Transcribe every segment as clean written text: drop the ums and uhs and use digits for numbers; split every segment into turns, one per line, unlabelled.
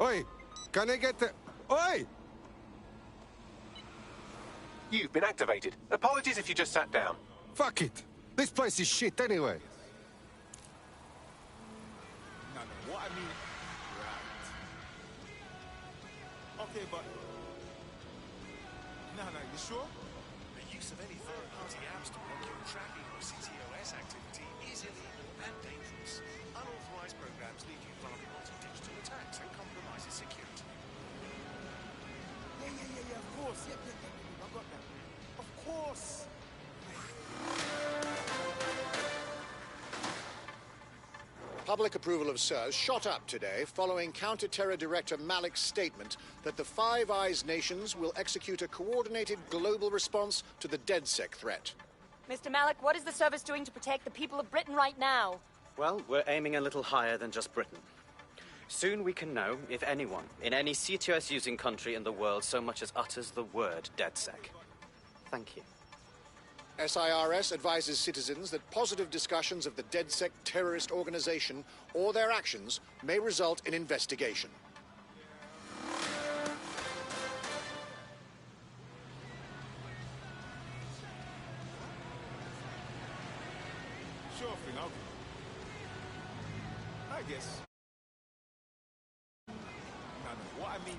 Oi! Can I get the... Oi!
You've been activated. Apologies if you just sat down.
Fuck it! This place is shit anyway.
No, what I mean... Right. Okay, but... No, you sure?
The use of any third-party apps to block your tracking or CTOS activity is illegal and dangerous. Unauthorized programs leave you vulnerable to digital attacks and compromises security.
Yeah, of course. Yeah, I got that. Of course.
Public approval of SIRS shot up today following Counter-Terror Director Malik's statement that the Five Eyes nations will execute a coordinated global response to the DedSec threat.
Mr. Malik, what is the service doing to protect the people of Britain right now?
Well, we're aiming a little higher than just Britain. Soon we can know if anyone in any CTOS-using country in the world so much as utters the word DedSec. Thank you.
SIRS advises citizens that positive discussions of the DedSec terrorist organization or their actions may result in investigation.
Sure thing, okay. I guess. No, what I mean...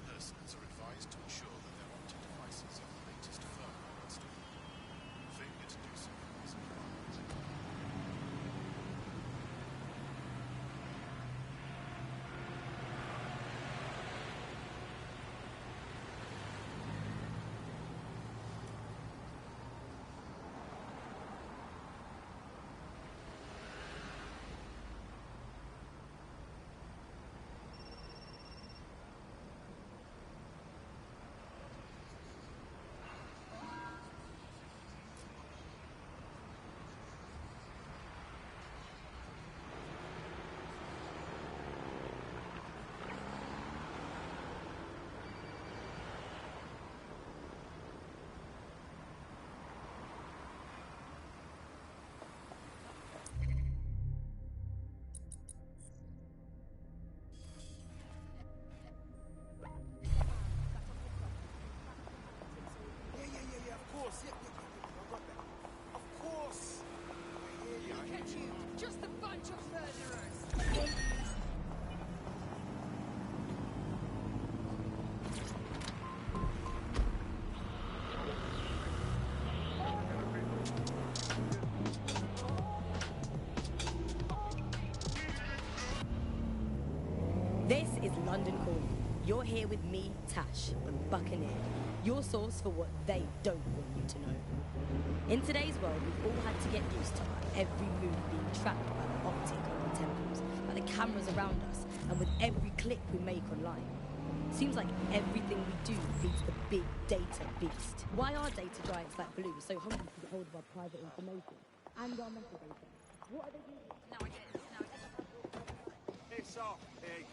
Persons are advised to ensure that their optic devices have the latest firmware installed. Failure to do so is a crime.
This is London calling.
You're here with me, Tash, on Buccaneer, your source for what they don't want you to know. In today's world, we've all had to get used to our every move being tracked by the optic on our temples, by the cameras around us, and with every click we make online. Seems like everything we do feeds the big data beast. Why are data giants like Blue so hungry to get hold of our private information and our metadata? What are they doing?
Now I get it. Now I get it.
Piss off, pig.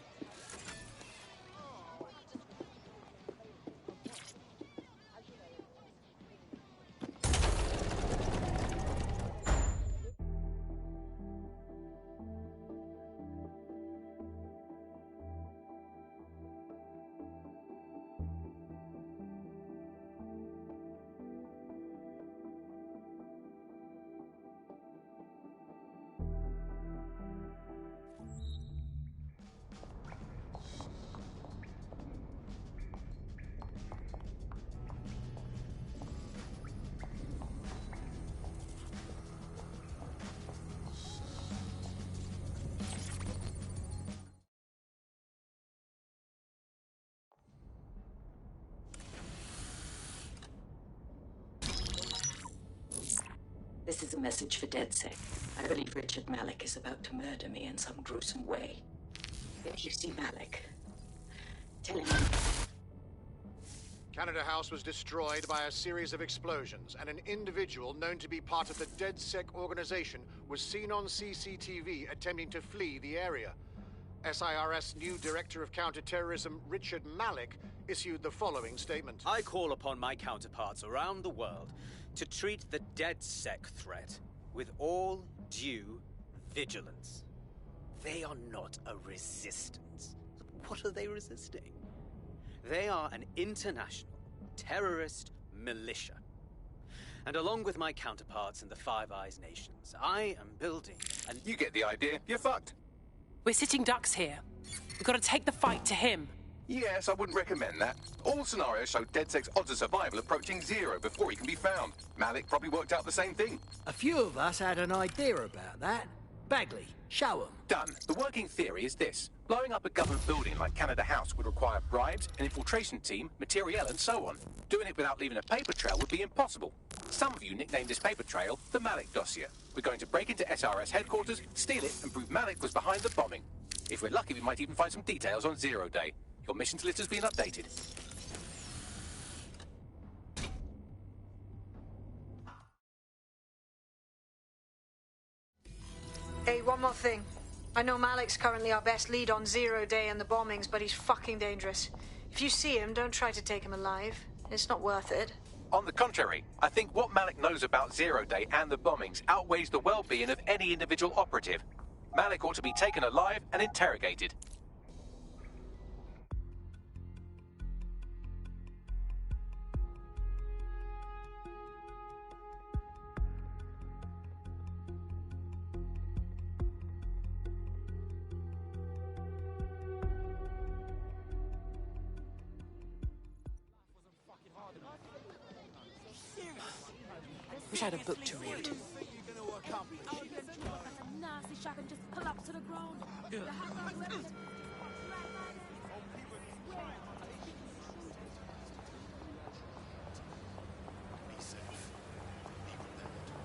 This is a message for DedSec. I believe Richard Malik is about to murder me in some gruesome way. If you see Malik, tell him...
Canada House was destroyed by a series of explosions, and an individual known to be part of the DedSec organization was seen on CCTV attempting to flee the area. SIRS new Director of Counterterrorism, Richard Malik, issued the following statement.
I call upon my counterparts around the world to treat the DedSec threat with all due vigilance. They are not a resistance. What are they resisting? They are an international terrorist militia. And along with my counterparts in the Five Eyes nations, I am building an...
You get the idea. You're fucked.
We're sitting ducks here. We've got to take the fight to him.
Yes, I wouldn't recommend that. All scenarios show DedSec's odds of survival approaching 0 before he can be found. Malik probably worked out the same thing.
A few of us had an idea about that. Bagley, show 'em.
Done. The working theory is this. Blowing up a government building like Canada House would require bribes, an infiltration team, materiel, and so on. Doing it without leaving a paper trail would be impossible. Some of you nicknamed this paper trail the Malik dossier. We're going to break into SRS headquarters, steal it, and prove Malik was behind the bombing. If we're lucky, we might even find some details on 0 Day. Your missions list has been updated.
Hey, one more thing. I know Malik's currently our best lead on 0 Day and the bombings, but he's fucking dangerous. If you see him, don't try to take him alive. It's not worth it.
On the contrary, I think what Malik knows about 0 Day and the bombings outweighs the well-being of any individual operative. Malik ought to be taken alive and interrogated.
Wish I had a book to read.
Nasty shack and just collapse to the ground.
Be safe. Even then.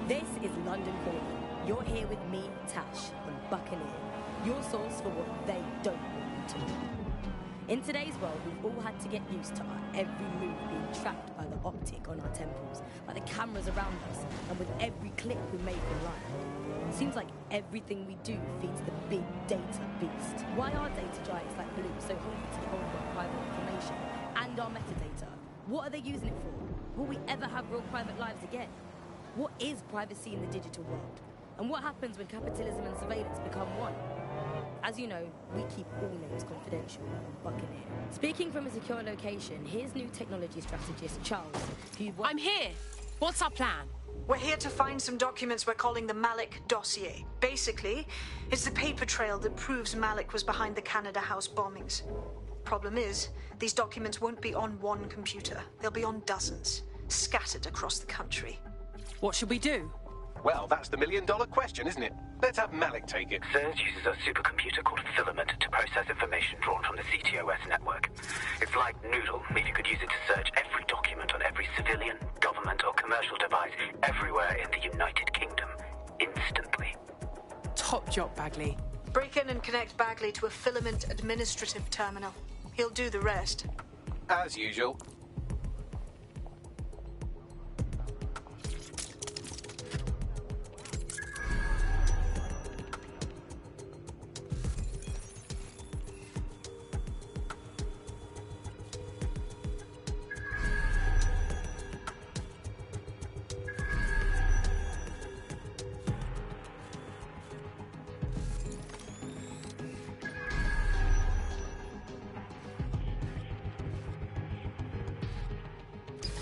This is London Calling. You're here with me, Tash, on Buccaneer, your source for what they don't want you to know. In today's world, we've all had to get used to our every move being tracked by the optic on our temples, by the cameras around us, and with every click we make online. Seems like everything we do feeds the big data beast. Why are data giants like Blue so hungry to get hold of our private information and our metadata? What are they using it for? Will we ever have real private lives again? What is privacy in the digital world? And what happens when capitalism and surveillance become one? As you know, we keep all names confidential on Buccaneer. Speaking from a secure location, here's new technology strategist Charles, who...
I'm here! What's our plan?
We're here to find some documents we're calling the Malik dossier. Basically, it's the paper trail that proves Malik was behind the Canada House bombings. Problem is, these documents won't be on one computer. They'll be on dozens, scattered across the country.
What should we do?
Well, that's the million-dollar question, isn't it? Let's have Malik take it.
SIRS uses a supercomputer called Filament to process information drawn from the CTOS network. It's like Noodle, if you could use it to search every document on every civilian, government or commercial device everywhere in the United Kingdom, instantly.
Top job, Bagley.
Break in and connect Bagley to a Filament administrative terminal. He'll do the rest.
As usual.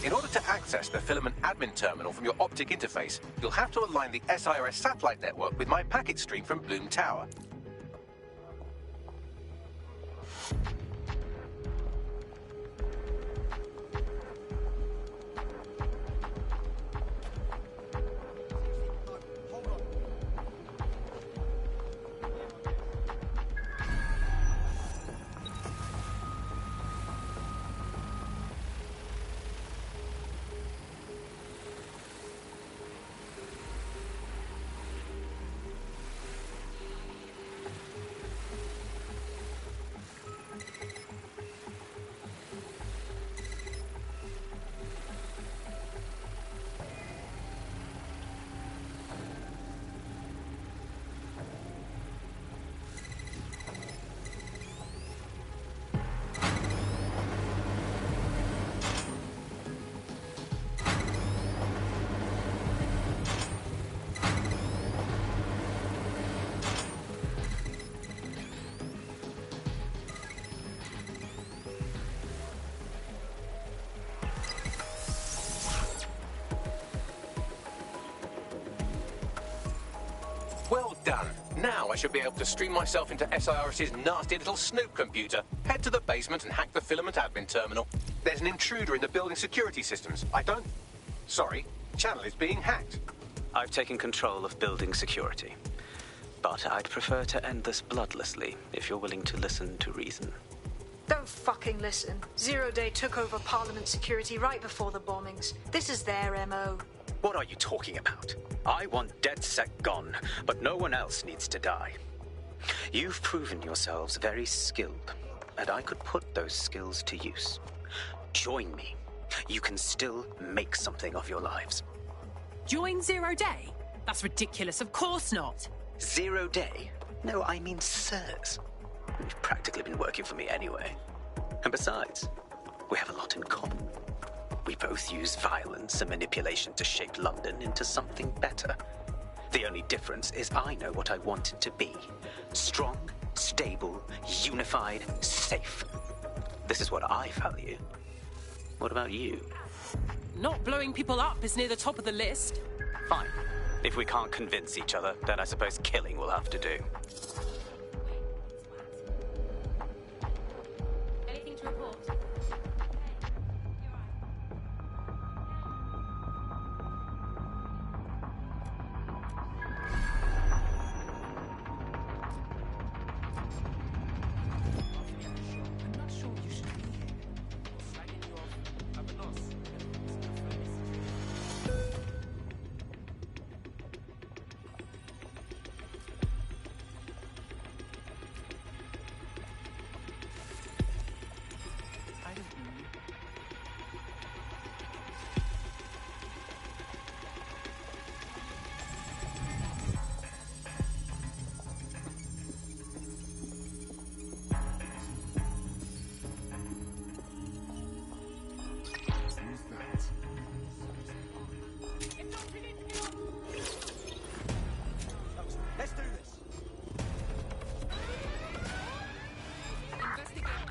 In order to access the Filament admin terminal from your optic interface, you'll have to align the SIRS satellite network with my packet stream from Bloom Tower. Well done. Now I should be able to stream myself into SIRS's nasty little snoop computer, head to the basement and hack the Filament admin terminal. There's an intruder in the building security systems. Sorry, channel is being hacked.
I've taken control of building security. But I'd prefer to end this bloodlessly, if you're willing to listen to reason.
Don't fucking listen. Zero Day took over Parliament security right before the bombings. This is their MO.
What are you talking about? I want DedSec gone, but no one else needs to die. You've proven yourselves very skilled, and I could put those skills to use. Join me. You can still make something of your lives.
Join Zero Day? That's ridiculous. Of course not.
Zero Day? No, I mean SIRS. You've practically been working for me anyway. And besides, we have a lot in common. We both use violence and manipulation to shape London into something better. The only difference is I know what I want it to be. Strong, stable, unified, safe. This is what I value. What about you?
Not blowing people up is near the top of the list.
Fine. If we can't convince each other, then I suppose killing will have to do.
Anything to report?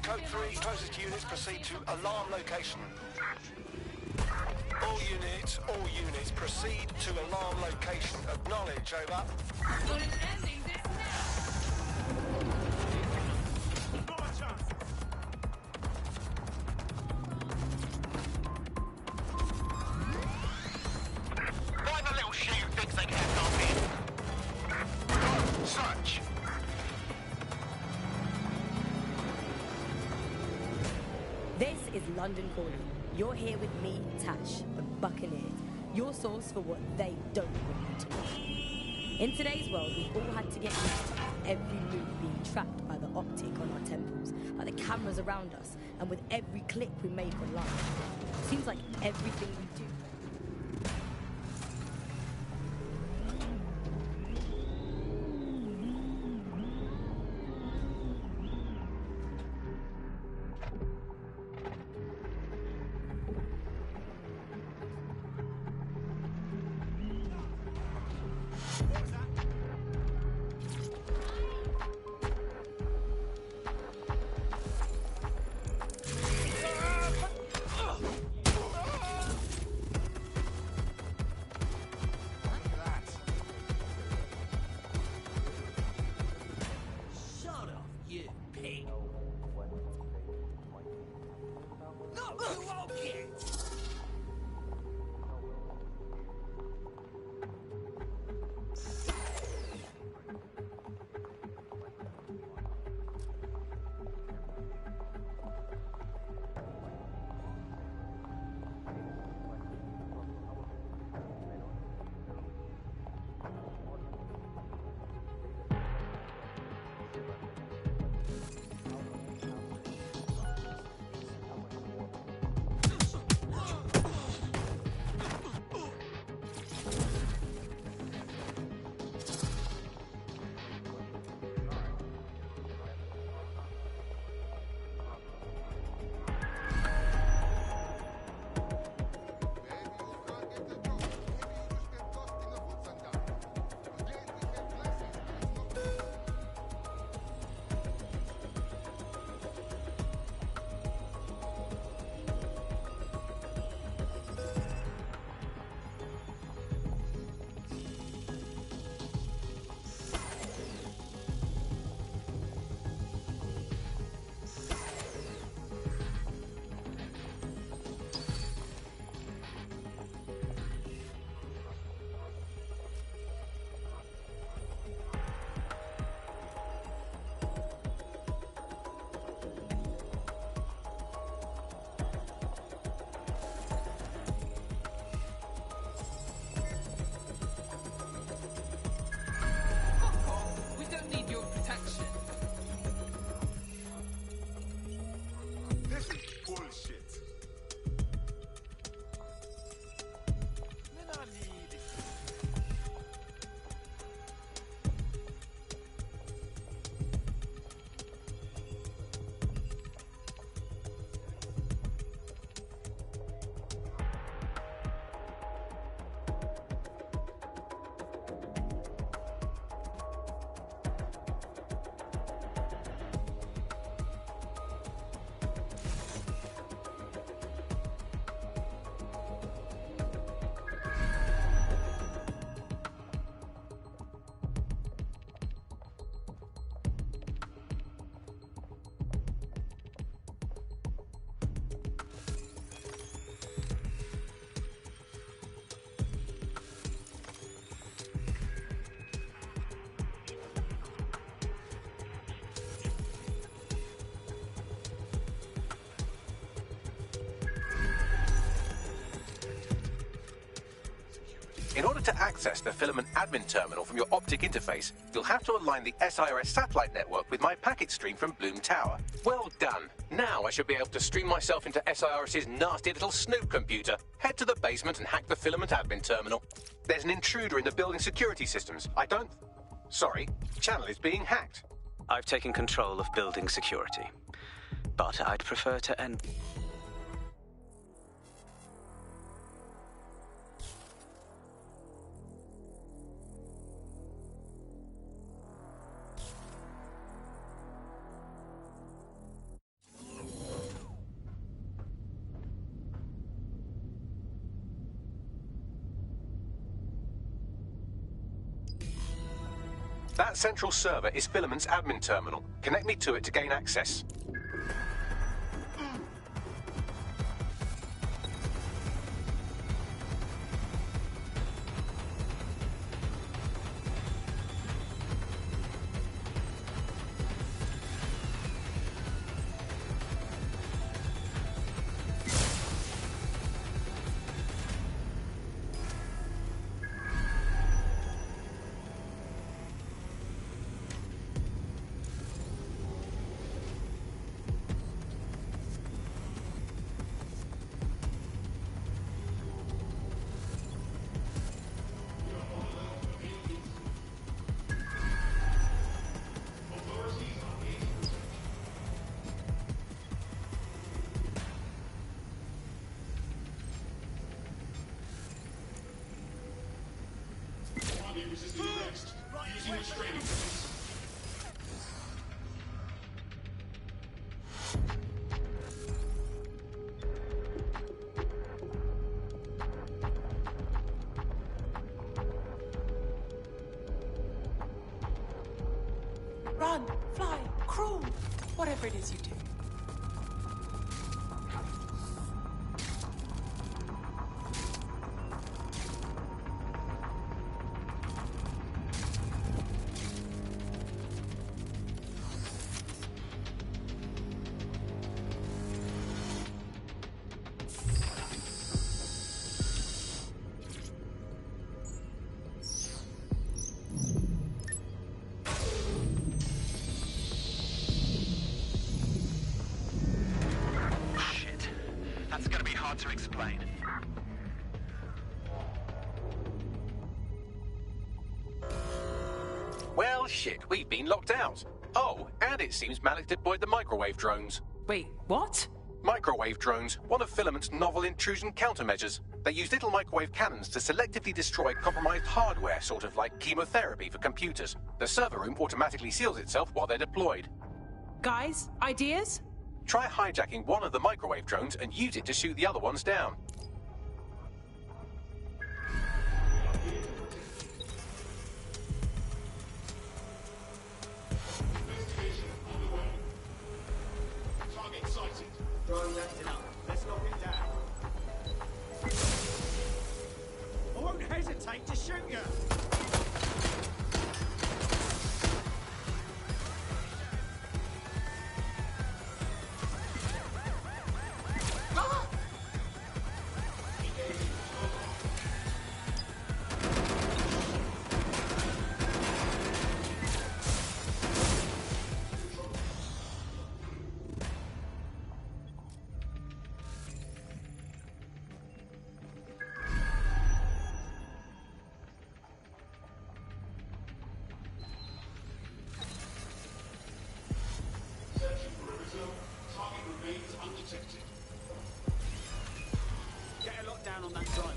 Code 3, closest units proceed to alarm location. All units proceed to alarm location. Acknowledge, over.
Why the little shit who thinks they can come in? Search.
This is London Calling. You're here with me, Tash, the Buccaneer, your source for what they don't want you to know. In today's world, we've all had to get used to every move being tracked by the optic on our temples, by the cameras around us, and with every click we make online. Seems like everything we do.
In order to access the filament admin terminal from your optic interface, you'll have to align the SIRS satellite network with my packet stream from Bloom Tower. Well done. Now I should be able to stream myself into SIRS's nasty little snoop computer, head to the basement and hack the filament admin terminal. There's an intruder in the building security systems. Sorry, channel is being hacked.
I've taken control of building security, but I'd prefer to end...
That central server is Filament's admin terminal. Connect me to it to gain access.
Run, fly, crawl, whatever it is you do.
To explain.
Well, shit, we've been locked out. Oh, and it seems Malik deployed the microwave drones.
Wait, what?
Microwave drones, one of Filament's novel intrusion countermeasures. They use little microwave cannons to selectively destroy compromised hardware, sort of like chemotherapy for computers. The server room automatically seals itself while they're deployed.
Guys, ideas?
Try hijacking one of the microwave drones and use it to shoot the other ones down.
Target sighted. Drone left up. Let's knock it down. I won't hesitate to shoot you.
Get a lot down on that drone.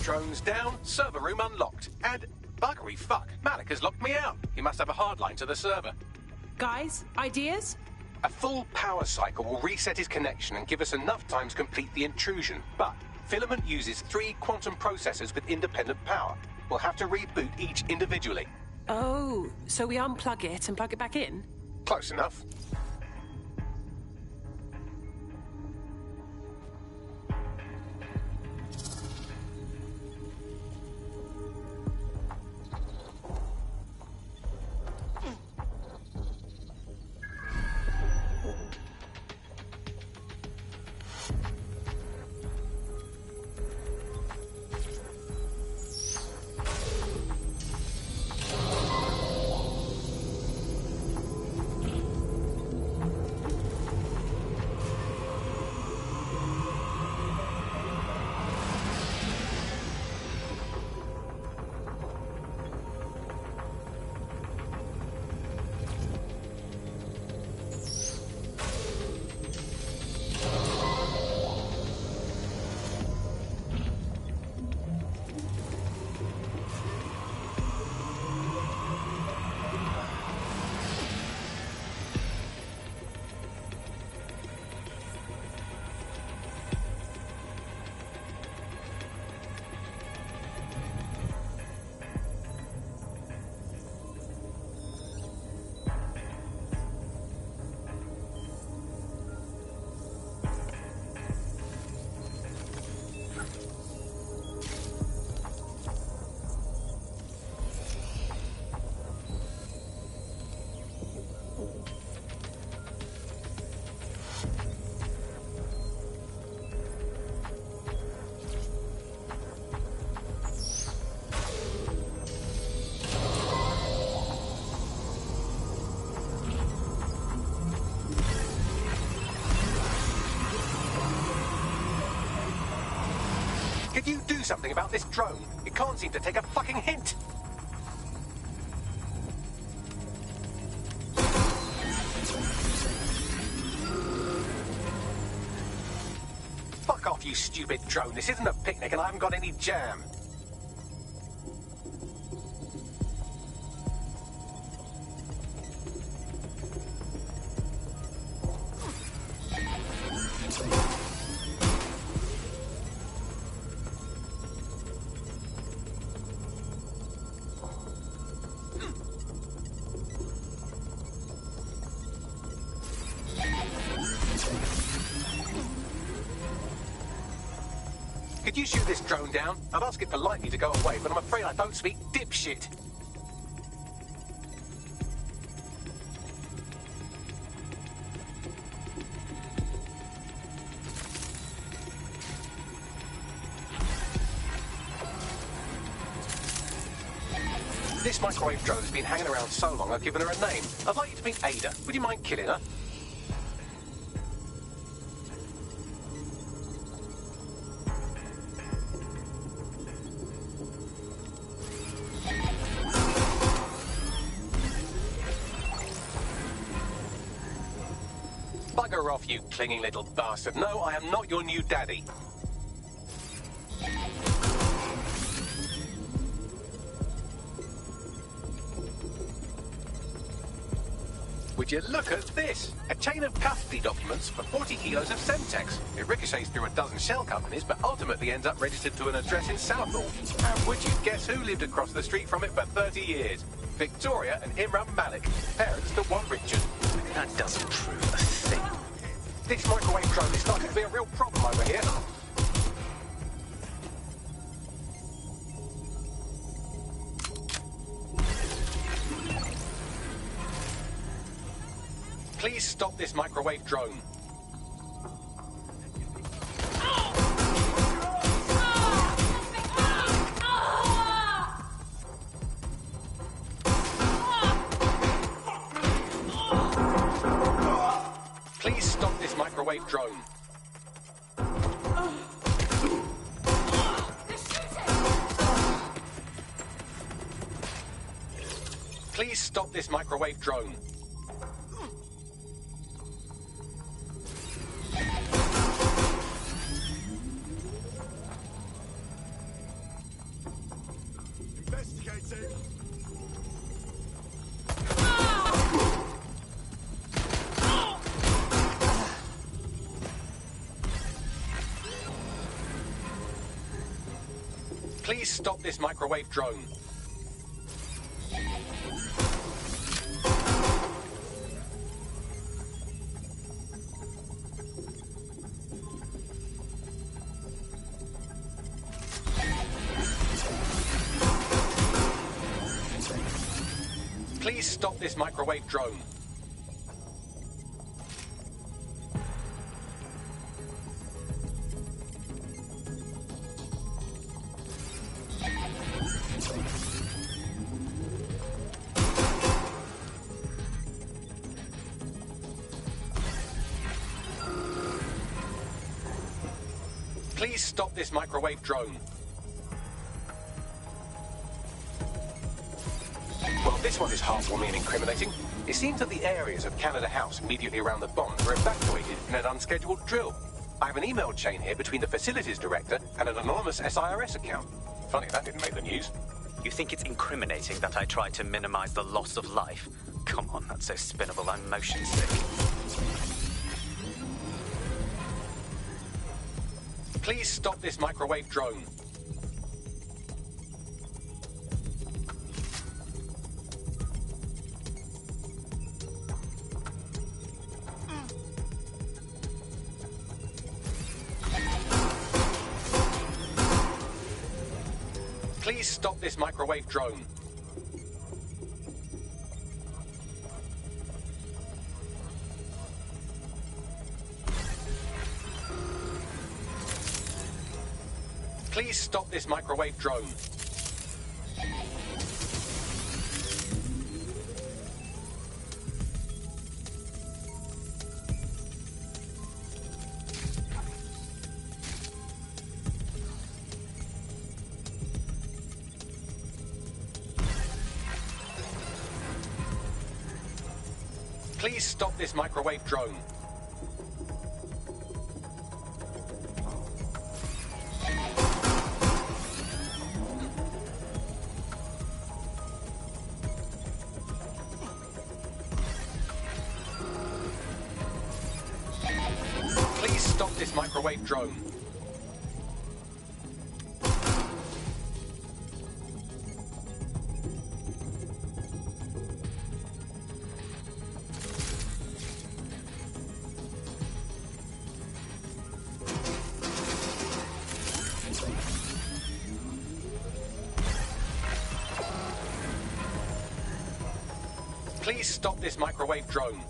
Drones down, server room unlocked. Add Buggery fuck. Malik has locked me out. He must have a hard line to the server.
Guys, ideas?
A full power cycle will reset his connection and give us enough time to complete the intrusion. But Filament uses 3 quantum processors with independent power. We'll have to reboot each individually.
Oh, so we unplug it and plug it back in?
Close enough. Could you do something about this drone? It can't seem to take a fucking hint. Fuck off, you stupid drone. This isn't a picnic and I haven't got any jam. Could you shoot this drone down? I'd ask it politely to go away, but I'm afraid I don't speak dipshit. This microwave drone's been hanging around so long I've given her a name. I'd like you to meet Ada. Would you mind killing her? Bugger off, you clinging little bastard. No, I am not your new daddy. Would you look at this? A chain of custody documents for 40 kilos of Semtex. It ricochets through a dozen shell companies, but ultimately ends up registered to an address in Southall. And would you guess who lived across the street from it for 30 years? Victoria and Imran Malik, parents to one Richard.
That doesn't prove a thing.
This microwave drone is starting to be a real problem over here. Please stop this microwave drone. Please stop this microwave drone. Please stop this microwave drone.
Investigating.
Please stop this microwave drone. Please stop this microwave drone. Please stop this microwave drone. Well, this one is heartwarming and incriminating. It seems that the areas of Canada House immediately around the bombs were evacuated in an unscheduled drill. I have an email chain here between the facilities director and an anonymous SIRS account. Funny, that didn't make the news.
You think it's incriminating that I tried to minimize the loss of life? Come on, that's so spinnable, I'm motion sick.
Please stop this microwave drone. Please stop this microwave drone. Please stop this microwave drone. Please stop this microwave drone. Please stop this microwave drone. Please stop this microwave drone.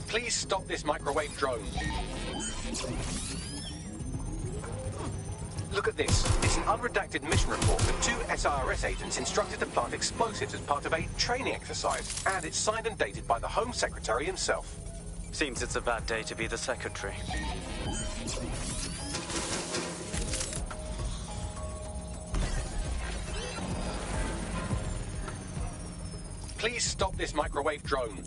Please stop this microwave drone. Look at this. It's an unredacted mission report with 2 SIRS agents instructed to plant explosives as part of a training exercise. And it's signed and dated by the Home Secretary himself.
Seems it's a bad day to be the secretary.
Please stop this microwave drone.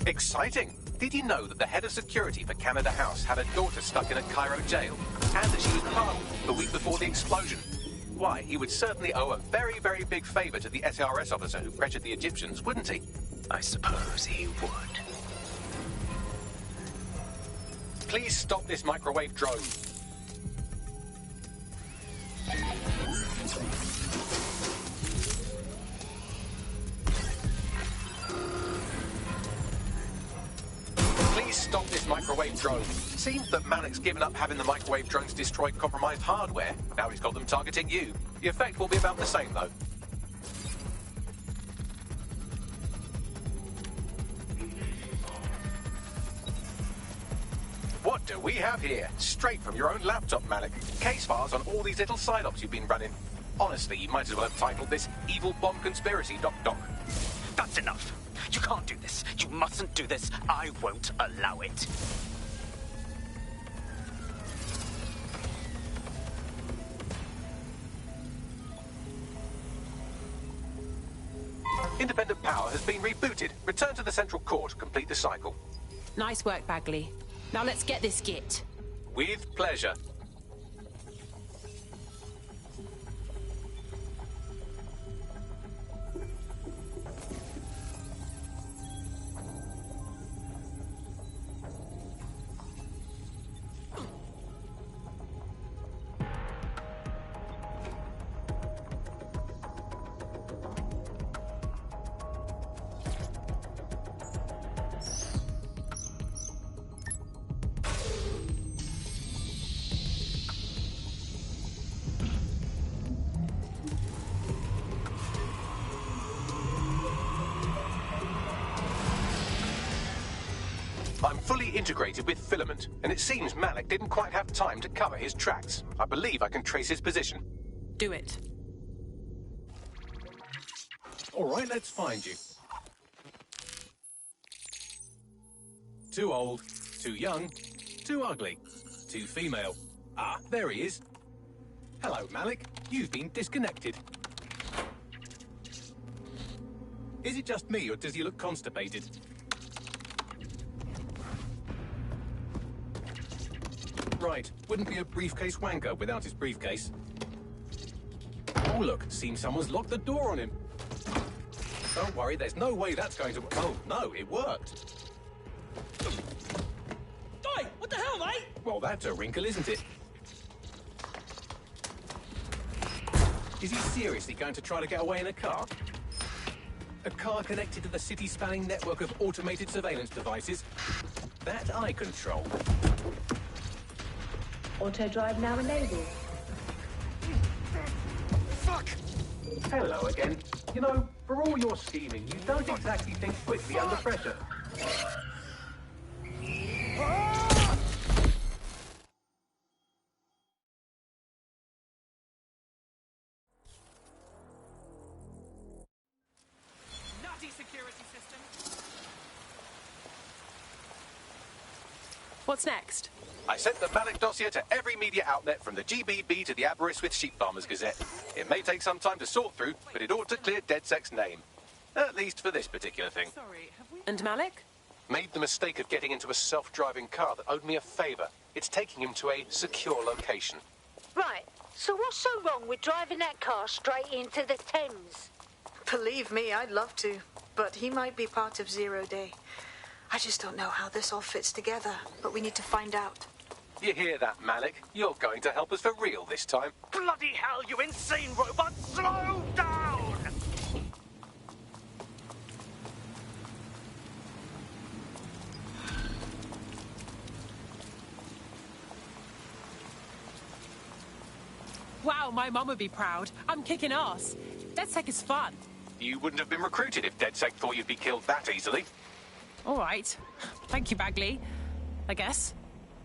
Exciting! Did you know that the head of security for Canada House had a daughter stuck in a Cairo jail? And that she was pardoned the week before the explosion? Why, he would certainly owe a very, very big favour to the SRS officer who pressured the Egyptians, wouldn't he?
I suppose he would.
Please stop this microwave drone. Please stop this microwave drone. Seems that Malik's given up having the microwave drones destroy compromised hardware. Now he's got them targeting you. The effect will be about the same, though. What do we have here? Straight from your own laptop, Malik. Case files on all these little side-ops you've been running. Honestly, you might as well have titled this Evil Bomb Conspiracy, Doc.
That's enough. You can't do this. You mustn't do this. I won't allow it.
Independent power has been rebooted. Return to the central core to complete the cycle.
Nice work, Bagley. Now let's get this git.
With pleasure. I'm fully integrated with Filament, and it seems Malik didn't quite have time to cover his tracks. I believe I can trace his position.
Do it.
All right, let's find you. Too old, too young, too ugly, too female. Ah, there he is. Hello, Malik. You've been disconnected. Is it just me, or does he look constipated? Right, wouldn't be a briefcase wanker without his briefcase. Oh look, seems someone's locked the door on him. Don't worry, there's no way that's going to... Oh, no, it worked.
Oi, what the hell, mate?
Well, that's a wrinkle, isn't it? Is he seriously going to try to get away in a car? A car connected to the city-spanning network of automated surveillance devices? That I control.
Auto drive now enabled.
Fuck! Hello again. You know, for all your scheming, you don't exactly think quickly under pressure.
Nutty security system. What's next?
I sent the Malik dossier to every media outlet from the GBB to the Aberystwyth Sheep Farmers Gazette. It may take some time to sort through, but it ought to clear DedSec's name. At least for this particular thing.
And Malik?
Made the mistake of getting into a self-driving car that owed me a favour. It's taking him to a secure location.
Right, so what's so wrong with driving that car straight into the Thames?
Believe me, I'd love to, but he might be part of Zero Day. I just don't know how this all fits together, but we need to find out.
You hear that, Malik? You're going to help us for real this time.
Bloody hell, you insane robot! Slow down!
Wow, my mum would be proud. I'm kicking ass. DedSec is fun.
You wouldn't have been recruited if DedSec thought you'd be killed that easily.
All right. Thank you, Bagley. I guess.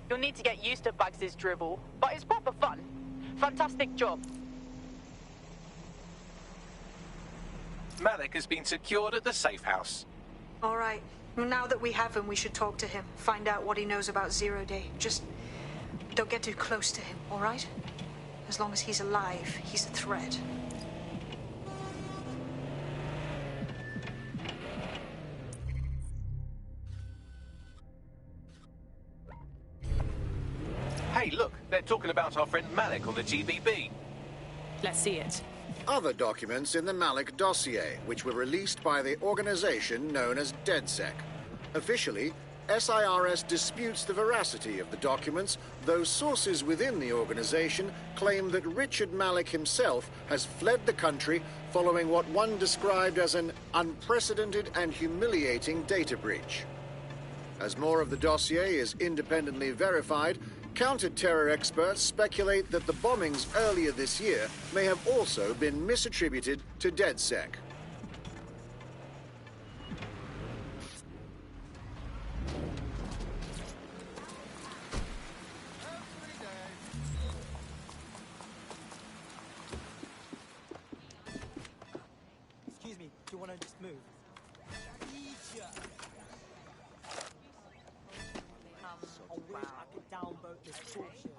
You'll need to get used to Bugs' dribble, but it's proper fun. Fantastic job.
Malik has been secured at the safe house.
All right. Well, now that we have him, we should talk to him. Find out what he knows about Zero Day. Just don't get too close to him, all right? As long as he's alive, he's a threat.
Hey, look, they're talking about our friend Malik on the GBB.
Let's see it.
Other documents in the Malik dossier, which were released by the organization known as DedSec. Officially, SIRS disputes the veracity of the documents, though sources within the organization claim that Richard Malik himself has fled the country following what one described as an unprecedented and humiliating data breach. As more of the dossier is independently verified, counter-terror experts speculate that the bombings earlier this year may have also been misattributed to DedSec.
Excuse me, do you want to just move? I wish I could downvote this bullshit.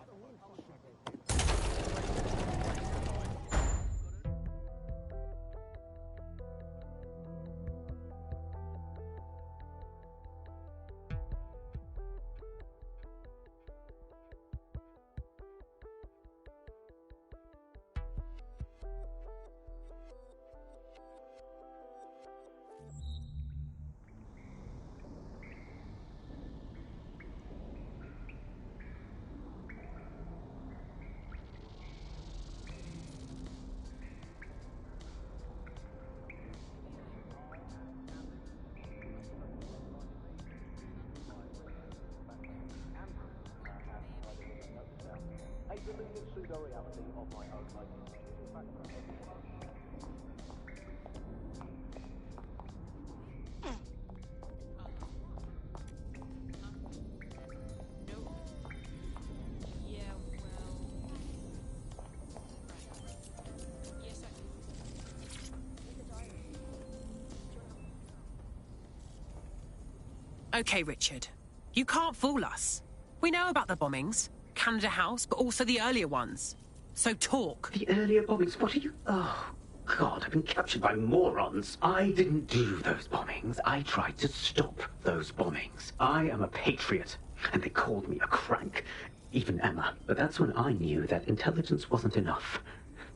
Okay, Richard. You can't fool us. We know about the bombings. Canada House, but also the earlier ones. So talk.
The earlier bombings? What are you... Oh, God, I've been captured by morons. I didn't do those bombings. I tried to stop those bombings. I am a patriot, and they called me a crank. Even Emma. But that's when I knew that intelligence wasn't enough.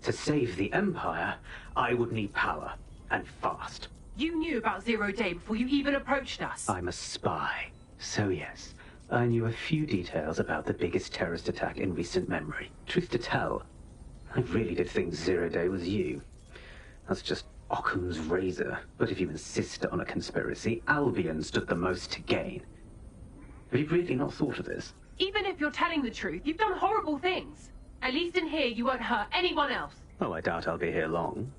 To save the Empire, I would need power, and fast.
You knew about Zero Day before you even approached us.
I'm a spy. So yes, I knew a few details about the biggest terrorist attack in recent memory. Truth to tell, I really did think Zero Day was you. That's just Occam's razor. But if you insist on a conspiracy, Albion stood the most to gain. Have you really not thought of this?
Even if you're telling the truth, you've done horrible things. At least in here, you won't hurt anyone else.
Oh, I doubt I'll be here long.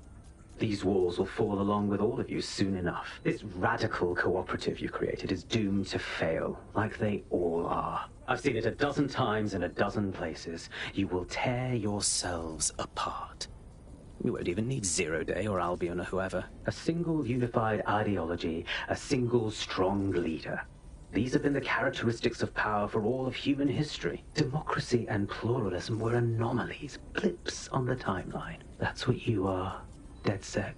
These walls will fall along with all of you soon enough. This radical cooperative you created is doomed to fail, like they all are. I've seen it a dozen times in a dozen places. You will tear yourselves apart. We won't even need Zero Day or Albion or whoever. A single unified ideology, a single strong leader. These have been the characteristics of power for all of human history. Democracy and pluralism were anomalies, blips on the timeline. That's what you are. DedSec,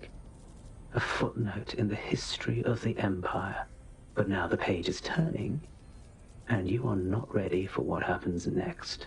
a footnote in the history of the Empire. But now the page is turning, and you are not ready for what happens next.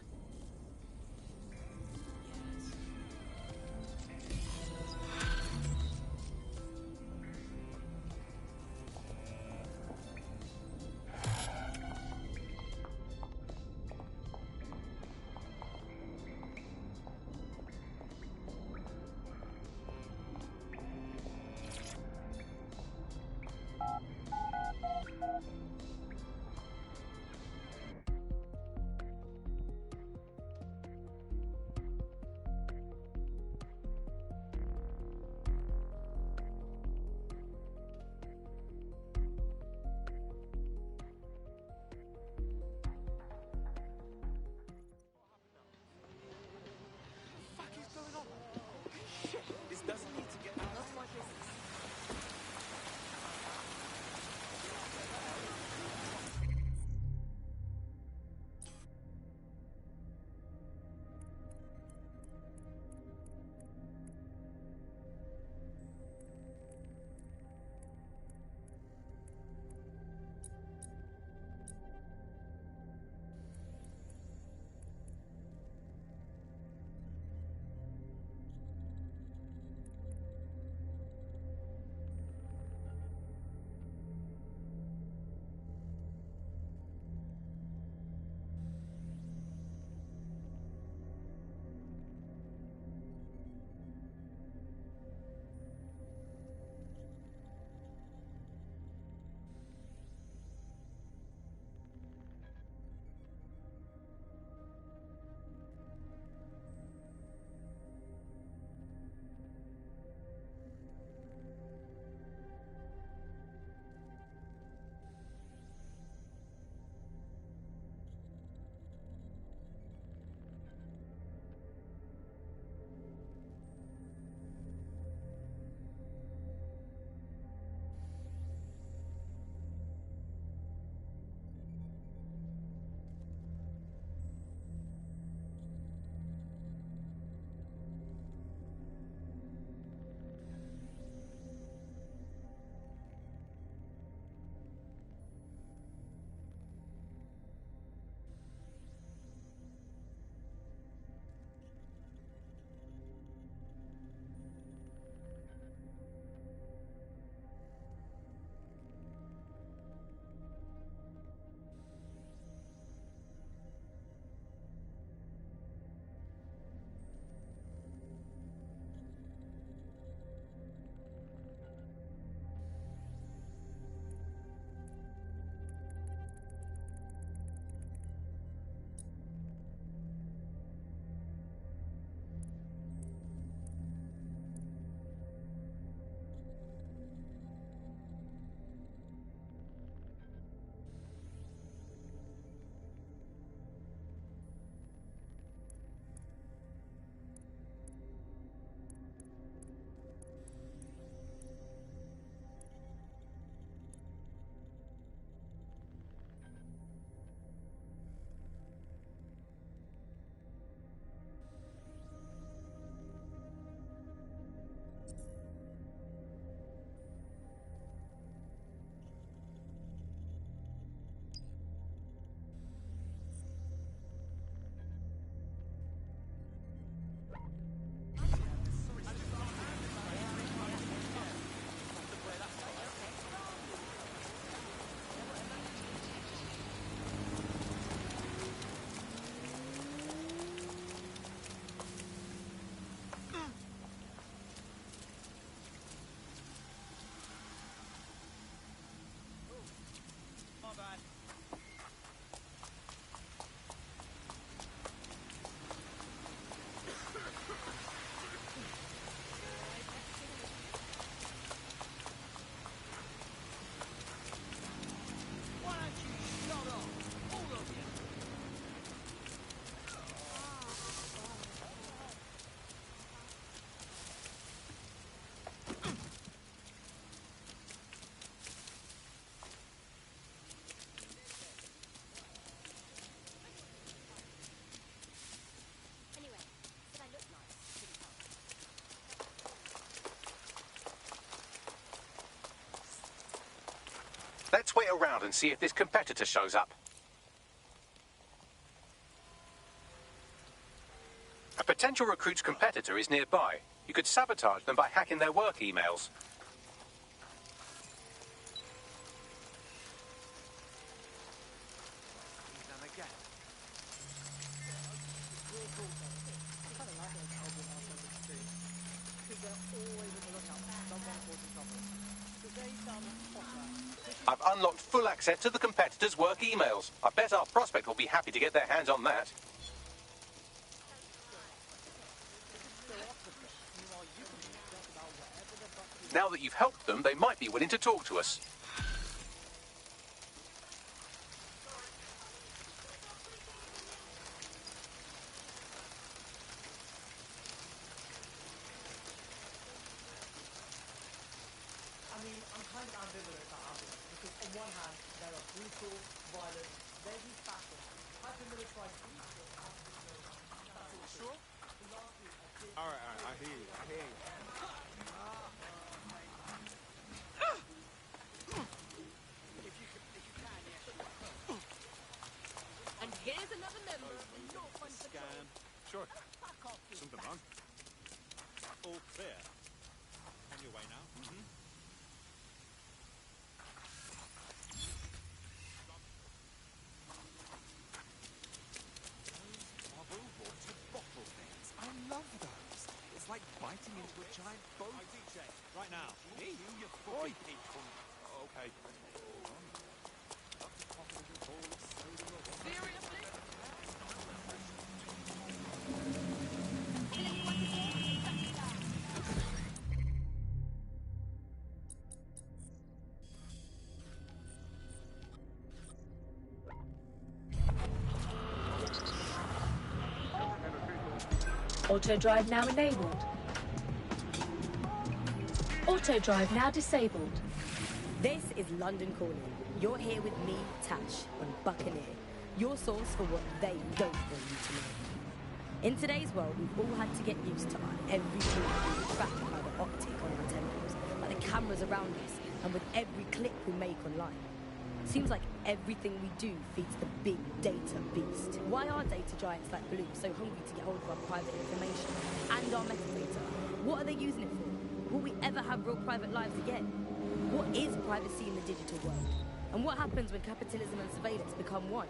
Let's wait around and see if this competitor shows up. A potential recruit's competitor is nearby. You could sabotage them by hacking their work emails. I've unlocked full access to the competitor's work emails. I bet our prospect will be happy to get their hands on that. Now that you've helped them, they might be willing to talk to us.
I mean, I'm kind of ambivalent about this because on one hand, there are brutal, violent, deadly fashion, hyper-militarized Sure?
All right, I hear you.
And here's another member of the North One Patrol.
Sure. Something wrong? All clear. On your way now? Mm-hmm.
Bubble water bottle things. I love those. It's like biting into a giant boat.
DJ, right now. Me? You fucking pig cunt. Okay.
Seriously?
Auto drive now enabled. Auto drive now disabled.
This is London Calling. You're here with me, Tash, on Buccaneer, your source for what they don't want you to know. In today's world, we've all had to get used to our every move being tracked by the optic on our temples, by the cameras around us, and with every click we make online. Seems like everything we do feeds the big data beast. Why are data giants like Blue so hungry to get hold of our private information and our metadata? What are they using it for? Will we ever have real private lives again? What is privacy in the digital world? And what happens when capitalism and surveillance become one?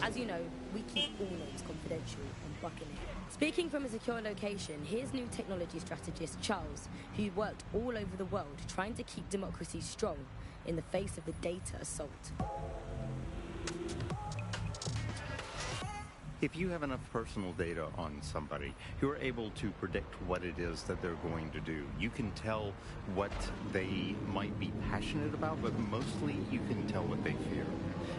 As you know, we keep all names confidential on Buccaneer. Speaking from a secure location, here's new technology strategist Charles, who worked all over the world trying to keep democracy strong in the face of the data assault.
If you have enough personal data on somebody, you're able to predict what it is that they're going to do. You can tell what they might be passionate about, but mostly you can tell what they fear.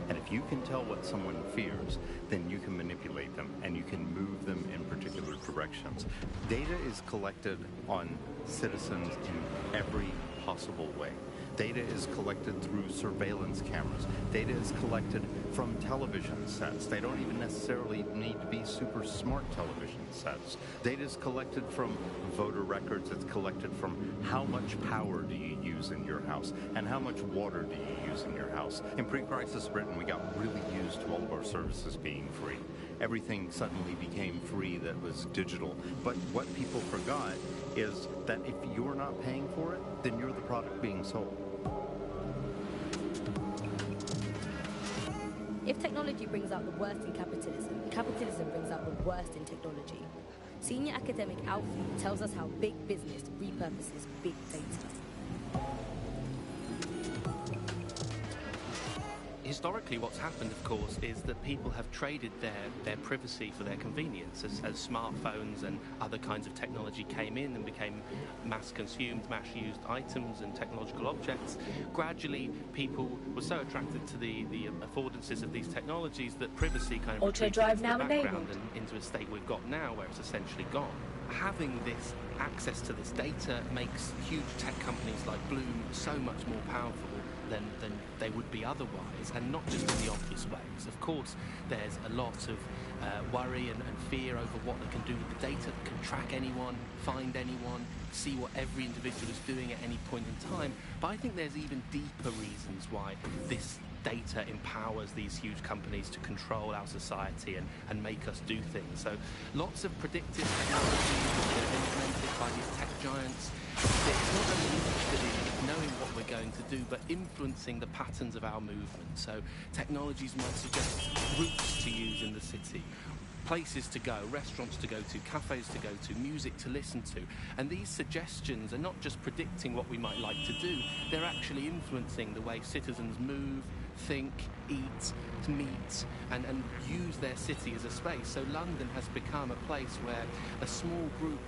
And if you can tell what someone fears, then you can manipulate them and you can move them in particular directions. Data is collected on citizens in every possible way. Data is collected through surveillance cameras. Data is collected from television sets. They don't even necessarily need to be super smart television sets. Data is collected from voter records. It's collected from how much power do you use in your house and how much water do you use in your house. In pre-crisis Britain, we got really used to all of our services being free. Everything suddenly became free that was digital. But what people forgot is that if you're not paying for it, then you're the product being sold.
If technology brings out the worst in capitalism, capitalism brings out the worst in technology. Senior academic Alfie tells us how big business repurposes big data.
Historically, what's happened, of course, is that people have traded their privacy for their convenience. As smartphones and other kinds of technology came in and became mass-consumed, mass-used items and technological objects, gradually people were so attracted to the affordances of these technologies that privacy kind of
Auto
retreated
drive
into
now
the background
enabled.
and into a state we've got now where it's essentially gone. Having this access to this data makes huge tech companies like Bloom so much more powerful than they would be otherwise, and not just in the obvious ways. Of course, there's a lot of worry and fear over what they can do with the data, that can track anyone, find anyone, see what every individual is doing at any point in time. But I think there's even deeper reasons why this data empowers these huge companies to control our society and make us do things. So lots of predictive technology implemented by these tech giants. It's not only interested in knowing what we're going to do, but influencing the patterns of our movement. So technologies might suggest routes to use in the city, places to go, restaurants to go to, cafes to go to, music to listen to. And these suggestions are not just predicting what we might like to do, they're actually influencing the way citizens move, think, eat, meet, and use their city as a space. So London has become a place where a small group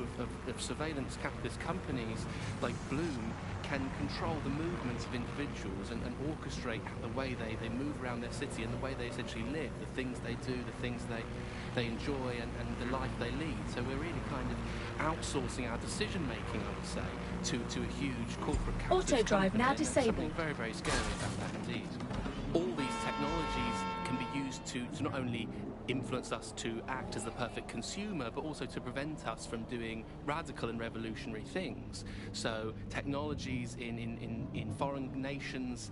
of surveillance capitalist companies like Bloom can control the movements of individuals and orchestrate the way they move around their city and the way they essentially live, the things they do, the things they enjoy, and the life they lead. So we're really kind of outsourcing our decision-making, I would say, to a huge corporate capitalist
Auto drive
company.
now
And there's
disabled.
something very, very scary about that indeed. All these technologies can be used to not only influence us to act as the perfect consumer, but also to prevent us from doing radical and revolutionary things. So technologies in foreign nations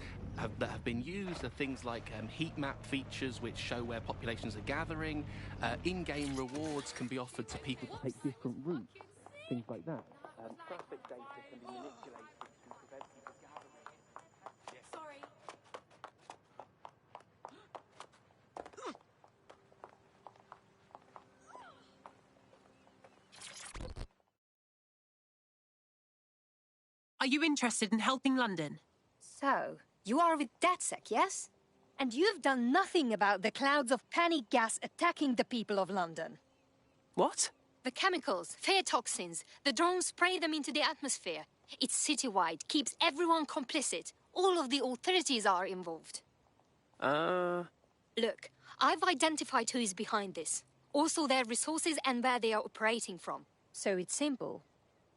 that have been used are things like heat map features which show where populations are gathering. In-game rewards can be offered to people to take different routes, things like that. Traffic data can be manipulated to prevent people gathering.
Sorry.
Are you interested in helping London?
So, you are with DedSec, yes? And you've done nothing about the clouds of panic gas attacking the people of London.
What?
The chemicals, fear toxins, the drones spray them into the atmosphere. It's citywide, keeps everyone complicit. All of the authorities are involved. Look, I've identified who is behind this. Also their resources and where they are operating from. So it's simple.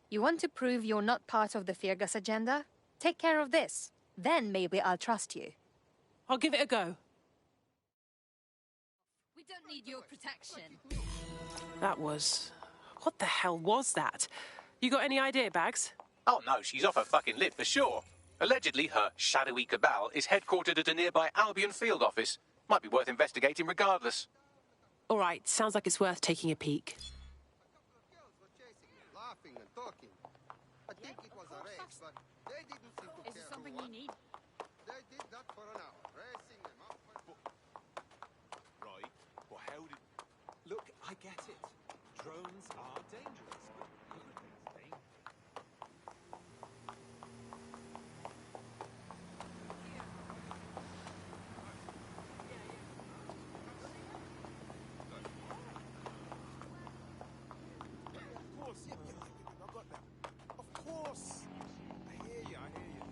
You want to prove you're not part of the fear gas agenda? Take care of this. Then maybe I'll trust you.
I'll give it a go.
We don't need your protection.
That was... What the hell was that? You got any idea, Bags?
Oh no, she's off her fucking lid for sure. Allegedly, her shadowy cabal is headquartered at a nearby Albion field office. Might be worth investigating regardless.
All right, sounds like it's worth taking a peek.
Laughing and talking. I think it was a race, but they didn't seem to care. Is it something you need? They did that for an hour, racing them up.
Right, but how did... Look, I get it. Drones are dangerous, but everything's dangerous. Of course, yeah, I got that. Of course. I hear you, I hear you.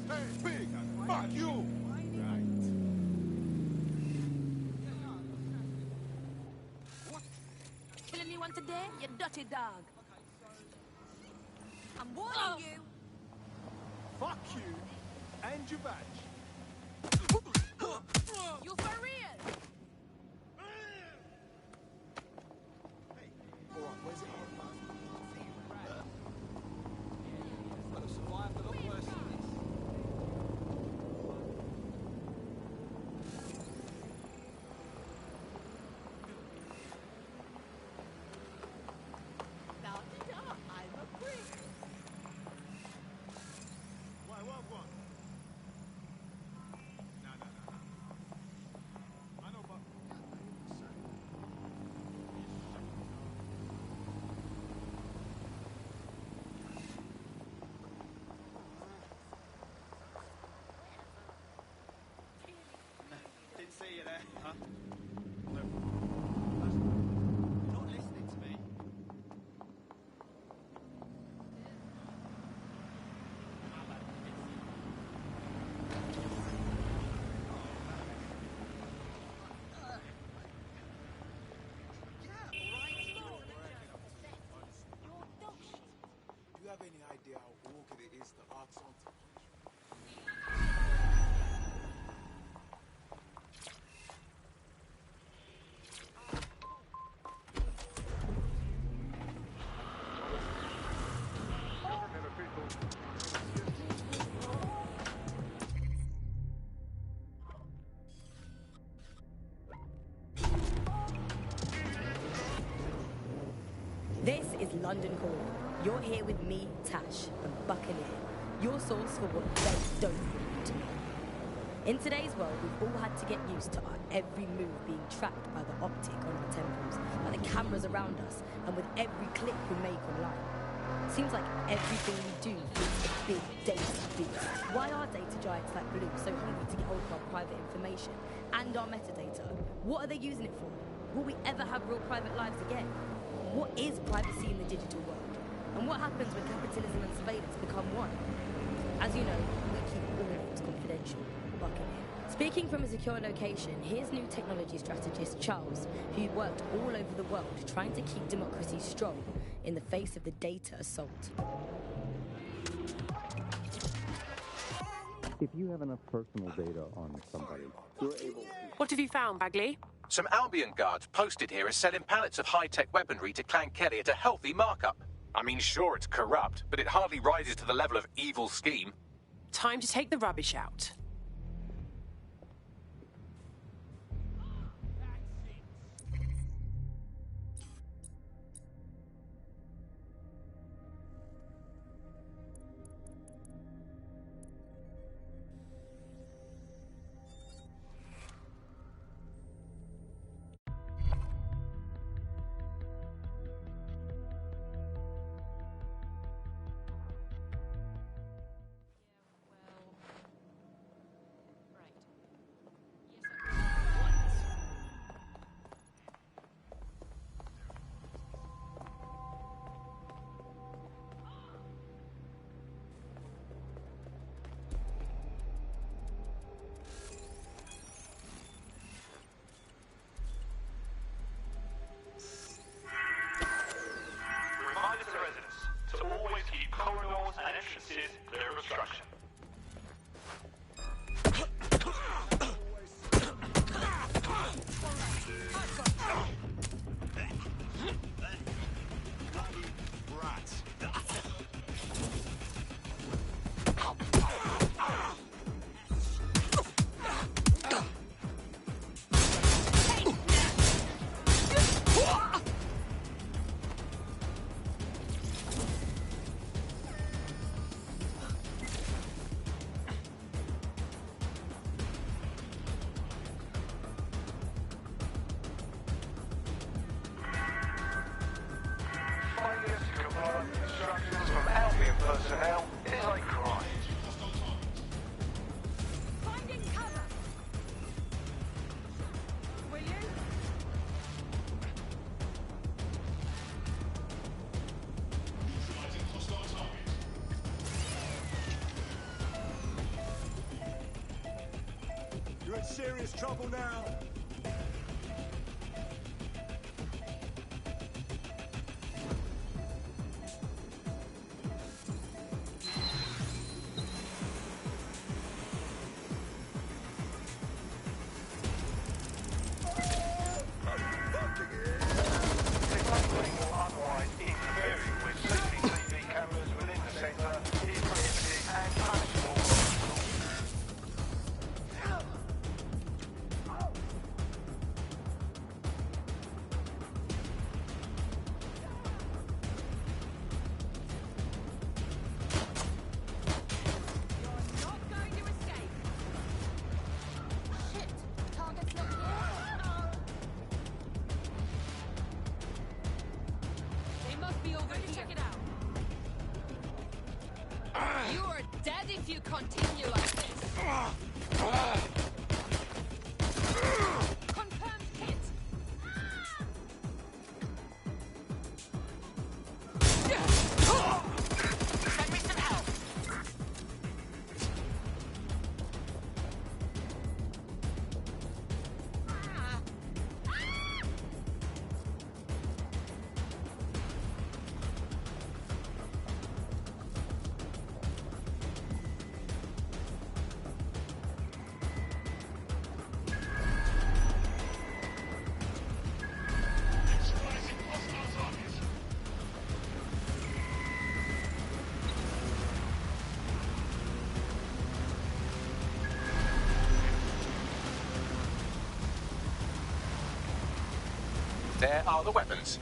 Hey, big! Fuck you!
Kill anyone today, you dirty dog. I'm warning you.
Fuck you and your badge.
You for real?
Alright, where's it on? Well, I've survived a lot worse than this.
I'm a prick.
Why, what? No. I know, but... Didn't see you there. Huh? No. You're not listening to me.
It's London calling. You're here with me, Tash, and Buccaneer, your source for what they don't want you to know. In today's world, we've all had to get used to our every move being tracked by the optic on our temples, by the cameras around us, and with every click we make online. Seems like everything we do is a big data beast. Why are data giants like Blue so hungry to get hold of our private information and our metadata? What are they using it for? Will we ever have real private lives again? What is privacy in the digital world? And what happens when capitalism and surveillance become one? As you know, we keep all names confidential. Speaking from a secure location, here's new technology strategist Charles, who worked all over the world trying to keep democracy strong in the face of the data assault.
If you have enough personal data on somebody, you're able to...
What have you found, Bagley?
Some Albion guards posted here are selling pallets of high-tech weaponry to Clan Kelly at a healthy markup. I mean, sure, it's corrupt, but it hardly rises to the level of evil scheme.
Time to take the rubbish out.
Personnel is a crime.
Finding cover. Will you?
You're in serious trouble now.
If you continue like this. Confirmed hit. Send me some help.
There are the weapons.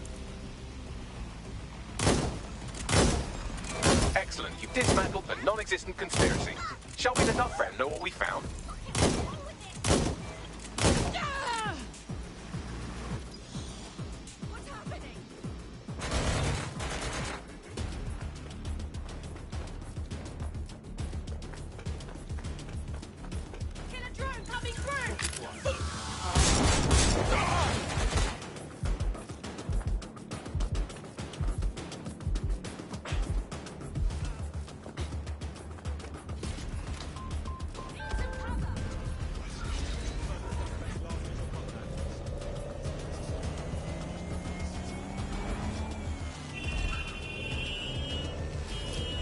Excellent. You've dismantled a non-existent conspiracy. Shall we let our friend know what we found?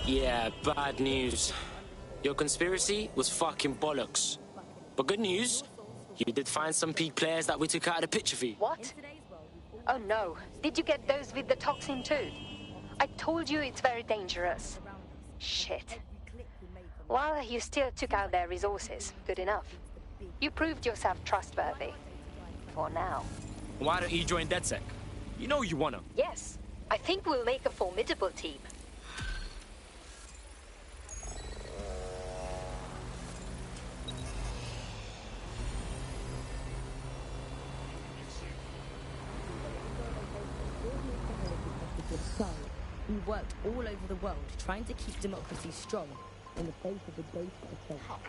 Yeah, bad news. Your conspiracy was fucking bollocks. But good news, you did find some peak players that we took out of the picture for you.
What? Oh no. Did you get those with the toxin too? I told you it's very dangerous. Shit. Well, you still took out their resources. Good enough. You proved yourself trustworthy. For now.
Why don't you join DedSec? You know you wanna.
Yes. I think we'll make a formidable team.
So, we worked all over the world trying to keep democracy strong in the face of the data assault.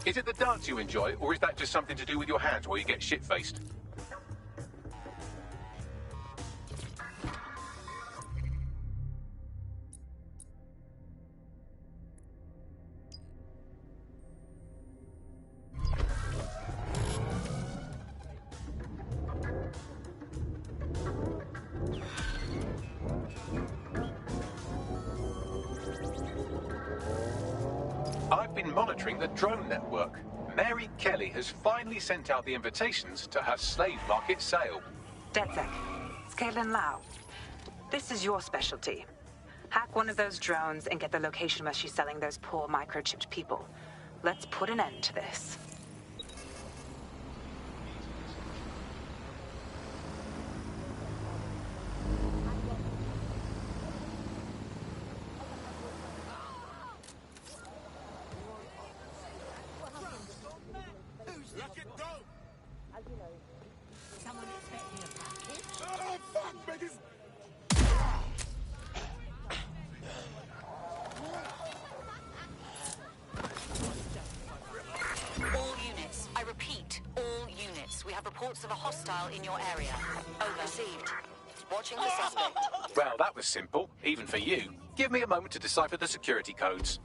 Is it the dance you enjoy, or is that just something to do with your hands while you get shit-faced? I've been monitoring the drone network. Mary Kelly has finally sent out the invitations to her slave market sale.
DedSec, it's Caitlin Lau. This is your specialty. Hack one of those drones and get the location where she's selling those poor microchipped people. Let's put an end to this.
As you know, someone expecting a package?
Oh, fuck, Megan!
All units. I repeat, all units. We have reports of a hostile in your area. Over. Received. Watching the suspect.
Well, that was simple, even for you. Give me a moment to decipher the security codes.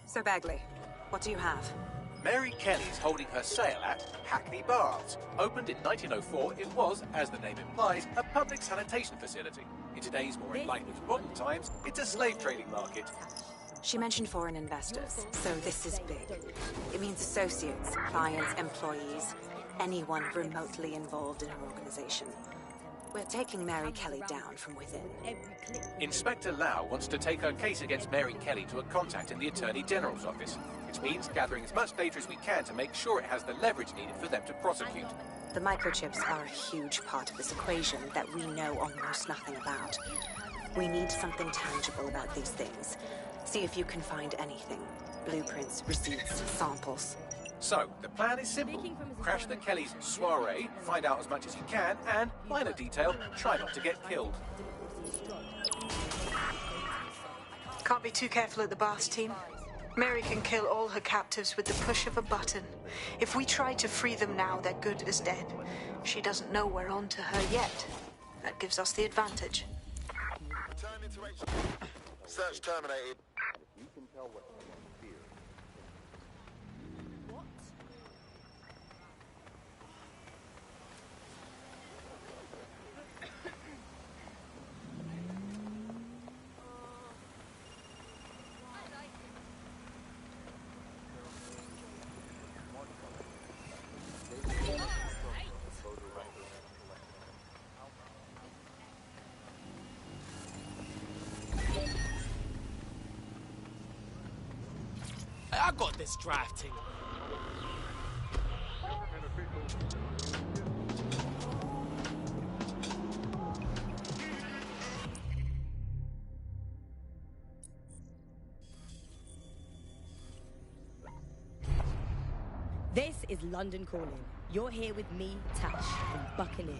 So, Bagley, what do you have?
Mary Kelly is holding her sale at Hackney Baths. Opened in 1904, it was, as the name implies, a public sanitation facility. In today's more enlightened modern times, it's a slave trading market.
She mentioned foreign investors, so this is big. It means associates, clients, employees, anyone remotely involved in her organization. We're taking Mary Kelly down from within.
Inspector Lau wants to take her case against Mary Kelly to a contact in the Attorney General's office, which means gathering as much data as we can to make sure it has the leverage needed for them to prosecute.
The microchips are a huge part of this equation that we know almost nothing about. We need something tangible about these things. See if you can find anything. Blueprints, receipts, samples.
So, the plan is simple. Crash the Kelly's soiree, find out as much as you can, and, minor detail, try not to get killed.
Can't be too careful at the Baths team. Mary can kill all her captives with the push of a button. If we try to free them now, they're good as dead. She doesn't know we're on to her yet. That gives us the advantage.
Return into HQ. Search terminated. You can tell what someone fears.
I got this drafting.
This is London Calling. You're here with me, Tash, and Buccaneer,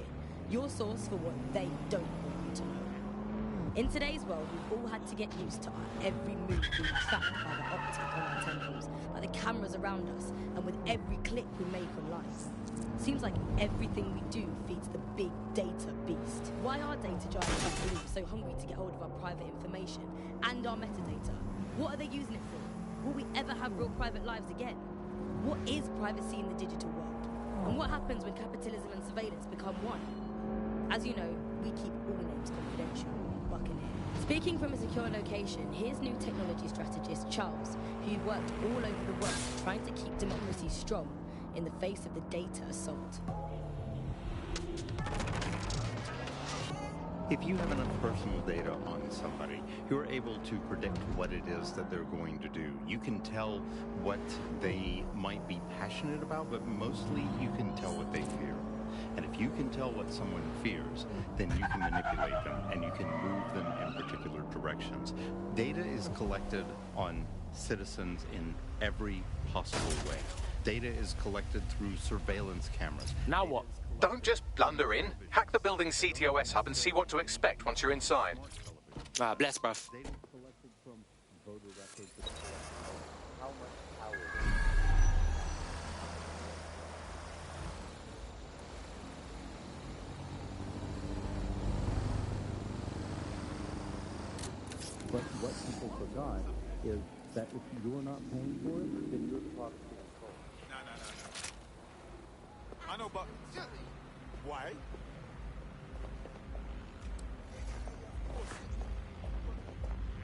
your source for what they don't want you to know. In today's world, we've all had to get used to our every move being tracked by the optic on our temples, by the cameras around us, and with every click we make online. Seems like everything we do feeds the big data beast. Why are data giants like Blue so hungry to get hold of our private information and our metadata? What are they using it for? Will we ever have real private lives again? What is privacy in the digital world? And what happens when capitalism and surveillance become one? As you know, we keep all names confidential. Buccaneer. Speaking from a secure location, here's new technology strategist Charles, who worked all over the world trying to keep democracy strong in the face of the data assault.
If you have enough personal data on somebody, you're able to predict what it is that they're going to do. You can tell what they might be passionate about, but mostly you can tell what they fear. And if you can tell what someone fears, then you can manipulate them and you can move them in particular directions. Data is collected on citizens in every possible way. Data is collected through surveillance cameras.
Now what?
Don't just blunder in. Hack the building's CTOS hub and see what to expect once you're inside.
Bless, bruv.
But what people forgot is that if you're not paying for it, then you're the product of control.
No. I know, but why?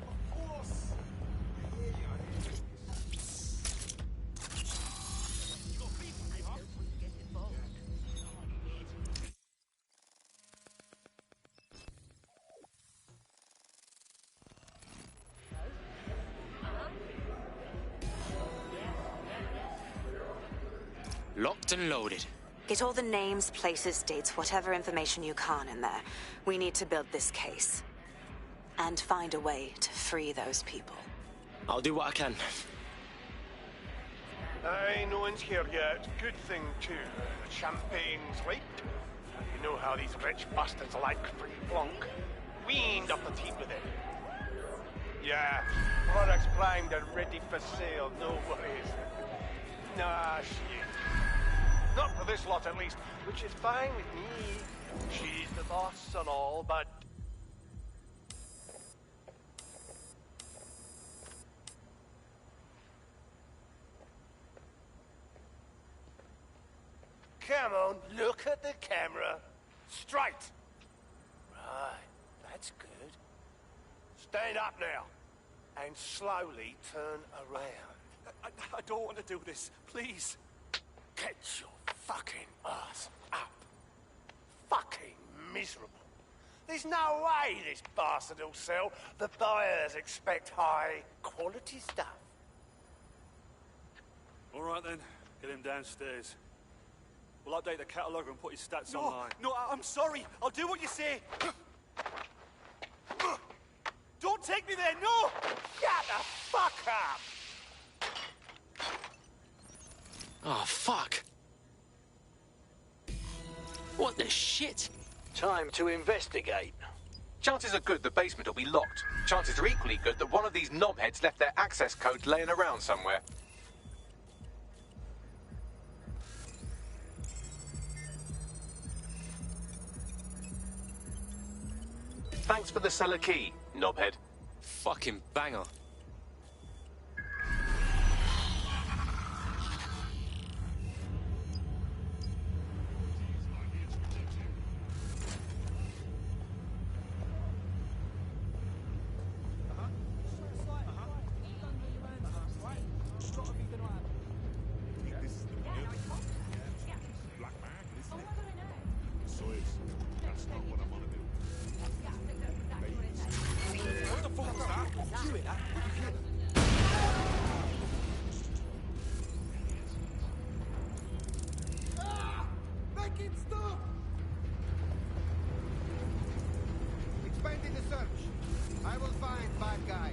Of course.
Locked and loaded.
Get all the names, places, dates, whatever information you can in there. We need to build this case. And find a way to free those people.
I'll do what I can.
Aye, no one's here yet. Good thing, too. Champagne's late. You know how these rich bastards like free plonk. We ain't up the team with it. Yeah, products primed and ready for sale, no worries. Nah, she ain't. Not for this lot, at least, which is fine with me. She's the boss and all, but... Come on, look at the camera. Straight. Right, that's good. Stand up now, and slowly turn around.
I don't want to do this. Please.
Get your fucking ass up. Fucking miserable. There's no way this bastard will sell. The buyers expect high quality stuff.
All right then, get him downstairs. We'll update the catalogue and put his stats online.
No, I'm sorry. I'll do what you say. Don't take me there, no!
Shut the fuck up!
Oh, fuck. What the shit?
Time to investigate. Chances are good the basement will be locked. Chances are equally good that one of these knobheads left their access code laying around somewhere. Thanks for the cellar key, knobhead.
Fucking banger.
Expanding the search. I will find bad guy.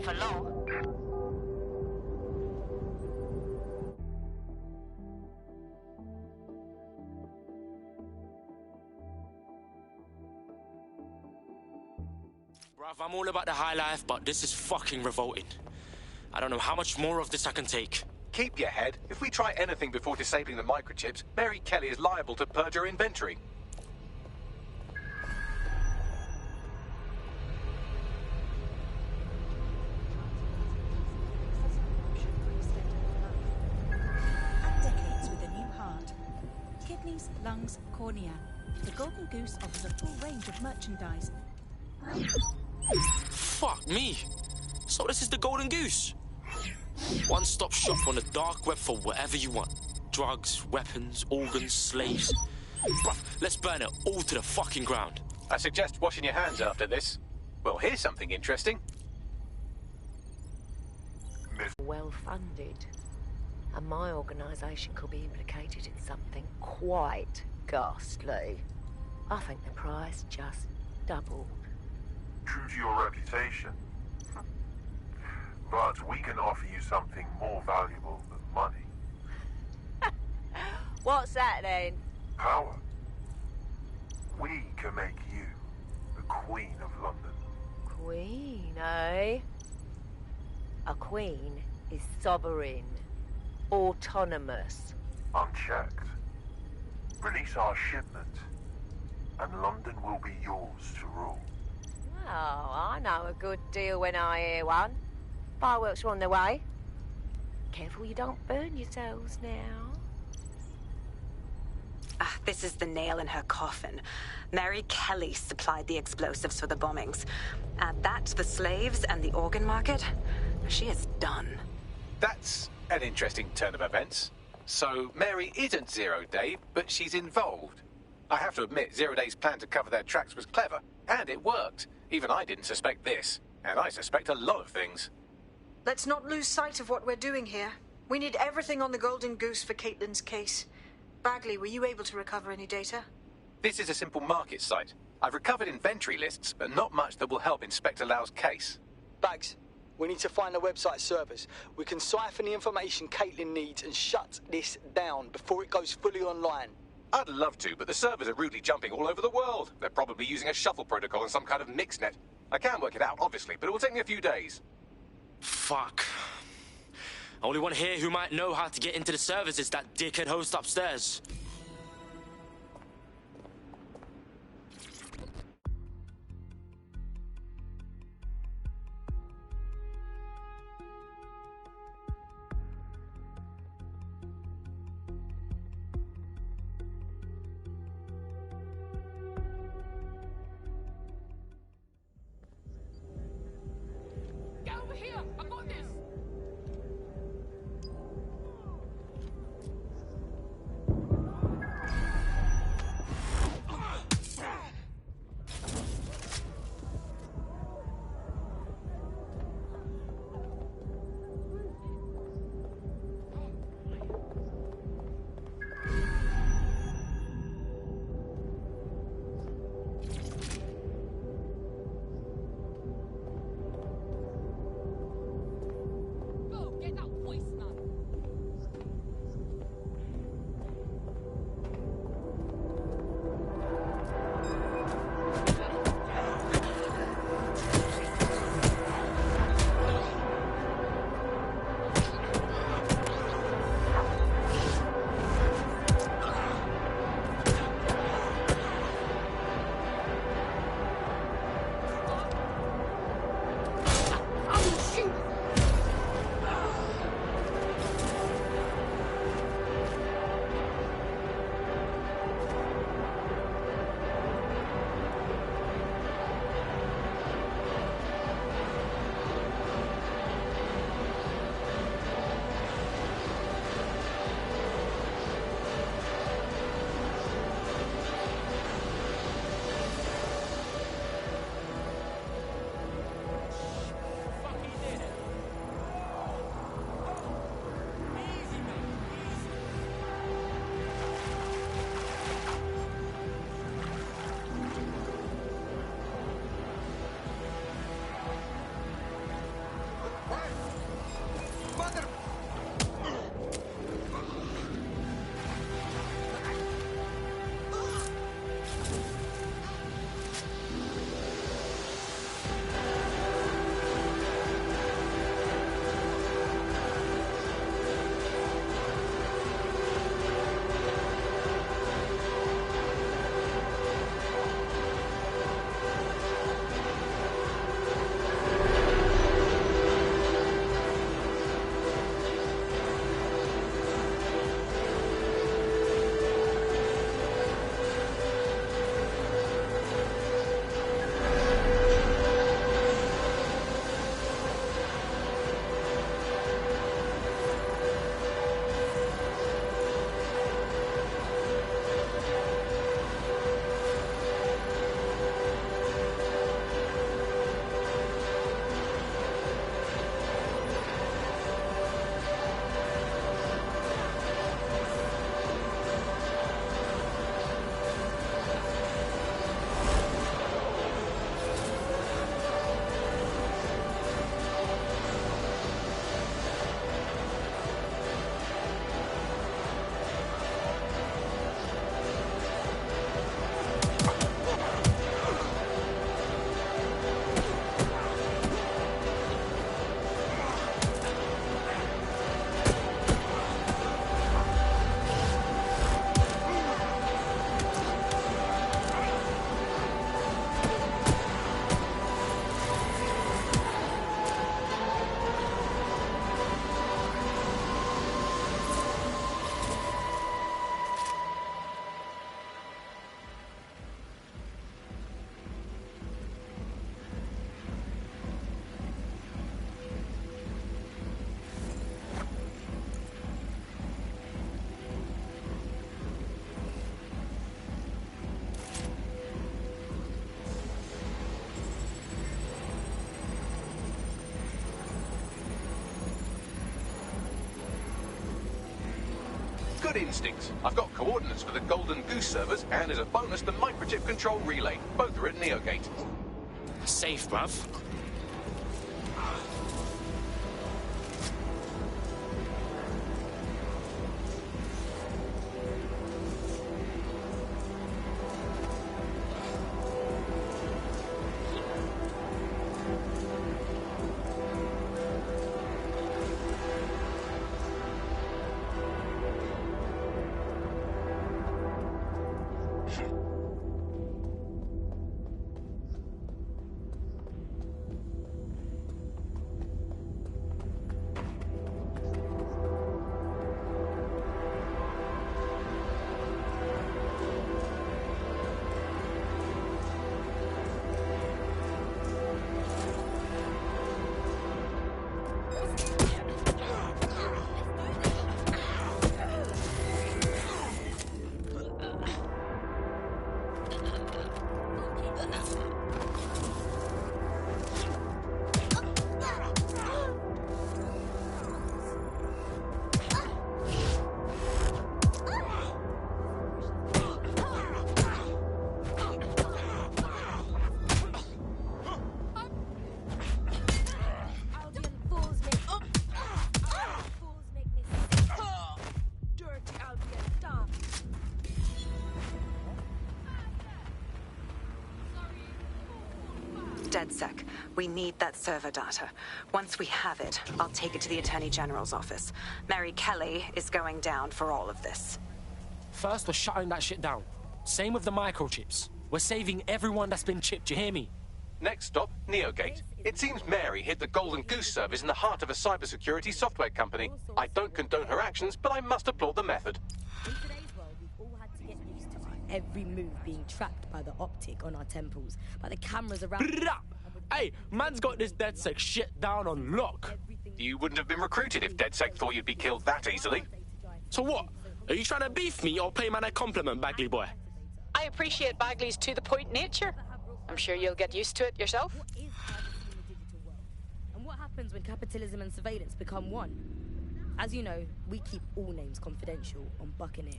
For long.
Bruv, I'm all about the high life, but this is fucking revolting. I don't know how much more of this I can take.
Keep your head. If we try anything before disabling the microchips, Mary Kelly is liable to purge her inventory.
Kidneys, lungs, cornea. The Golden Goose offers a full range of merchandise.
Fuck me. So this is the Golden Goose. One-stop shop on the dark web for whatever you want. Drugs, weapons, organs, slaves. Bruv, let's burn it all to the fucking ground.
I suggest washing your hands after this. Well, here's something interesting.
Well funded. And my organisation could be implicated in something quite ghastly. I think the price just doubled.
True to your reputation. But we can offer you something more valuable than money.
What's that then?
Power. We can make you the Queen of London.
Queen, eh? A queen is sovereign, autonomous.
Unchecked. Release our shipment, and London will be yours to rule.
Oh, I know a good deal when I hear one. Fireworks are on their way. Careful you don't burn yourselves now.
This is the nail in her coffin. Mary Kelly supplied the explosives for the bombings. Add that to the slaves and the organ market, she is done.
That's an interesting turn of events. So Mary isn't Zero Day, but she's involved. I have to admit, Zero Day's plan to cover their tracks was clever, and it worked. Even I didn't suspect this, and I suspect a lot of things.
Let's not lose sight of what we're doing here. We need everything on the Golden Goose for Caitlin's case. Bagley, were you able to recover any data?
This is a simple market site. I've recovered inventory lists, but not much that will help Inspector Lau's case.
Bags, we need to find the website servers. We can siphon the information Caitlin needs and shut this down before it goes fully online.
I'd love to, but the servers are rudely jumping all over the world. They're probably using a shuffle protocol and some kind of mixnet. I can work it out, obviously, but it will take me a few days.
Fuck. Only one here who might know how to get into the servers is that dickhead host upstairs.
Get over here! I got this!
Good instincts. I've got coordinates for the Golden Goose servers, and as a bonus, the microchip control relay. Both are at Neogate.
Safe, bruv.
DedSec, we need that server data. Once we have it, I'll take it to the Attorney General's office. Mary Kelly is going down for all of this.
First, we're shutting that shit down. Same with the microchips. We're saving everyone that's been chipped, you hear me?
Next stop, Neogate. It seems Mary hid the Golden Goose service in the heart of a cybersecurity software company. I don't condone her actions, but I must applaud the method.
In today's world, we've all had to get used to every move being tracked by the optic on our temples, by the cameras around.
Hey, man's got this DedSec shit down on lock.
You wouldn't have been recruited if DedSec thought you'd be killed that easily.
So what? Are you trying to beef me or pay man a compliment, Bagley boy?
I appreciate Bagley's to-the-point nature. I'm sure you'll get used to it yourself.
And what happens when capitalism and surveillance become one? As you know, we keep all names confidential on Buccaneer.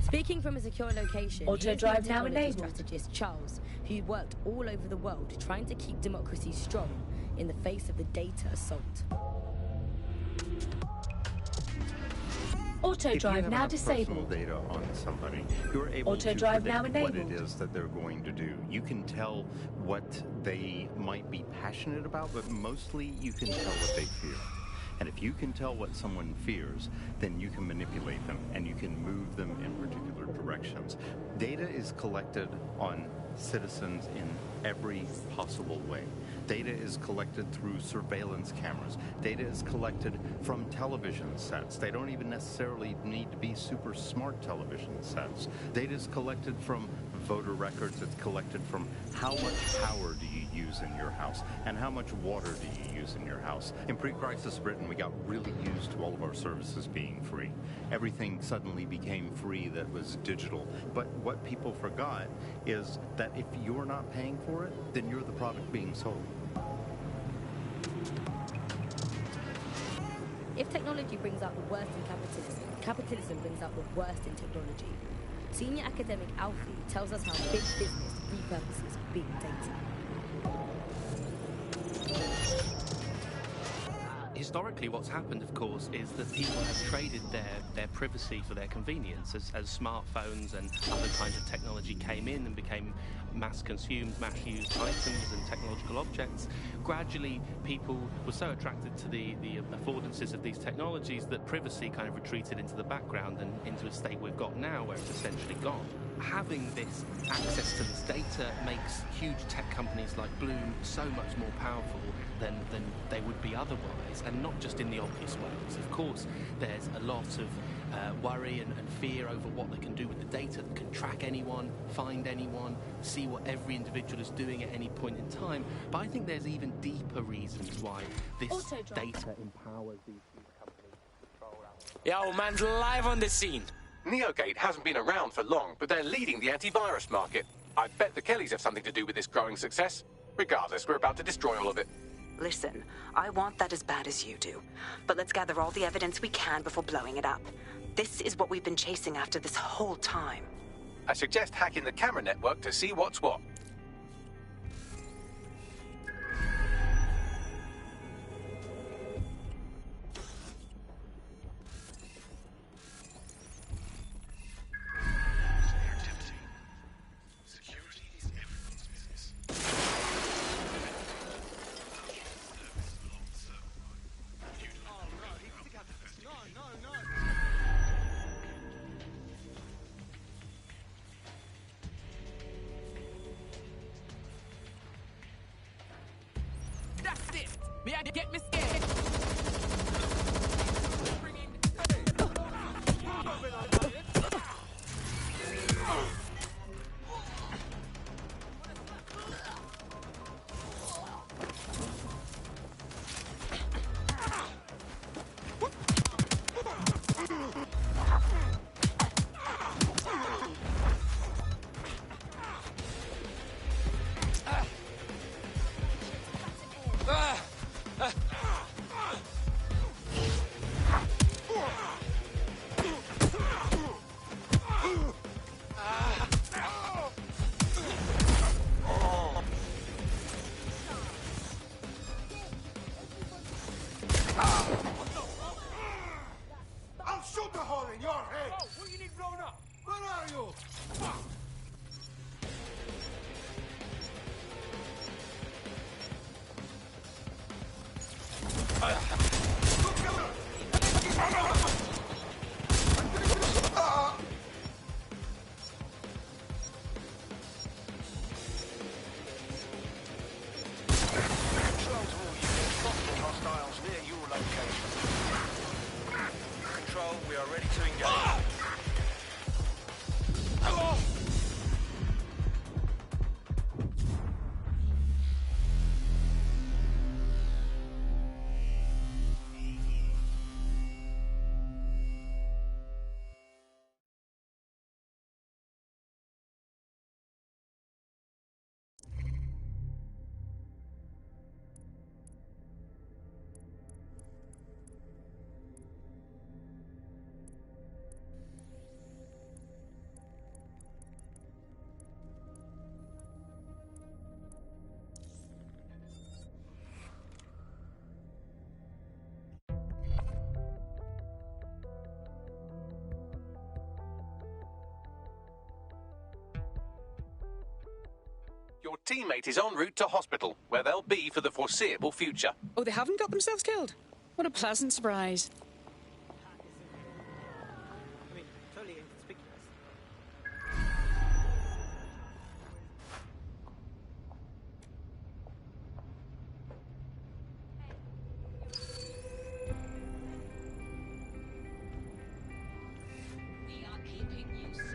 Speaking from a secure location,
Auto drive now
technology
enabled.
strategist Charles, who worked all over the world trying to keep democracy strong in the face of the data assault.
Auto drive now disabled.
If you have personal data on somebody, you're able
Auto
to
drive
predict
now
what it
enabled.
is that they're going to do. You can tell what they might be passionate about, but mostly you can tell what they fear. And if you can tell what someone fears, then you can manipulate them and you can move them in particular directions. Data is collected on citizens in every possible way. Data is collected through surveillance cameras. Data is collected from television sets. They don't even necessarily need to be super smart television sets. Data is collected from voter records. It's collected from how much power do you use in your house and how much water do you use in your house. In pre-crisis Britain, we got really used to all of our services being free. Everything suddenly became free that was digital. But what people forgot is that if you're not paying for it, then you're the product being sold.
If technology brings out the worst in capitalism, capitalism brings out the worst in technology. Senior academic Alfie tells us how big business repurposes big data.
Historically, what's happened, of course, is that people have traded their privacy for their convenience as smartphones and other kinds of technology came in and became mass-consumed, mass-used items and technological objects. Gradually, people were so attracted to the affordances of these technologies that privacy kind of retreated into the background and into a state we've got now where it's essentially gone. Having this access to this data makes huge tech companies like Bloom so much more powerful than they would be otherwise, and not just in the obvious ways. Of course, there's a lot of worry and fear over what they can do with the data. They can track anyone, find anyone, see what every individual is doing at any point in time. But I think there's even deeper reasons why this data empowers these companies to control our...
Yo, man's live on the scene.
Neogate hasn't been around for long, but they're leading the antivirus market. I bet the Kellys have something to do with this growing success. Regardless, we're about to destroy all of it.
Listen, I want that as bad as you do. But let's gather all the evidence we can before blowing it up. This is what we've been chasing after this whole time.
I suggest hacking the camera network to see what's what.
That's it. Me, I get me scared.
I'll shoot a hole in your head! Oh, what do you need blown up? Where are you?
Control to all units. Possible hostiles near your location. Control, we are ready to engage.
Your teammate is en route to hospital, where they'll be for the foreseeable future.
Oh, they haven't got themselves killed? What a pleasant surprise.
I mean, totally inconspicuous.
We are keeping you safe.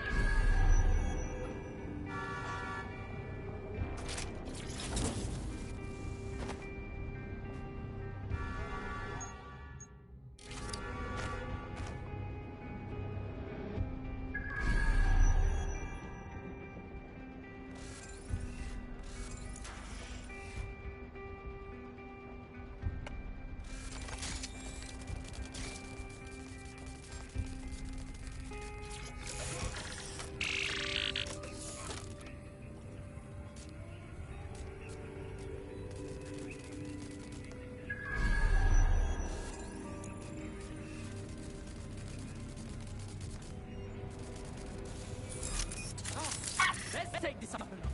Let's take this up a notch.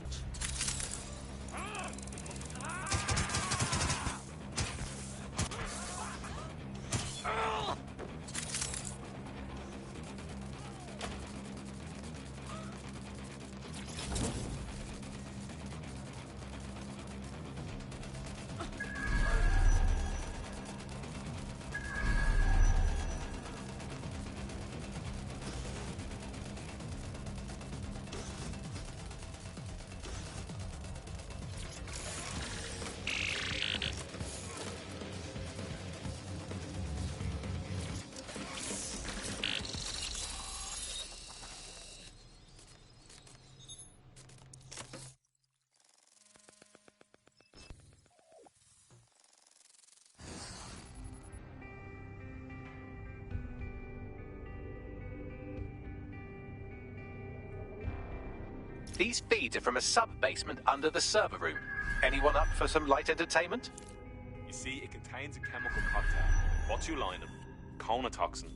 These feeds are from a sub-basement under the server room. Anyone up for some light entertainment?
You see, it contains a chemical cocktail. Botulinum, conotoxin,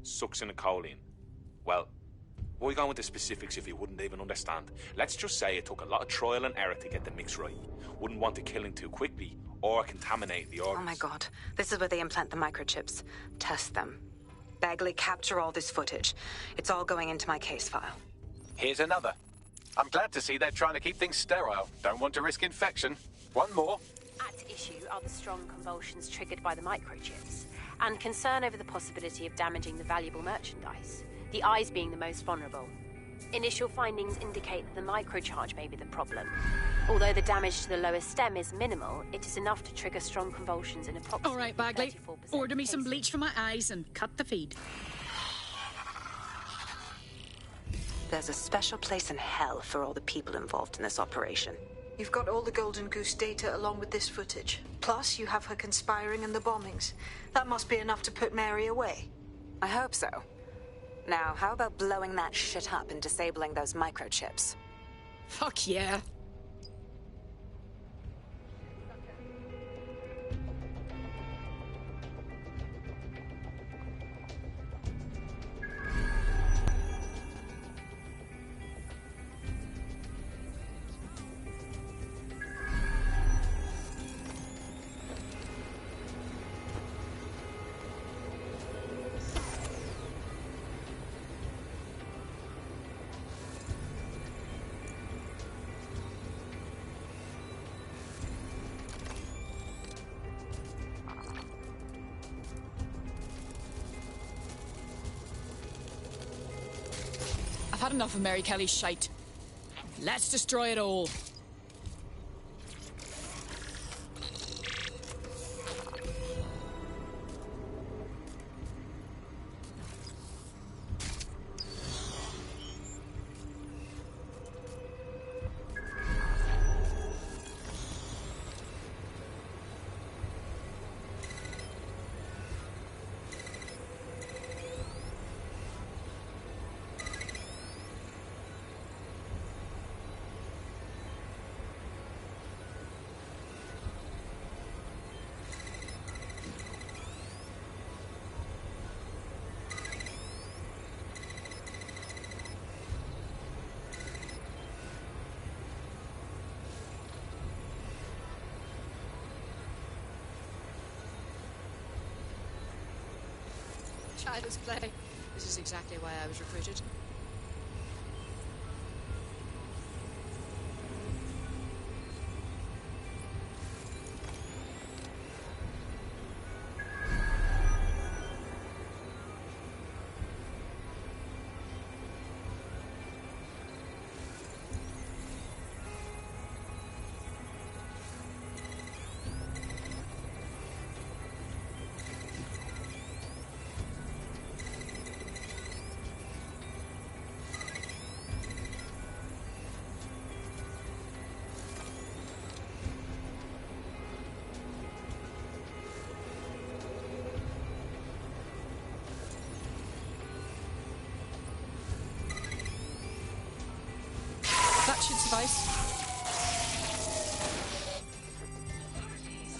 succinylcholine. Well, why go into specifics if you wouldn't even understand? Let's just say it took a lot of trial and error to get the mix right. Wouldn't want to kill him too quickly or contaminate the organs.
Oh my god. This is where they implant the microchips. Test them. Bagley, capture all this footage. It's all going into my case file.
Here's another. I'm glad to see they're trying to keep things sterile. Don't want to risk infection. One more.
At issue are the strong convulsions triggered by the microchips, and concern over the possibility of damaging the valuable merchandise, the eyes being the most vulnerable. Initial findings indicate that the microcharge may be the problem. Although the damage to the lower stem is minimal, it is enough to trigger strong convulsions in approximately
All right, Bagley.
34%
Order me some
cases.
bleach for my eyes and cut the feed.
There's a special place in hell for all the people involved in this operation.
You've got all the Golden Goose data along with this footage. Plus, you have her conspiring in the bombings. That must be enough to put Mary away.
I hope so. Now, how about blowing that shit up and disabling those microchips?
Fuck yeah. I've had enough of Mary Kelly's shite. Let's destroy it all. Child's play. This is exactly why I was recruited. That should suffice.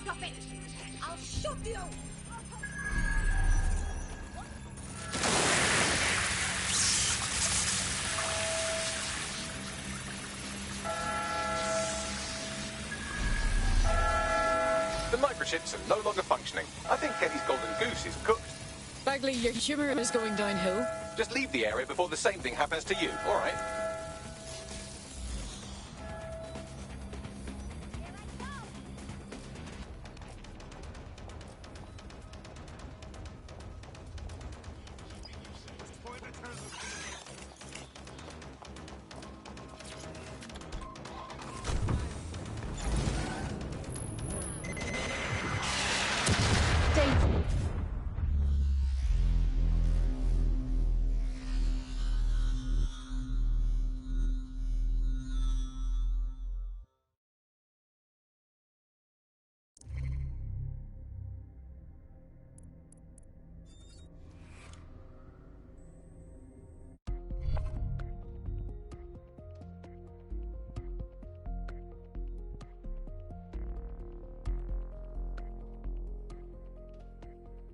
Stop it! I'll shoot you!
The microchips are no longer functioning. I think Kelly's Golden Goose is cooked.
Bagley, your humour is going downhill.
Just leave the area before the same thing happens to you, all right?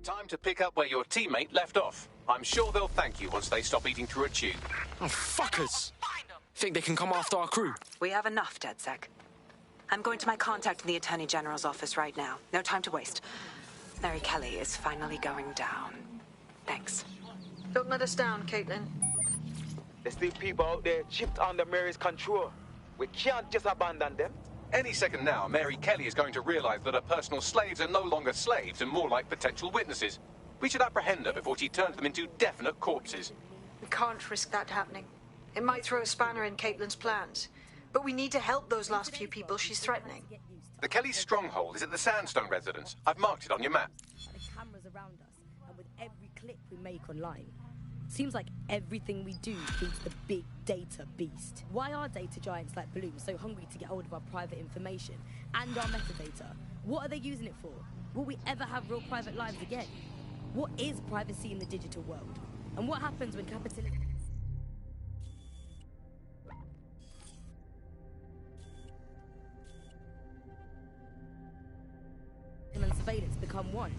Time to pick up where your teammate left off. I'm sure they'll thank you once they stop eating through a tube.
Oh, fuckers! Think they can come after our crew?
We have enough, DedSec. I'm going to my contact in the Attorney General's office right now. No time to waste. Mary Kelly is finally going down. Thanks.
Don't let us down, Caitlin.
There's still people out there chipped under Mary's control. We can't just abandon them.
Any second now, Mary Kelly is going to realize that her personal slaves are no longer slaves and more like potential witnesses. We should apprehend her before she turns them into definite corpses.
We can't risk that happening. It might throw a spanner in Caitlin's plans. But we need to help those last few people she's threatening.
The Kelly stronghold is at the Sandstone residence. I've marked it on your map.
The cameras around us, and with every click we make online, seems like everything we do feeds the big data beast. Why are data giants like Bloom so hungry to get hold of our private information and our metadata? What are they using it for? Will we ever have real private lives again? What is privacy in the digital world? And what happens when capitalism... and surveillance become one?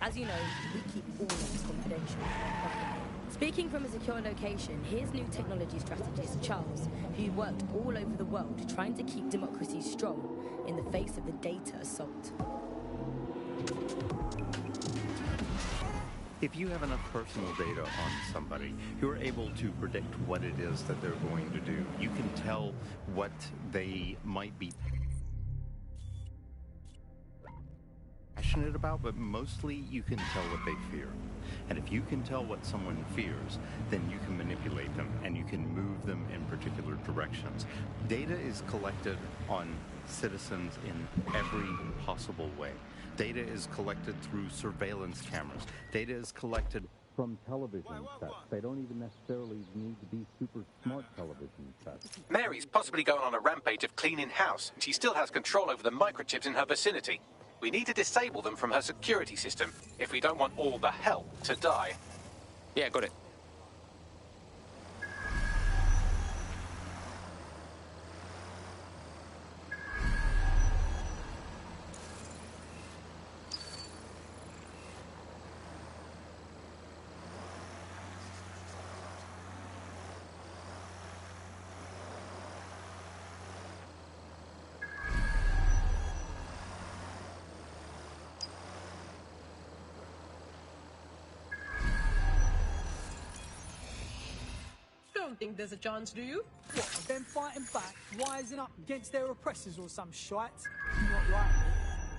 As you know, we keep all things confidential. Speaking from a secure location, here's new technology strategist Charles, who worked all over the world trying to keep democracy strong in the face of the data assault.
If you have enough personal data on somebody, you're able to predict what it is that they're going to do. You can tell what they might be passionate about, but mostly you can tell what they fear. And if you can tell what someone fears, then you can manipulate them and you can move them in particular directions. Data is collected on citizens in every possible way. Data is collected through surveillance cameras. Data is collected from television sets. They don't even necessarily need to be super smart television sets.
Mary's possibly going on a rampage of cleaning house, and she still has control over the microchips in her vicinity. We need to disable them from her security system if we don't want all the help to die.
Yeah, got it.
Don't think there's a chance, do you?
What, of them fighting back, rising up against their oppressors or some shite? Not likely.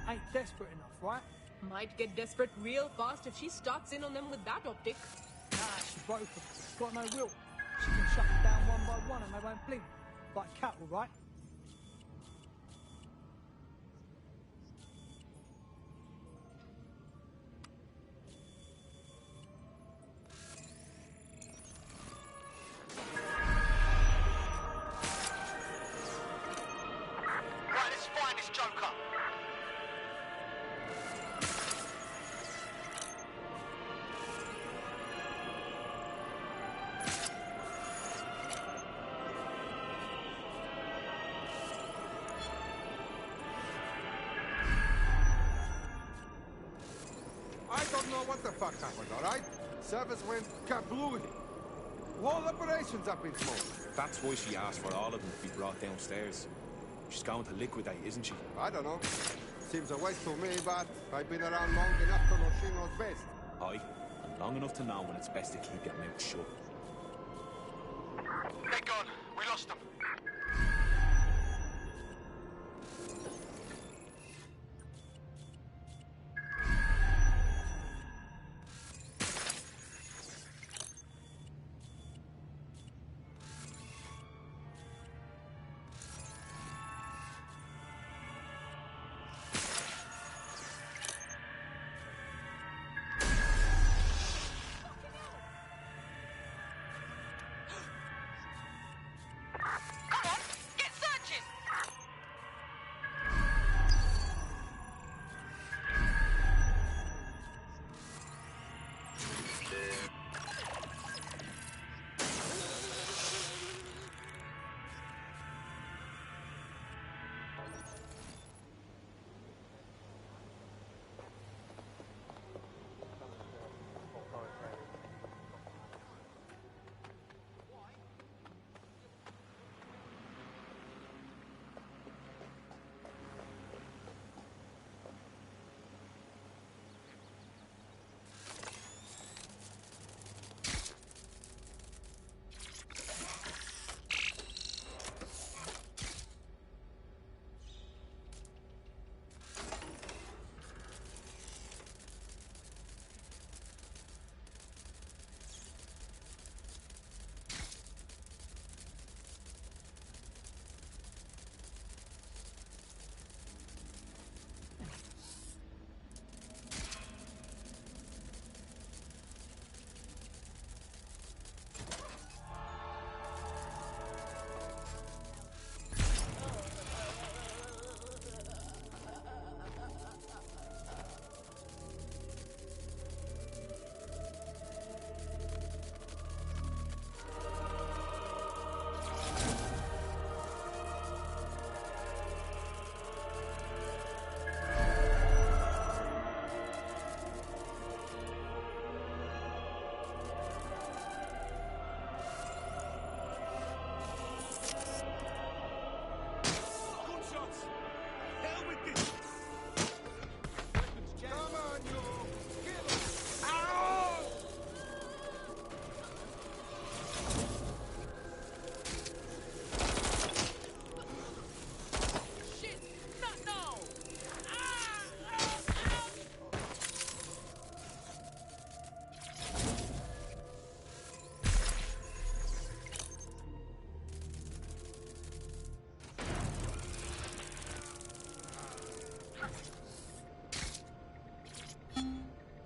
Ain't desperate enough, right?
Might get desperate real fast if she starts in on them with that optic.
Nah, she broke them. Got no will. She can shut them down one by one and they won't blink. Like cattle, right?
I don't know what the fuck happened, alright? Service went kablooey. Whole operations up in smoke.
That's why she asked for all of them to be brought downstairs. She's going to liquidate, isn't she?
I don't know. Seems a waste to me, but I've been around long enough to know she knows best.
Aye, and long enough to know when it's best to keep your mouth shut.
They're gone. We lost them.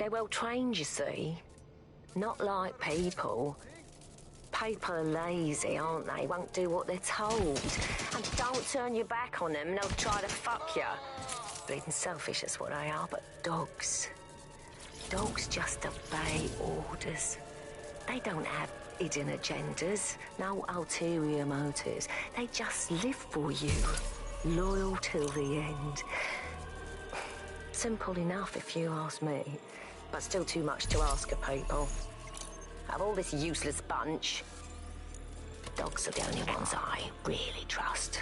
They're well trained, you see. Not like people. People are lazy, aren't they? Won't do what they're told. And don't turn your back on them, they'll try to fuck you. Bleeding selfish, that's what they are, but dogs. Dogs just obey orders. They don't have hidden agendas, no ulterior motives. They just live for you, loyal till the end. Simple enough, if you ask me, but still too much to ask of people. Of all this useless bunch, dogs are the only ones I really trust.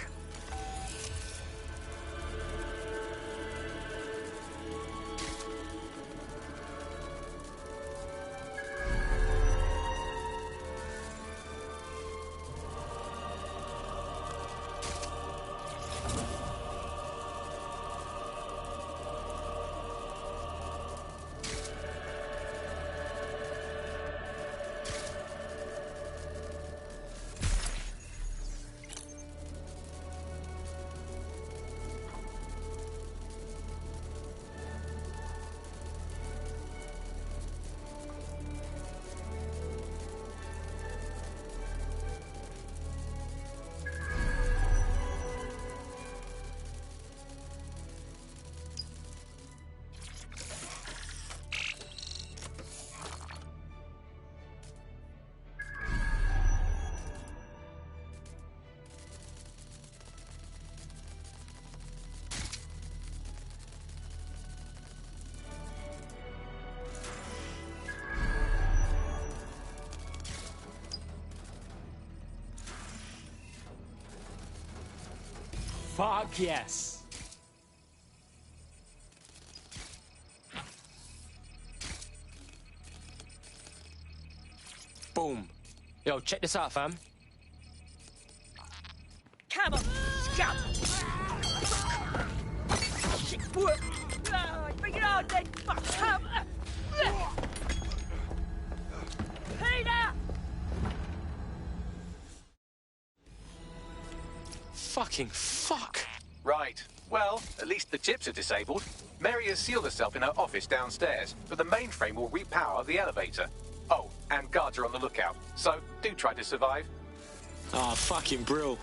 Fuck yes. Boom. Yo, check this out, fam.
Come on, scum! Shit, boy! Bring it on, then! Fuck, come! Peter!
Fucking fuck.
Right. Well, at least the chips are disabled. Mary has sealed herself in her office downstairs, but the mainframe will repower the elevator. Oh, and guards are on the lookout, so do try to survive.
Ah, fucking brill.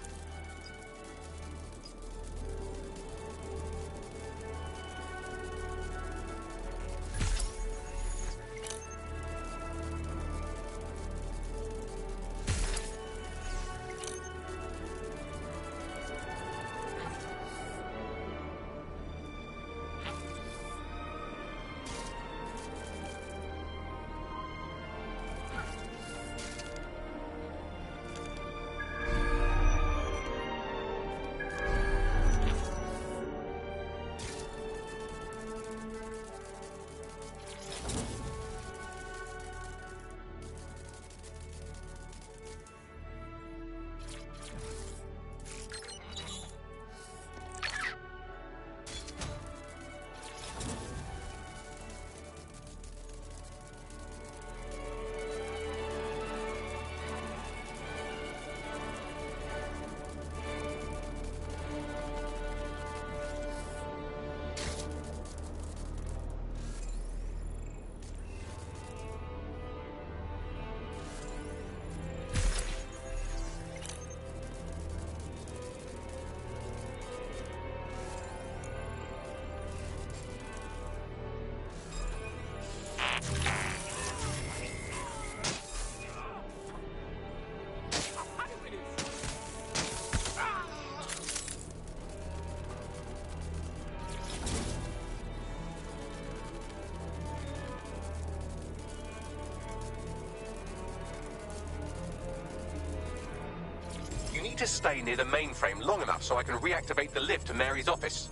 You need to stay near the mainframe long enough so I can reactivate the lift to Mary's office.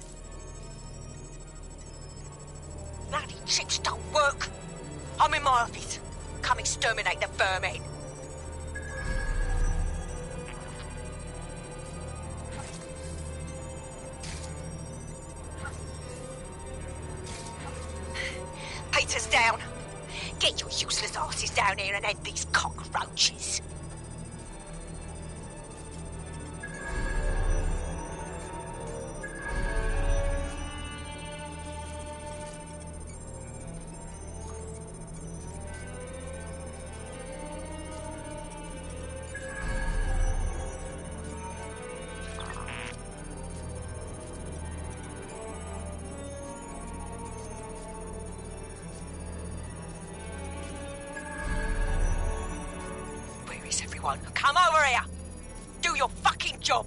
Bloody chips don't work. I'm in my office. Come exterminate the vermin. Peter's down. Get your useless asses down here and end these cockroaches.
everyone, come over here. Do your fucking job.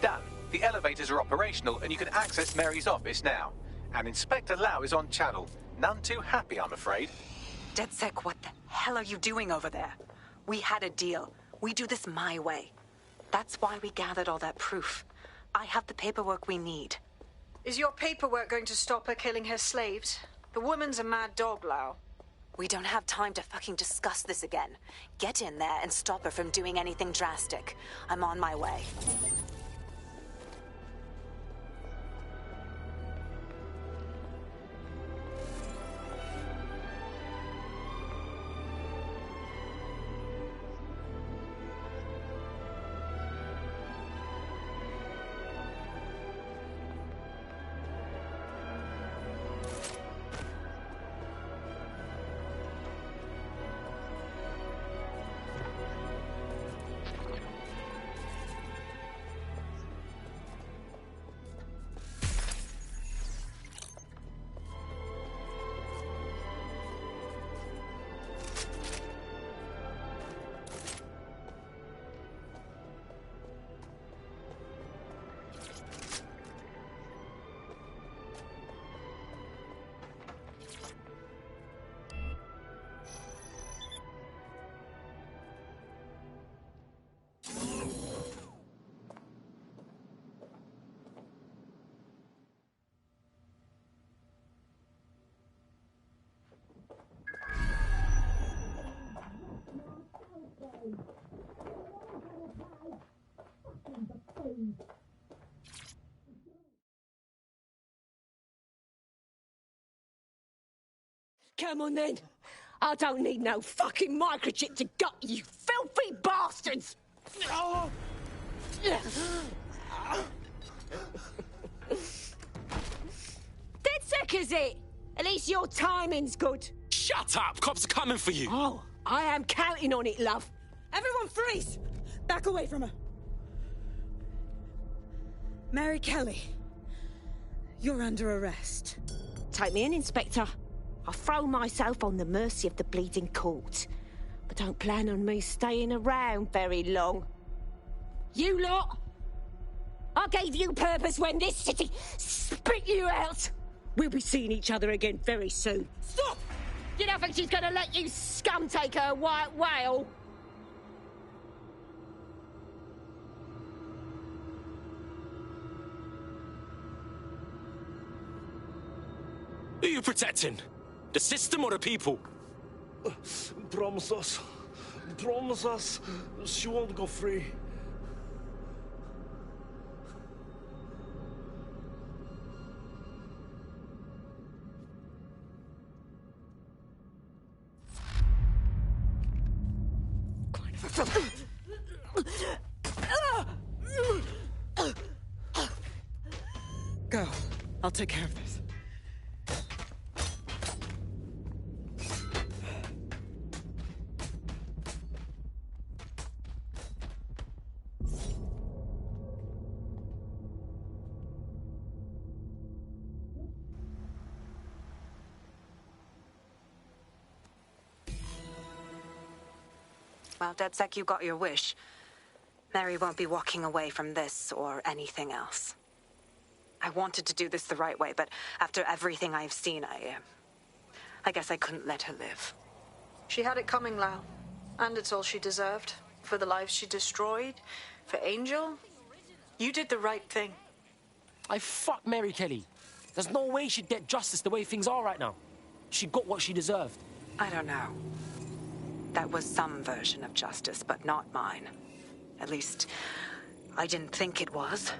Done. The elevators are operational and you can access Mary's office now. And Inspector Lau is on channel. None too happy, I'm afraid.
DedSec, what the hell are you doing over there? We had a deal. We do this my way. That's why we gathered all that proof. I have the paperwork we need.
Is your paperwork going to stop her killing her slaves? The woman's a mad dog, Lau.
We don't have time to fucking discuss this again. Get in there and stop her from doing anything drastic. I'm on my way.
Come on then. I don't need no fucking microchip to gut you filthy bastards! DedSec, is it? At least your timing's good.
Shut up! Cops are coming for you!
Oh, I am counting on it, love.
Everyone freeze! Back away from her. Mary Kelly, you're under arrest.
Take me in, Inspector. I'll throw myself on the mercy of the bleeding court. But don't plan on me staying around very long. You lot! I gave you purpose when this city spit you out! We'll be seeing each other again very soon. Stop! You don't think she's gonna let you scum take her white whale?
Who are you protecting? The system or the people?
Promise us. Promise us she won't go free.
Go. I'll take care of this.
Well, DedSec, you got your wish. Mary won't be walking away from this or anything else. I wanted to do this the right way, but after everything I've seen, I guess I couldn't let her live.
She had it coming, Lau. And it's all she deserved. For the lives she destroyed, for Angel. You did the right thing.
Fuck Mary Kelly. There's no way she'd get justice the way things are right now. She got what she deserved.
I don't know. That was some version of justice, but not mine. At least, I didn't think it was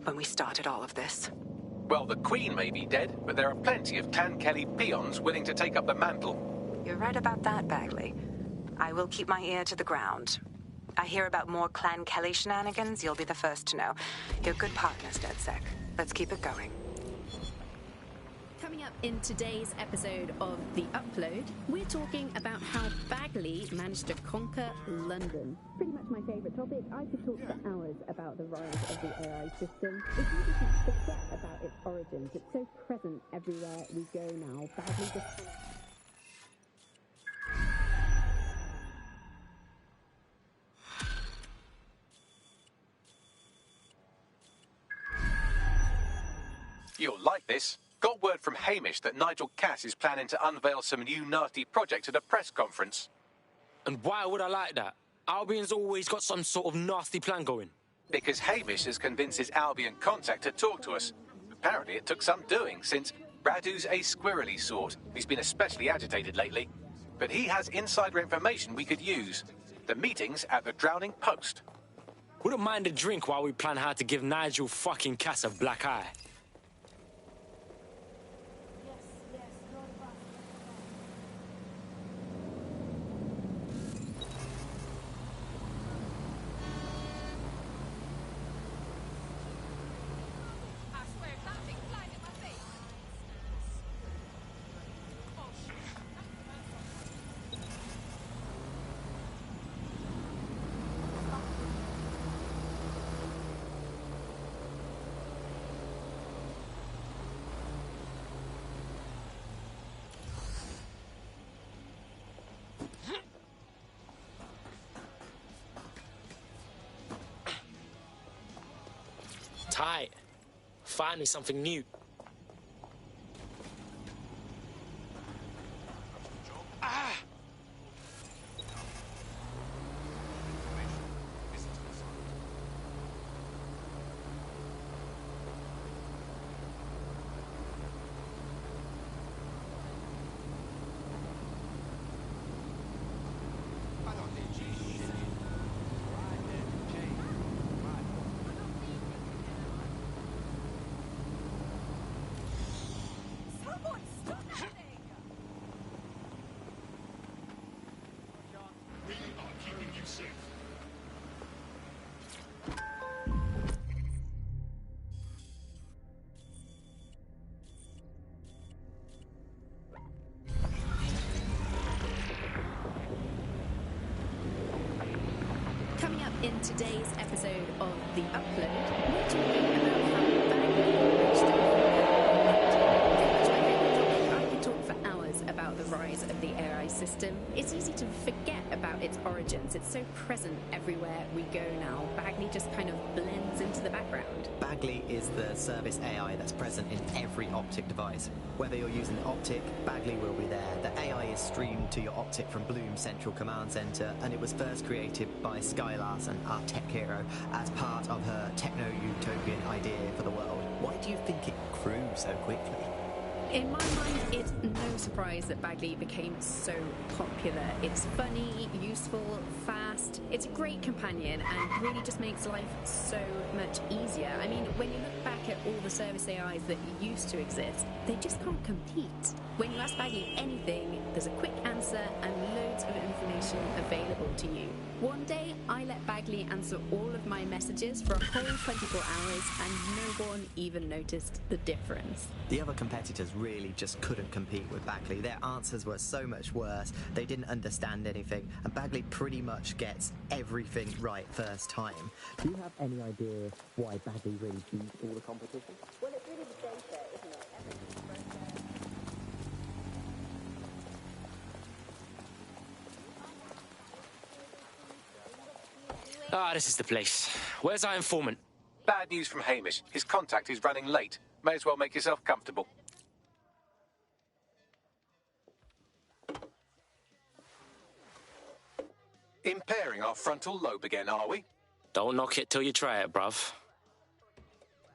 when we started all of this.
Well, the Queen may be dead, but there are plenty of Clan Kelly peons willing to take up the mantle.
You're right about that, Bagley. I will keep my ear to the ground. I hear about more Clan Kelly shenanigans, you'll be the first to know. You're good partners, DedSec. Let's keep it going.
Coming up in today's episode of The Upload, we're talking about how Bagley managed to conquer London. Pretty much my favourite topic. I could talk for hours about the rise of the AI system. It's easy to forget about its origins. It's so present everywhere we go now. Bagley just...
You'll like this. Got word from Hamish that Nigel Cass is planning to unveil some new nasty project at a press conference.
And why would I like that? Albion's always got some sort of nasty plan going.
Because Hamish has convinced his Albion contact to talk to us. Apparently it took some doing, since Radu's a squirrely sort. He's been especially agitated lately. But he has insider information we could use. The meeting's at the Drowning Post.
Wouldn't mind a drink while we plan how to give Nigel fucking Cass a black eye. Tight. Finally something new.
Coming up in today's episode of The Upload, we're talking about how Bagley managed to I could talk for hours about the rise of the AI system. It's easy to forget about its origins. It's so present everywhere we go now. Bagley just kind of blends into the background.
Bagley is the service AI that's present in every optic device. Whether you're using the optic, Bagley will be there. The AI is streamed to your optic from Bloom's Central Command Center, and it was first created by Sky Larson, our tech hero, as part of her techno-utopian idea for the world. Why do you think it grew so quickly?
In my mind, it's no surprise that Bagley became so popular. It's funny, useful, fast. It's a great companion and really just makes life so much easier. I mean, when you look back at all the service AIs that used to exist, they just can't compete. When you ask Bagley anything, there's a quick answer and loads of information available to you. One day, I let Bagley answer all of my messages for a whole 24 hours and no one even noticed the difference.
The other competitors really just couldn't compete with Bagley. Their answers were so much worse. They didn't understand anything, and Bagley pretty much gets everything right first time.
Do you have any idea why Bagley really beat all the competition?
Well, it's really the data, isn't it?
This is the place. Where's our informant?
Bad news from Hamish. His contact is running late. May as well make yourself comfortable. Impairing our frontal lobe again, are we?
Don't knock it till you try it, bruv.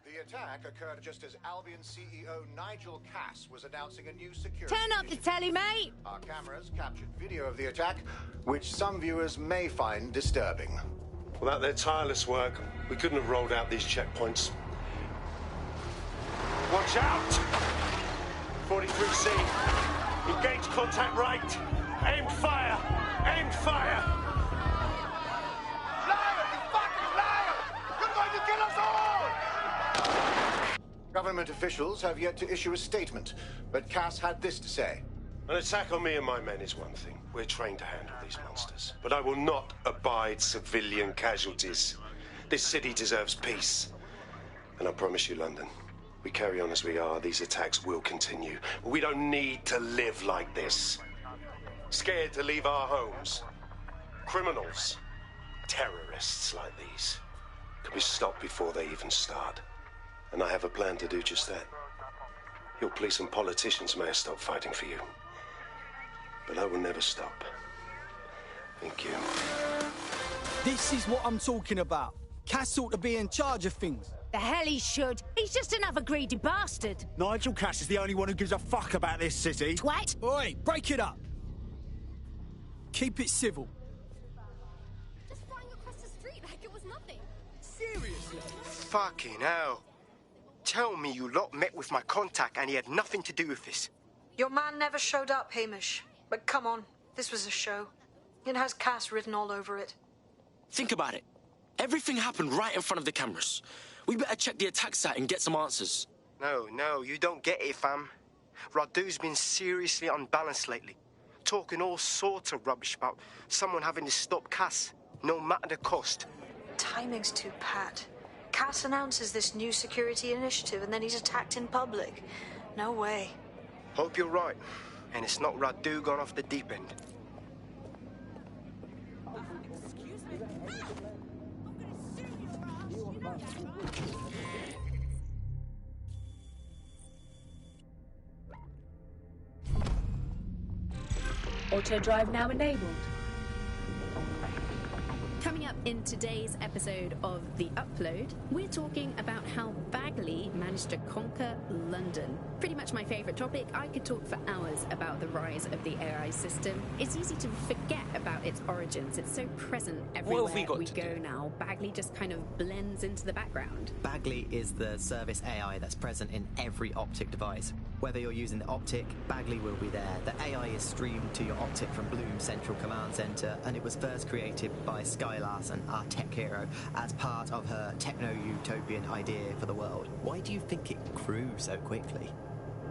The attack occurred just as Albion CEO Nigel Cass was announcing a new security...
Turn up the telly, mate!
Our cameras captured video of the attack, which some viewers may find disturbing.
Without their tireless work,
We couldn't have rolled out these checkpoints. Watch out! 43C. Engage contact right. Aim fire. Aim fire.
Liar! You fucking liar! You're going to kill us all! Government officials have yet to issue a statement, but Cass had this to say.
An attack on me and my men is one thing. We're trained to handle these monsters. But I will not abide civilian casualties. This city deserves peace. And I promise you, London, we carry on as we are, these attacks will continue. We don't need to live like this. Scared to leave our homes. Criminals, terrorists like these, can be stopped before they even start. And I have a plan to do just that. Your police and politicians may have stopped fighting for you. But I will never stop. Thank you.
This is what I'm talking about. Cass ought to be in charge of things.
The hell he should. He's just another greedy bastard.
Nigel Cass is the only one who gives a fuck about this city.
Twat.
Oi, break it up. Keep it civil.
Just flying across the street like it was nothing.
Seriously?
Fucking hell. Tell me you lot met with my contact and he had nothing to do with this.
Your man never showed up, Hamish. But come on, this was a show. It has Cass written all over it.
Think about it. Everything happened right in front of the cameras. We better check the attack site and get some answers.
No, you don't get it, fam. Radu's been seriously unbalanced lately. Talking all sorts of rubbish about someone having to stop Cass, no matter the cost.
Timing's too pat. Cass announces this new security initiative and then he's attacked in public. No way.
Hope you're right. And it's not Radu gone off the deep end.
Auto drive now enabled.
Coming up in today's episode of The Upload, we're talking about how Bagley managed to conquer London. Pretty much my favourite topic. I could talk for hours about the rise of the AI system. It's easy to forget about its origins. It's so present everywhere we go now. Bagley just kind of blends into the background.
Bagley is the service AI that's present in every optic device. Whether you're using the optic, Bagley will be there. The AI is streamed to your optic from Bloom's central command center, and it was first created by Sky Larson, our tech hero, as part of her techno-utopian idea for the world. Why do you think it grew so quickly?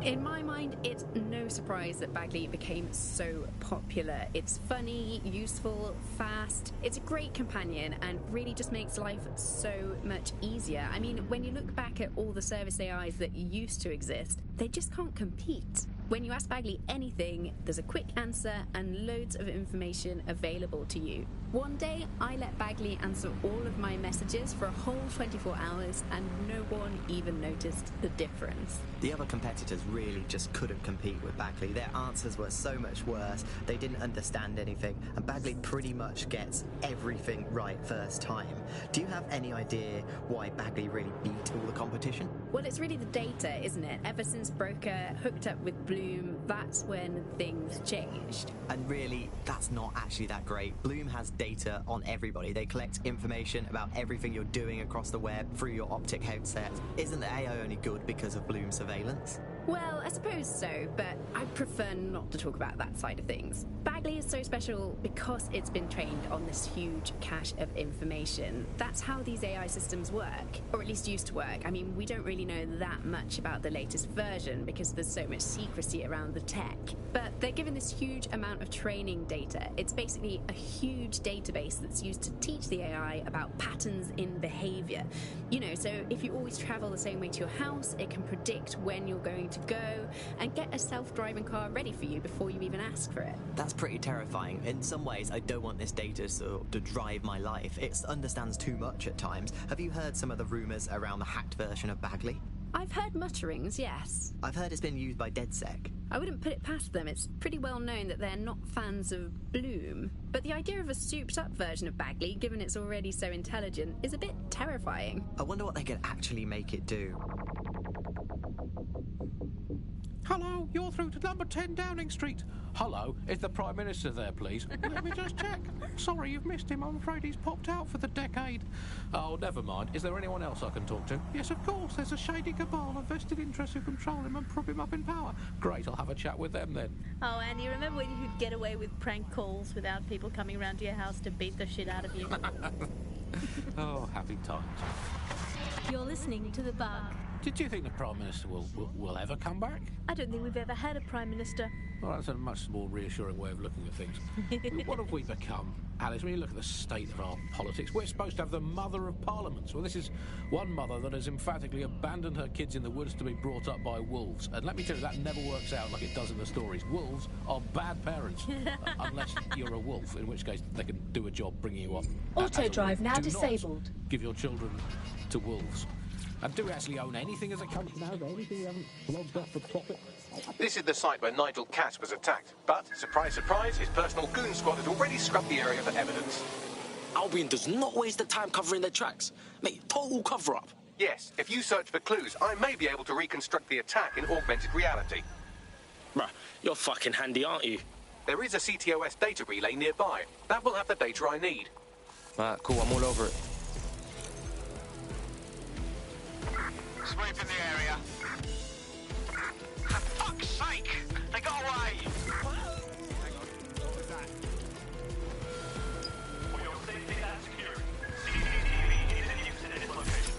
In my mind, it's no surprise that Bagley became so popular. It's funny, useful, fast. It's a great companion and really just makes life so much easier. I mean, when you look back at all the service AIs that used to exist, they just can't compete. When you ask Bagley anything, there's a quick answer and loads of information available to you. One day, I let Bagley answer all of my messages for a whole 24 hours and no one even noticed the difference.
The other competitors really just couldn't compete with Bagley. Their answers were so much worse, they didn't understand anything, and Bagley pretty much gets everything right first time. Do you have any idea why Bagley really beat all the competition?
Well, it's really the data, isn't it? Ever since Broker hooked up with Bloom, that's when things changed.
And really, that's not actually that great. Bloom has data on everybody. They collect information about everything you're doing across the web through your optic headset. Isn't the AI only good because of Bloom surveillance?
Well, I suppose so, but I prefer not to talk about that side of things. Bagley is so special because it's been trained on this huge cache of information. That's how these AI systems work, or at least used to work. I mean, we don't really know that much about the latest version because there's so much secrecy around the tech. But they're given this huge amount of training data. It's basically a huge database that's used to teach the AI about patterns in behavior. You know, so if you always travel the same way to your house, it can predict when you're going to go and get a self-driving car ready for you before you even ask for it.
That's pretty terrifying. In some ways, I don't want this data to drive my life. It understands too much at times. Have you heard some of the rumours around the hacked version of Bagley?
I've heard mutterings, yes.
I've heard it's been used by DedSec.
I wouldn't put it past them. It's pretty well known that they're not fans of Bloom. But the idea of a souped-up version of Bagley, given it's already so intelligent, is a bit terrifying.
I wonder what they could actually make it do.
Hello, you're through to number 10 Downing Street. Hello, is the Prime Minister there, please? Let me just check. Sorry, you've missed him. I'm afraid he's popped out for the decade. Oh, never mind. Is there anyone else I can talk to? Yes, of course. There's a shady cabal of vested interests who control him and prop him up in power. Great, I'll have a chat with them then.
Oh, Andy, remember when you could get away with prank calls without people coming around to your house to beat the shit out of you?
Oh, happy times.
You're listening to The Bug.
Did you think the Prime Minister will ever come back?
I don't think we've ever had a Prime Minister.
Well, that's a much more reassuring way of looking at things. What have we become? Alice, when you look at the state of our politics, we're supposed to have the mother of parliaments. Well, this is one mother that has emphatically abandoned her kids in the woods to be brought up by wolves. And let me tell you, that never works out like it does in the stories. Wolves are bad parents, unless you're a wolf, in which case they can do a job bringing you up.
Auto drive now
Do
disabled.
not give your children to wolves. And do we actually own anything as a country now? Anything we haven't logged off for profit? This is the site where Nigel Cass was attacked. But, surprise, surprise, his personal goon squad had already scrubbed the area for evidence.
Albion does not waste the time covering their tracks. Mate, total cover-up.
Yes, if you search for clues, I may be able to reconstruct the attack in augmented reality.
Bruh, you're fucking handy, aren't you?
There is a CTOS data relay nearby. That will have the data I need.
Cool, I'm all over it.
Sweep in the area. For fuck's sake! They got away! Hang on, what was that? For your safety and security, CCTV is in use in this location.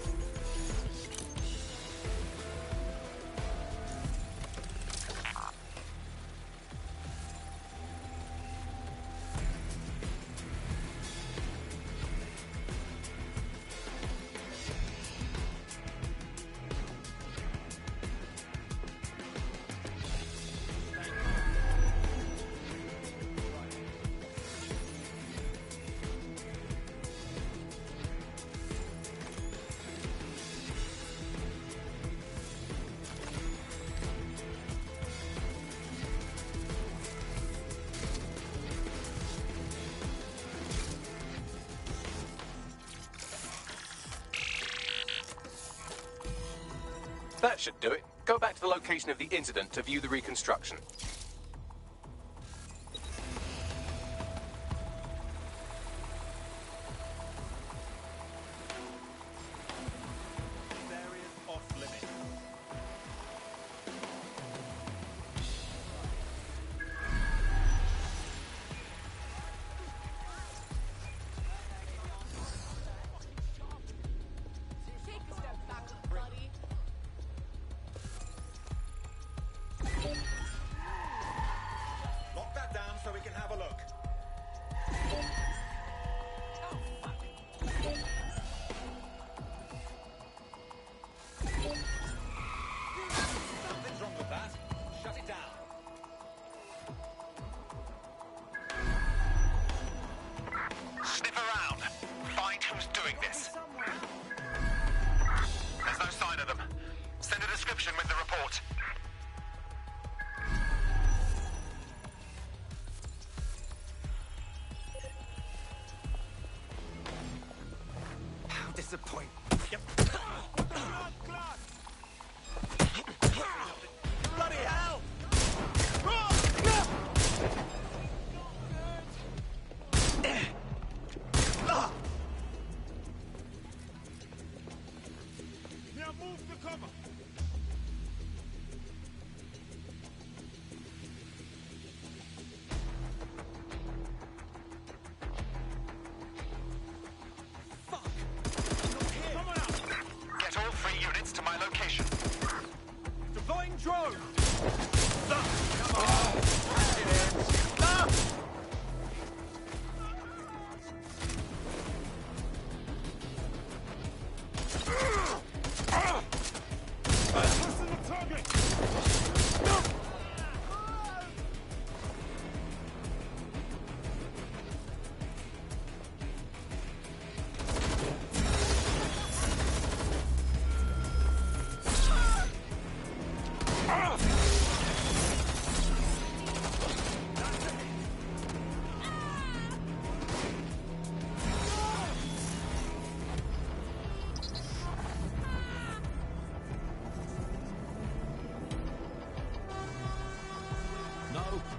That should do it. Go back to the location of the incident to view the reconstruction.
Lock that down so we can have a look. Something's wrong with that. Shut it down. Sniff around. Find who's doing this. There's no sign of them. Send a description with the report.
How disappointing.
Yep. Bloody hell! Now move to cover. Get all 3 units to my location. Deploying drone! Come on! Get in! Listen the target!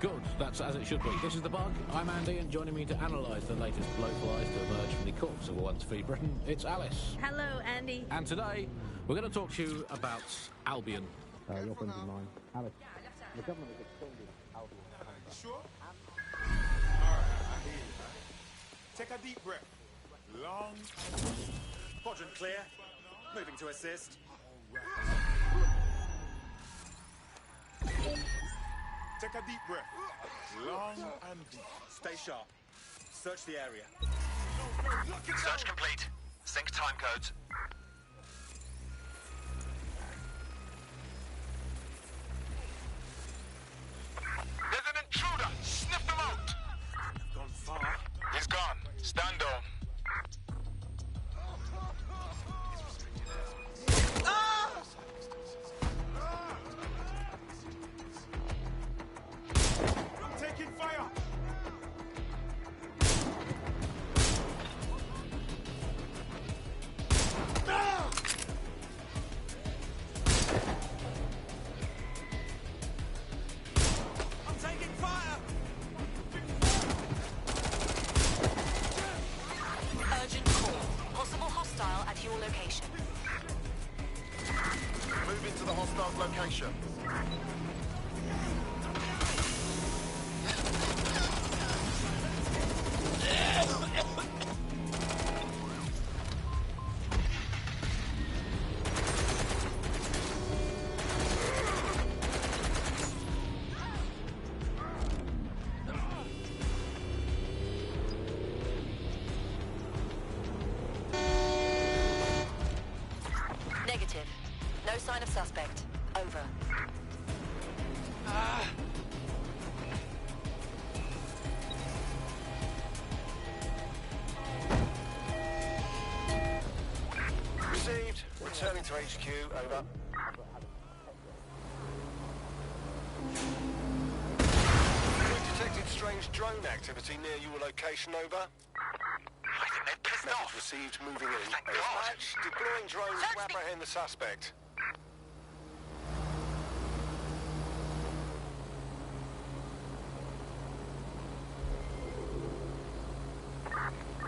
Good, that's as it should be. This is The Bug. I'm Andy, and joining me to analyse the latest blowflies to emerge from the corpse of a once-free Britain, it's Alice.
Hello, Andy.
And today, we're going to talk to you about Albion.
Your friends of mine. Alice, the government has extended Albion.
Sure? Alright, I hear you, man. Take a deep breath. Long. Quadrant clear. Moving to assist. Take a deep breath. Long and deep. Stay sharp. Search the area.
Search complete. Sync time codes. There's an intruder! Sniff them out!
Gone far.
He's gone. Stand down.
I'm taking fire! I'm taking fire!
Urgent call. Possible hostile at your location.
Move into the hostile's location.
Negative. No sign of suspect. Over.
Received. Returning to HQ. Over. We've detected strange drone activity near your location. Over.
I think they're pissed
Message
off.
received. Moving in.
Thank God.
Dispatch. Deploying drones to apprehend the suspect.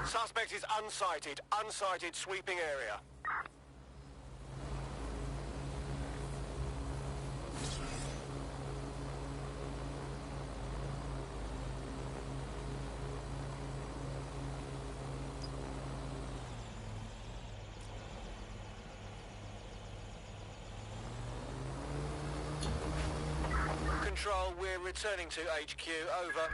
Suspect is unsighted. Unsighted. Sweeping area. Control, we're returning to HQ. Over.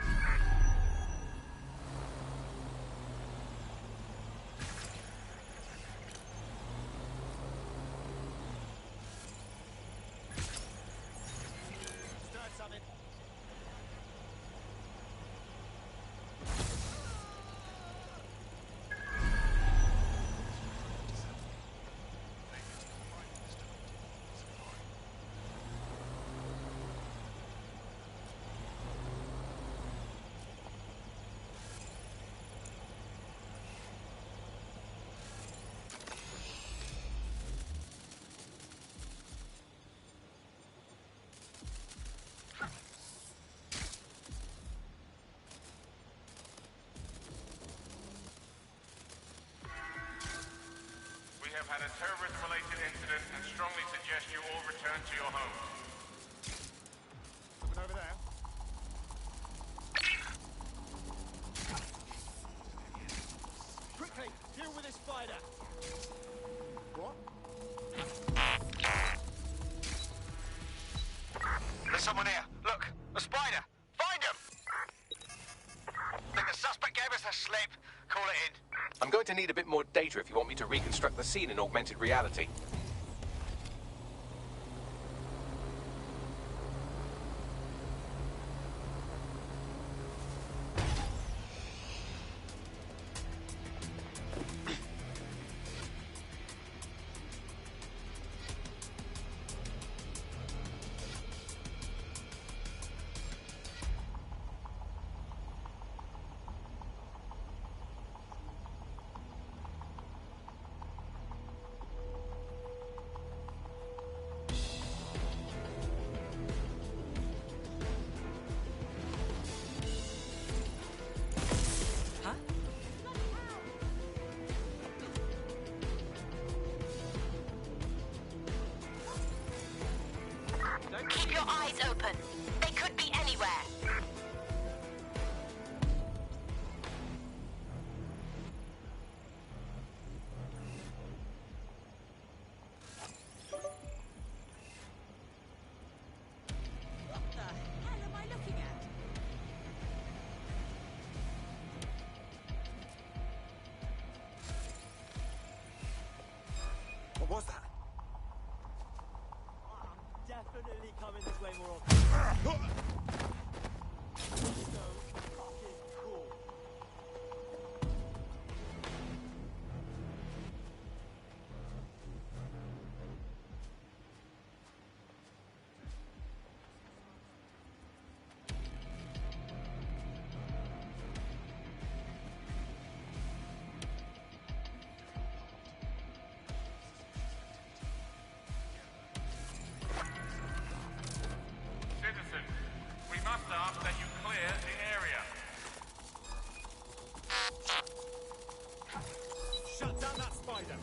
We have had a terrorism-related incident and strongly suggest you all return to your homes. Something over there. Quickly, deal with this spider. What?
There's someone here. Look, a spider. Find him. Think the suspect gave us a slip. Call it in.
I'm going to need a bit more data if you want me to reconstruct the scene in augmented reality.
your eyes open. They could be anywhere.
What was that?
Definitely coming this way more often. So fucking cool.
Citizens, we must ask that you clear the area.
Shut down that spider!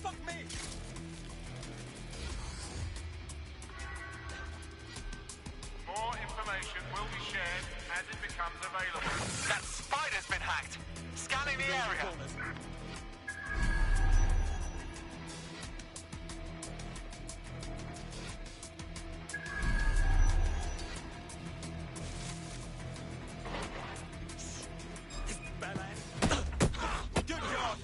Fuck me!
More information will be shared as it becomes available.
That spider's been hacked. Scanning the area.
Good job!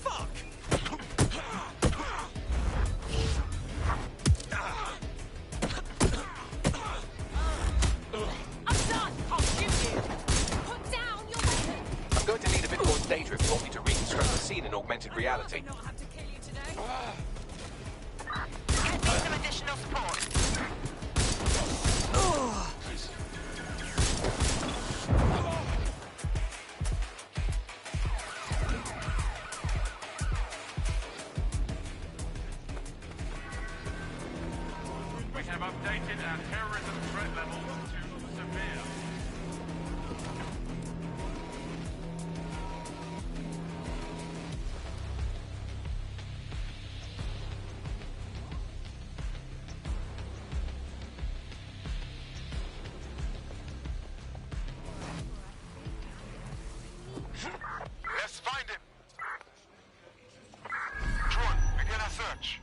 Fuck!
I'm done! I'll shoot you! Put down your weapon!
I'm going to need a bit more data if you want me to reconstruct the scene in augmented reality.
Not have to kill you today.
Could need some additional support.
We have updated our terrorism threat level to severe.
Let's find him. Drone, begin a search.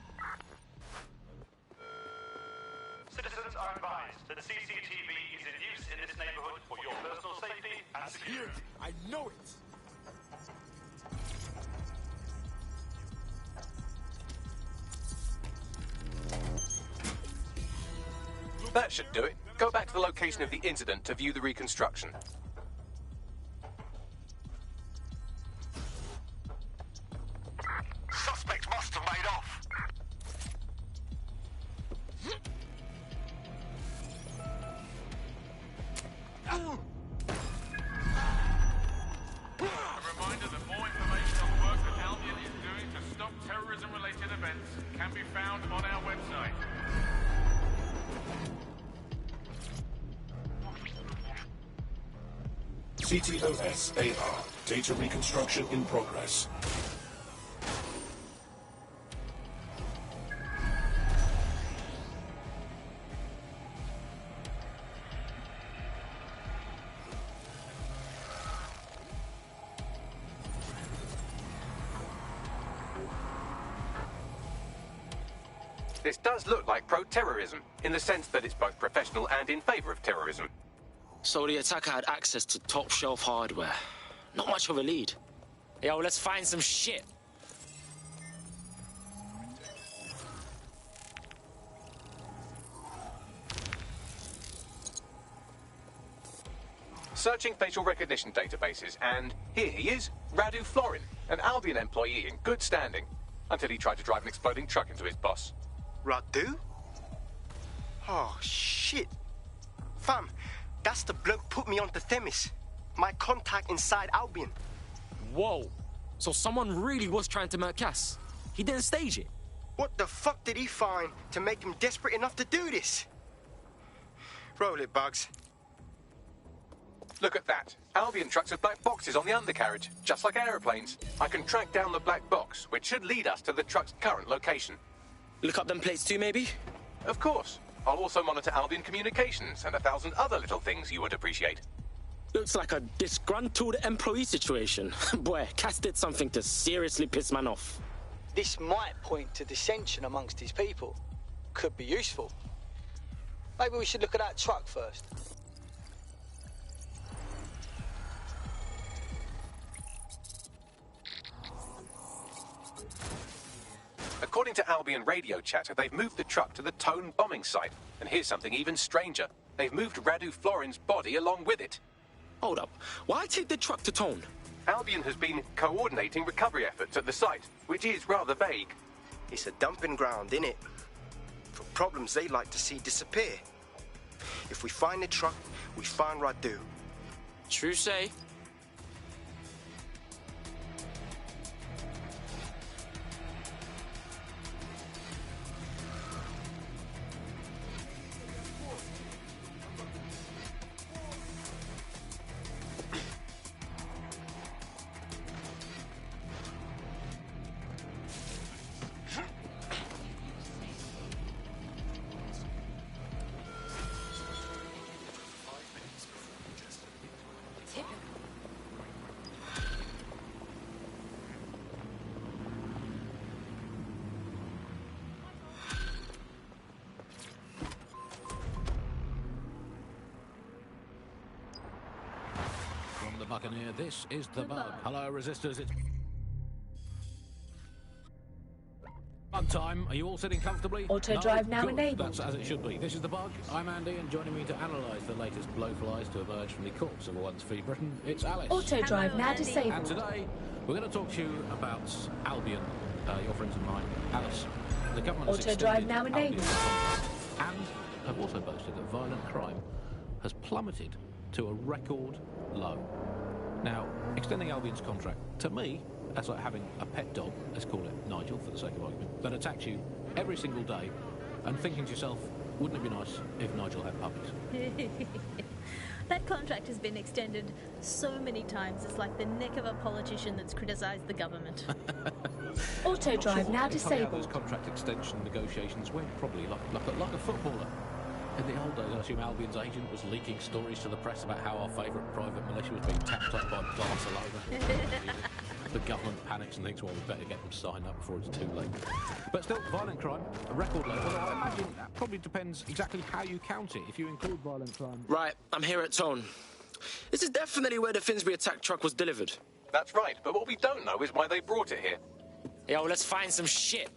Citizens are advised that CCTV is in use in this neighborhood for your personal safety and security.
I know it!
That should do it. Go back to the location of the incident to view the reconstruction.
Suspect must have made off.
A reminder that more information on the work that Albion is doing to stop terrorism-related events can be found on our website.
CTOS-AR. Data reconstruction in progress.
This does look like pro-terrorism, in the sense that it's both professional and in favor of terrorism.
So the attacker had access to top-shelf hardware. Not much of a lead. Yo, let's find some shit.
Searching facial recognition databases, and here he is, Radu Florin, an Albion employee in good standing, until he tried to drive an exploding truck into his boss.
Radu? Oh, shit. Fam, that's the bloke put me onto Themis. My contact inside Albion.
Whoa. So someone really was trying to murk Cass. He didn't stage it.
What the fuck did he find to make him desperate enough to do this? Roll it, Bugs.
Look at that. Albion trucks have black boxes on the undercarriage, just like aeroplanes. I can track down the black box, which should lead us to the truck's current location.
Look up them plates too, maybe?
Of course. I'll also monitor Albion communications and 1,000 other little things you would appreciate.
Looks like a disgruntled employee situation. Boy, Cass did something to seriously piss man off.
This might point to dissension amongst his people. Could be useful. Maybe we should look at that truck first.
According to Albion radio chatter, they've moved the truck to the Tone bombing site. And here's something even stranger. They've moved Radu Florin's body along with it.
Hold up. Why take the truck to Tone?
Albion has been coordinating recovery efforts at the site, which is rather vague.
It's a dumping ground, innit? For problems they like to see disappear. If we find the truck, we find Radu.
True say.
The Buccaneer, this is the Bug. Hello, Resistors, it's Bug time. Are you all sitting comfortably?
Auto drive now
Good.
enabled.
That's as it should be. This is the Bug. I'm Andy, and joining me to analyse the latest blowflies to emerge from the corpse of a once free Britain, it's Alice.
Auto drive now disabled.
And today, we're going to talk to you about Albion, your friends of mine, Alice. The government has
Auto drive
extended
now
Albion's
enabled.
contract and have also boasted that violent crime has plummeted to a record low. Now, extending Albion's contract, to me, that's like having a pet dog, let's call it Nigel for the sake of argument, that attacks you every single day and thinking to yourself, wouldn't it be nice if Nigel had puppies?
That contract has been extended so many times, it's like the neck of a politician that's criticised the government.
Auto drive now
How
disabled.
those contract extension negotiations went, probably like a footballer. In the old days, I assume Albion's agent was leaking stories to the press about how our favourite private militia was being tapped up by Barcelona. The government panics and thinks, well, we better get them signed up before it's too late. But still, violent crime, a record low. Although I imagine that probably depends exactly how you count it. If you include violent crime...
Right, I'm here at Tone. This is definitely where the Finsbury attack truck was delivered.
That's right, but what we don't know is why they brought it here.
Yo, let's find some shit.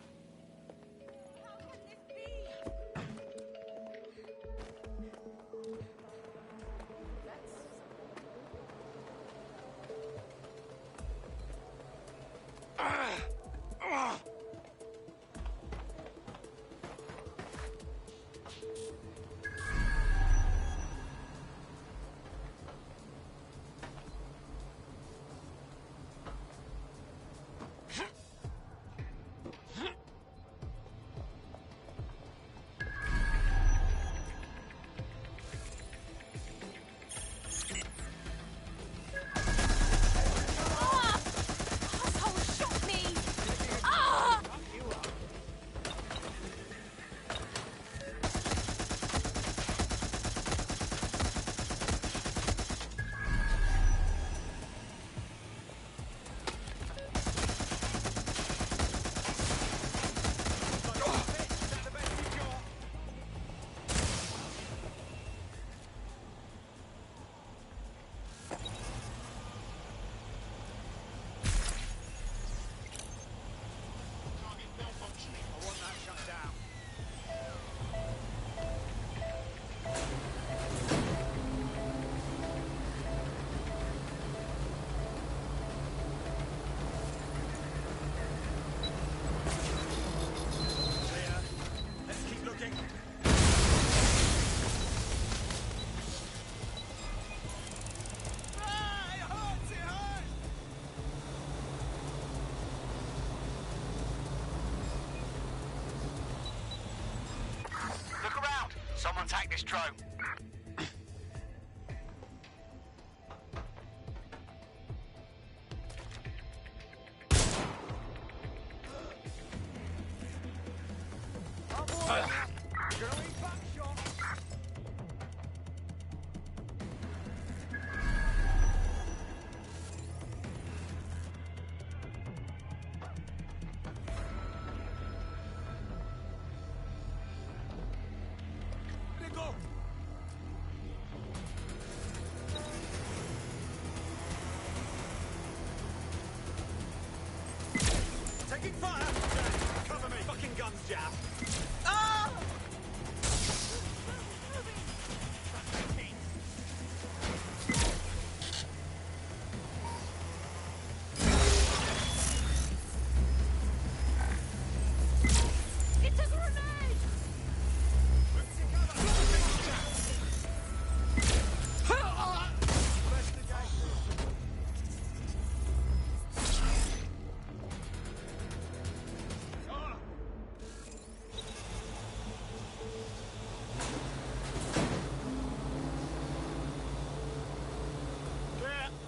check this drone.
Taking fire! Cover me! Fucking guns, Jav! Ah!
It's a grenade!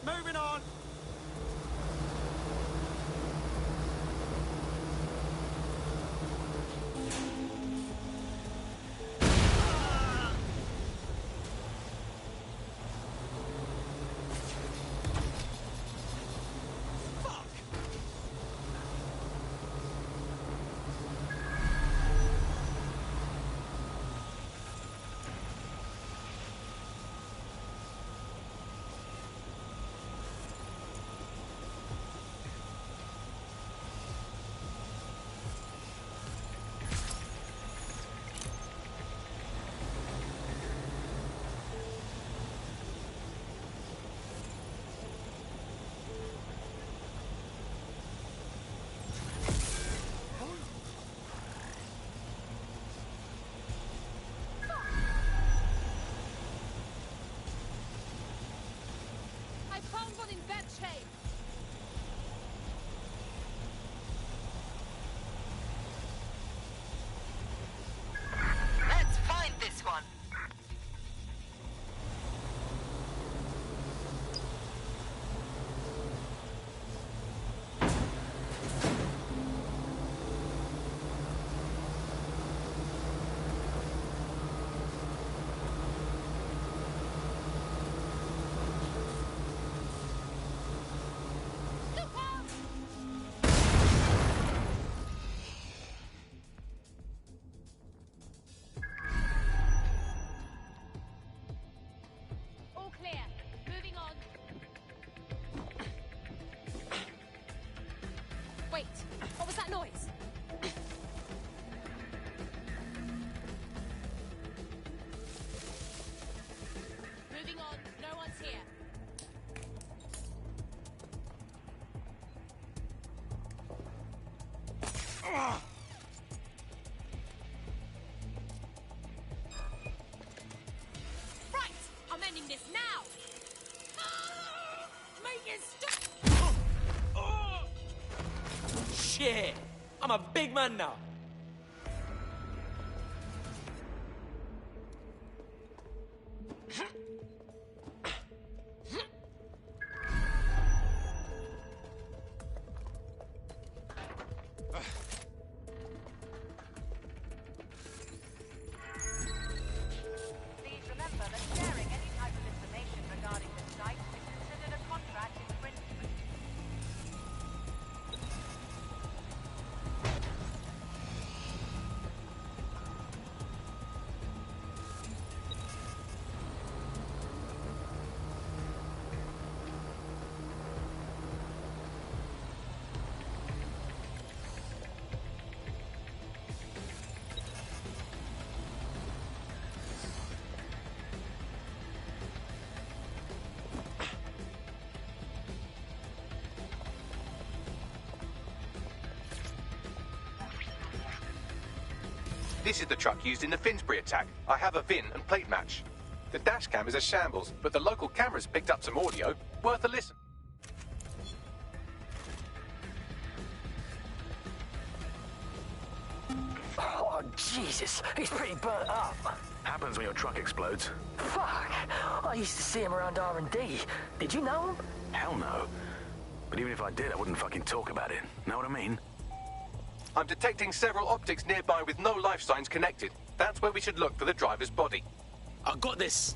Moving on!
I found one in bad shape.
Let's find this one.
All clear. Moving on. Wait, what was that noise? Moving on. No one's here. Right, I'm ending this now. Make it stop.
Shit! I'm a big man now.
Please remember that sharing any type of information regarding this site is considered a contract infringement.
This is the truck used in the Finsbury attack. I have a VIN and plate match. The dash cam is a shambles, but the local cameras picked up some audio. Worth a listen.
I Oh, Jesus. He's pretty burnt up.
Happens when your truck explodes.
Fuck. I used to see him around R&D. Did you know him?
Hell no. But even if I did, I wouldn't fucking talk about it. Know what I mean?
I'm detecting several optics nearby with no life signs connected. That's where we should look for the driver's body.
I got this.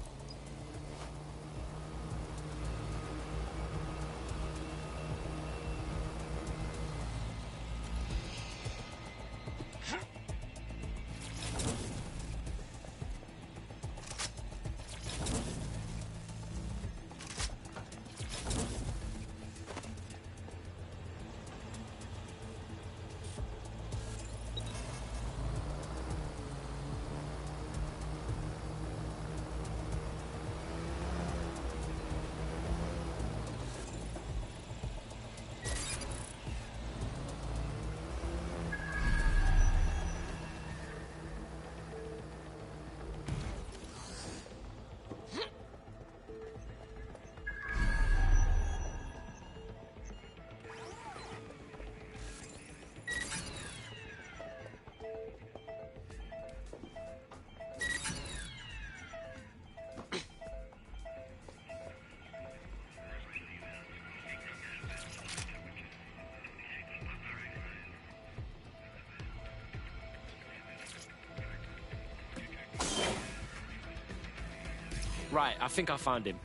Right, I think I found him.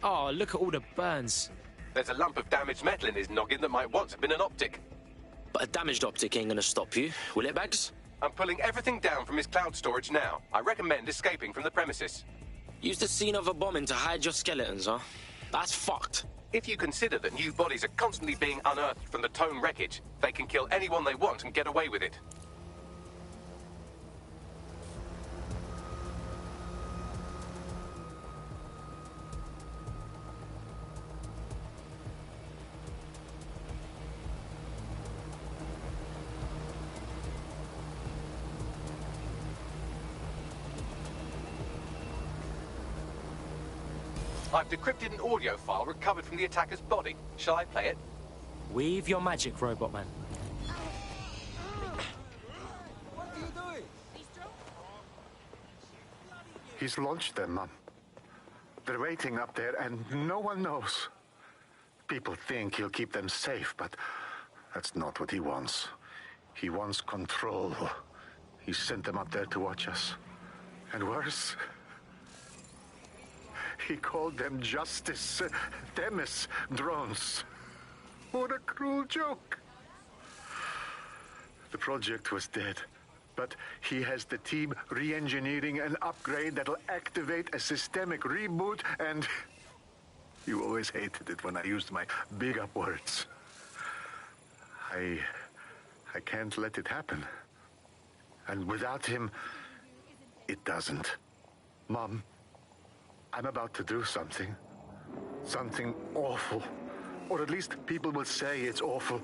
Oh, look at all the burns.
There's a lump of damaged metal in his noggin that might once have been an optic.
But a damaged optic ain't gonna stop you, will it, Bags?
I'm pulling everything down from his cloud storage now. I recommend escaping from the premises.
Use the scene of a bombing to hide your skeletons, huh? That's fucked.
If you consider that new bodies are constantly being unearthed from the Tone wreckage, they can kill anyone they want and get away with it. I've decrypted an audio file recovered from the attacker's body. Shall I play it?
Weave your magic, Robot Man.
What are you doing?
He's launched them, Mum. They're waiting up there, and no one knows. People think he'll keep them safe, but that's not what he wants. He wants control. He sent them up there to watch us. And worse, he called them Justice, Themis drones. What a cruel joke. The project was dead, but he has the team re-engineering an upgrade that'll activate a systemic reboot, and you always hated it when I used my big up words. I can't let it happen. And without him, it doesn't. Mom, I'm about to do something. Something awful. Or at least people will say it's awful.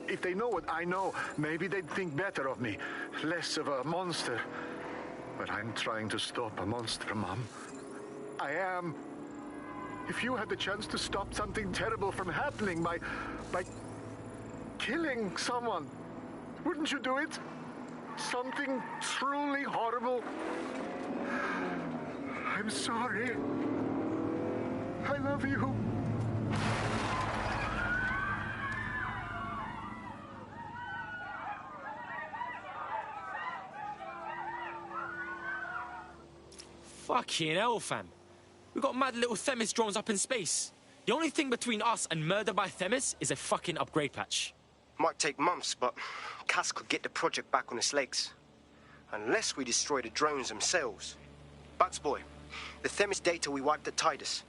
If they know what I know, maybe they'd think better of me. Less of a monster. But I'm trying to stop a monster, Mom. I am. If you had the chance to stop something terrible from happening by killing someone, wouldn't you do it? Something truly horrible. I'm sorry. I love you.
Fucking hell, fam. We got mad little Themis drones up in space. The only thing between us and murder by Themis is a fucking upgrade patch.
Might take months, but Cass could get the project back on its legs. Unless we destroy the drones themselves. Bugs boy, the Themis data we wiped at Titus.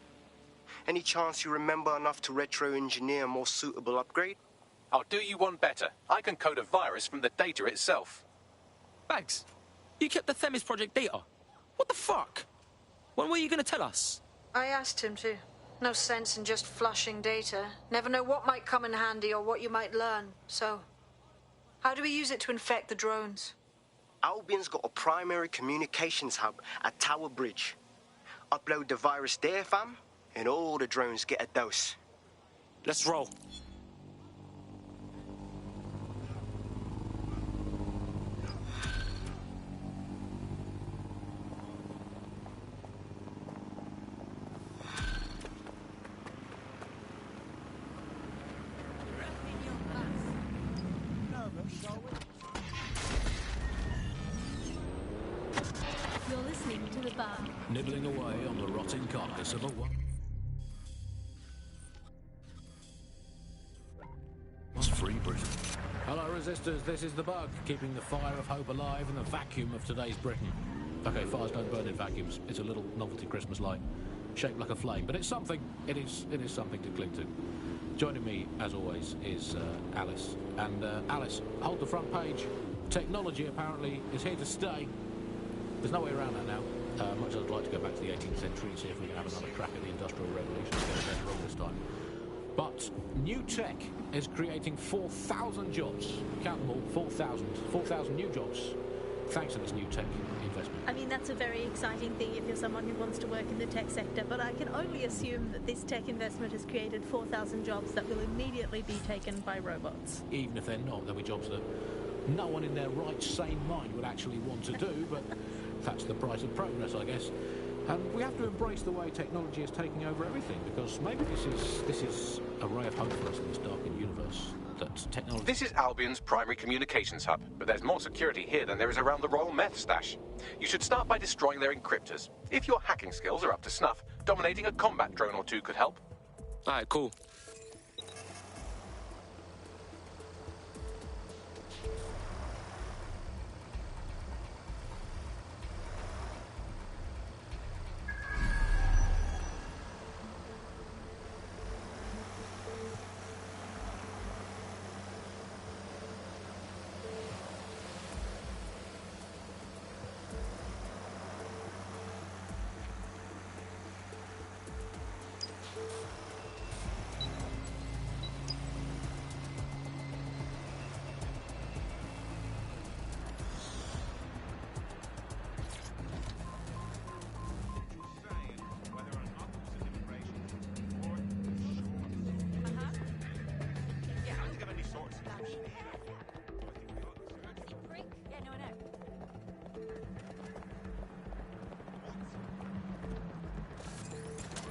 Any chance you remember enough to retro-engineer a more suitable upgrade?
I'll do you one better. I can code a virus from the data itself.
Bags, you kept the Themis project data. What the fuck? When were you gonna tell us?
I asked him to. No sense in just flushing data. Never know what might come in handy or what you might learn. So, how do we use it to infect the drones?
Albion's got a primary communications hub at Tower Bridge. Upload the virus there, fam, and all the drones get a dose.
Let's roll.
nibbling away on the rotting carcass of a one. It's free Britain. Hello, resistors. This is the bug, keeping the fire of hope alive in the vacuum of today's Britain. Okay, fires don't burn in vacuums. It's a little novelty Christmas light, shaped like a flame, but it's something. It is something to cling to. Joining me, as always, is Alice. And Alice, hold the front page. Technology apparently is here to stay. There's no way around that now. Much as I'd like to go back to the 18th century and see if we can have another crack at the Industrial Revolution and get it dead wrong this time. But new tech is creating 4,000 jobs. Count them all, 4,000. 4,000 new jobs, thanks to this new tech investment.
I mean, that's a very exciting thing if you're someone who wants to work in the tech sector, but I can only assume that this tech investment has created 4,000 jobs that will immediately be taken by robots.
Even if they're not, there'll be jobs that no one in their right, sane mind would actually want to do, but that's the price of progress, I guess. And we have to embrace the way technology is taking over everything, because maybe this is a ray of hope for us in this darkened universe. That technology.
This is Albion's primary communications hub, but there's more security here than there is around the Royal Meth Stash. You should start by destroying their encryptors. If your hacking skills are up to snuff, dominating a combat drone or two could help.
Alright, cool.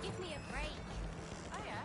Give me a break. Oh, yeah?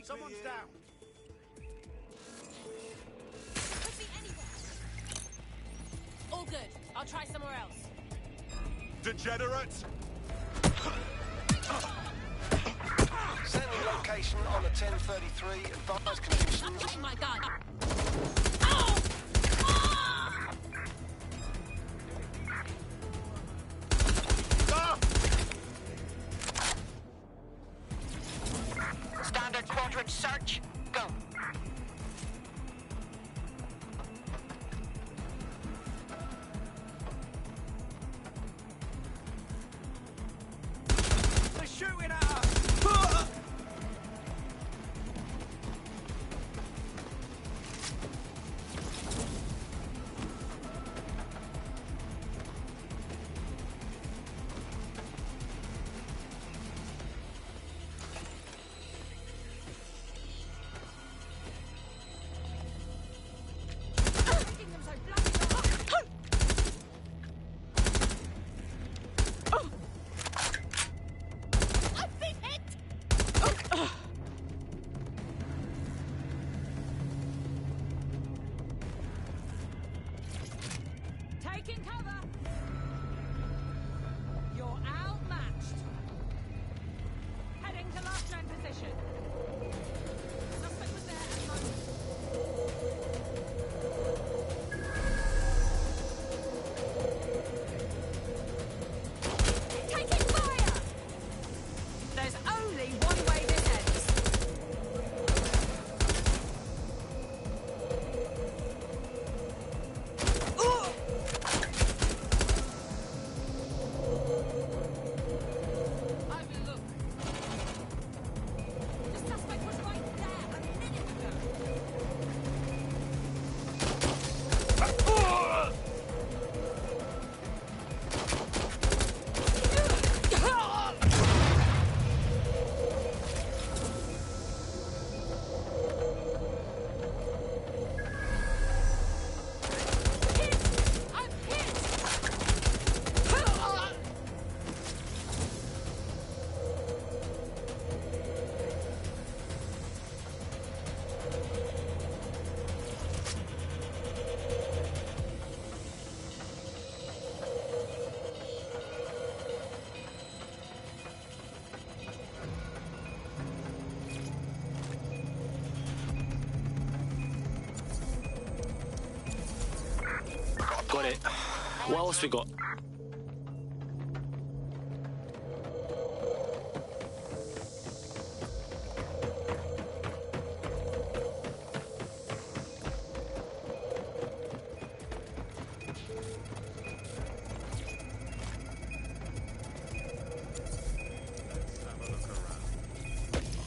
Someone's down.
Could be anywhere. All good. I'll try somewhere else.
Degenerates!
Sending location on the 1033. Advanced conditions.
Oh my god.
Standard quadrant search. Go.
They're shooting at us!
What else we got?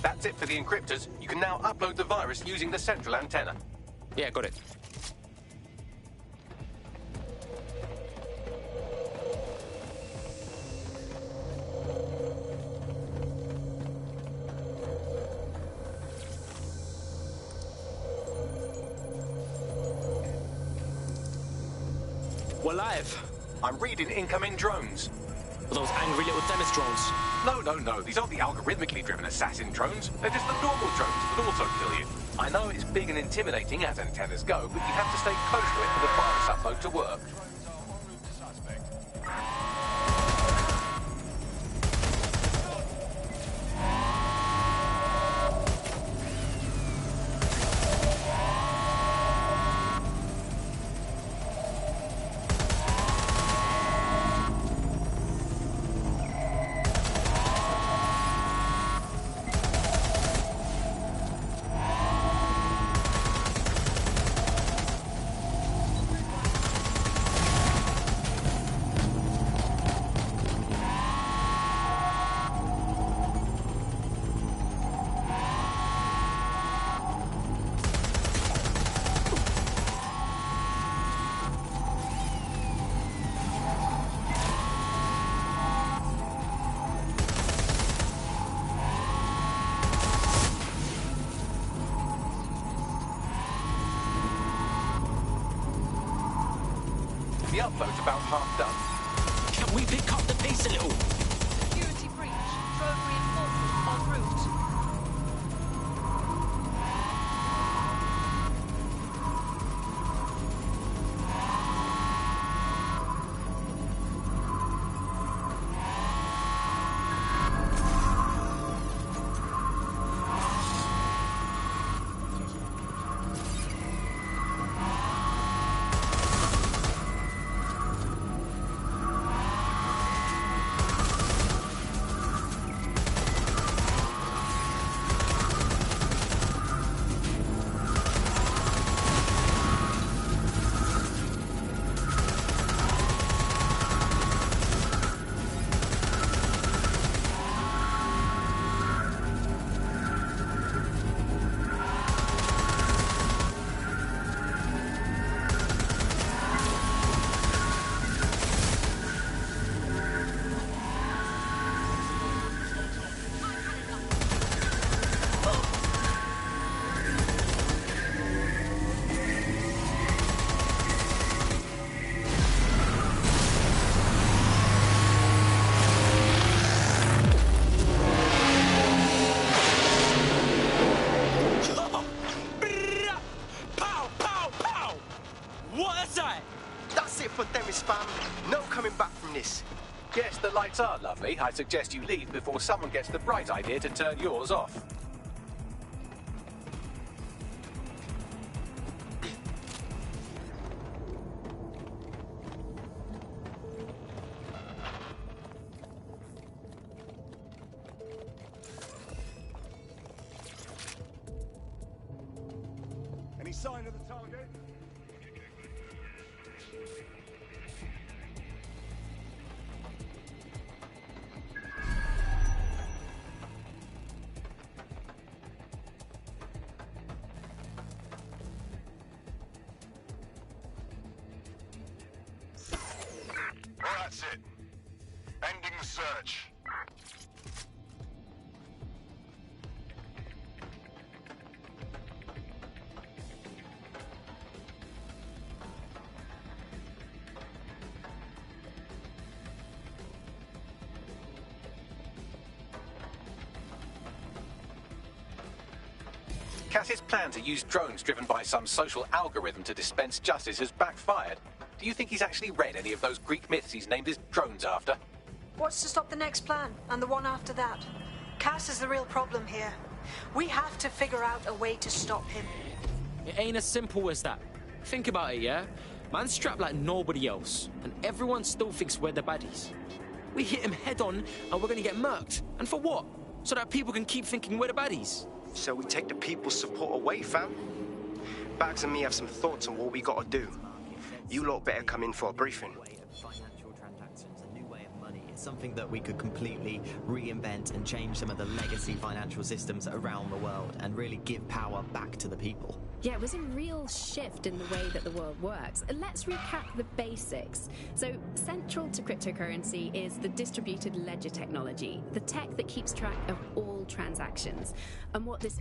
That's it for the encryptors. You can now upload the virus using the central antenna.
Yeah, got it. We're live.
I'm reading incoming drones.
Are those angry little Themis drones?
No. These aren't the algorithmically driven assassin drones. They're just the normal drones that also kill you. I know it's big and intimidating as antennas go, but you have to stay close to it for the virus upload to work. The upload's about half done.
Can we pick up the pace a little?
Security breach. Drone reinforcements en route.
Yes, the lights are lovely. I suggest you leave before someone gets the bright idea to turn yours off.
Any sign of the target?
Well, that's it. Ending the search.
Cass's plan to use drones driven by some social algorithm to dispense justice has backfired. Do you think he's actually read any of those Greek myths he's named his drones after?
What's to stop the next plan, and the one after that? Cass is the real problem here. We have to figure out a way to stop him.
It ain't as simple as that. Think about it, yeah? Man's strapped like nobody else, and everyone still thinks we're the baddies. We hit him head on, and we're gonna get murked. And for what? So that people can keep thinking we're the baddies.
So we take the people's support away, fam? Bags and me have some thoughts on what we gotta do. You lot better come in for a briefing.
Financial transactions, a new way of money. It's something that we could completely reinvent and change some of the legacy financial systems around the world and really give power back to the people.
Yeah, it was a real shift in the way that the world works. Let's recap the basics. So, central to cryptocurrency is the distributed ledger technology, the tech that keeps track of all transactions. And what this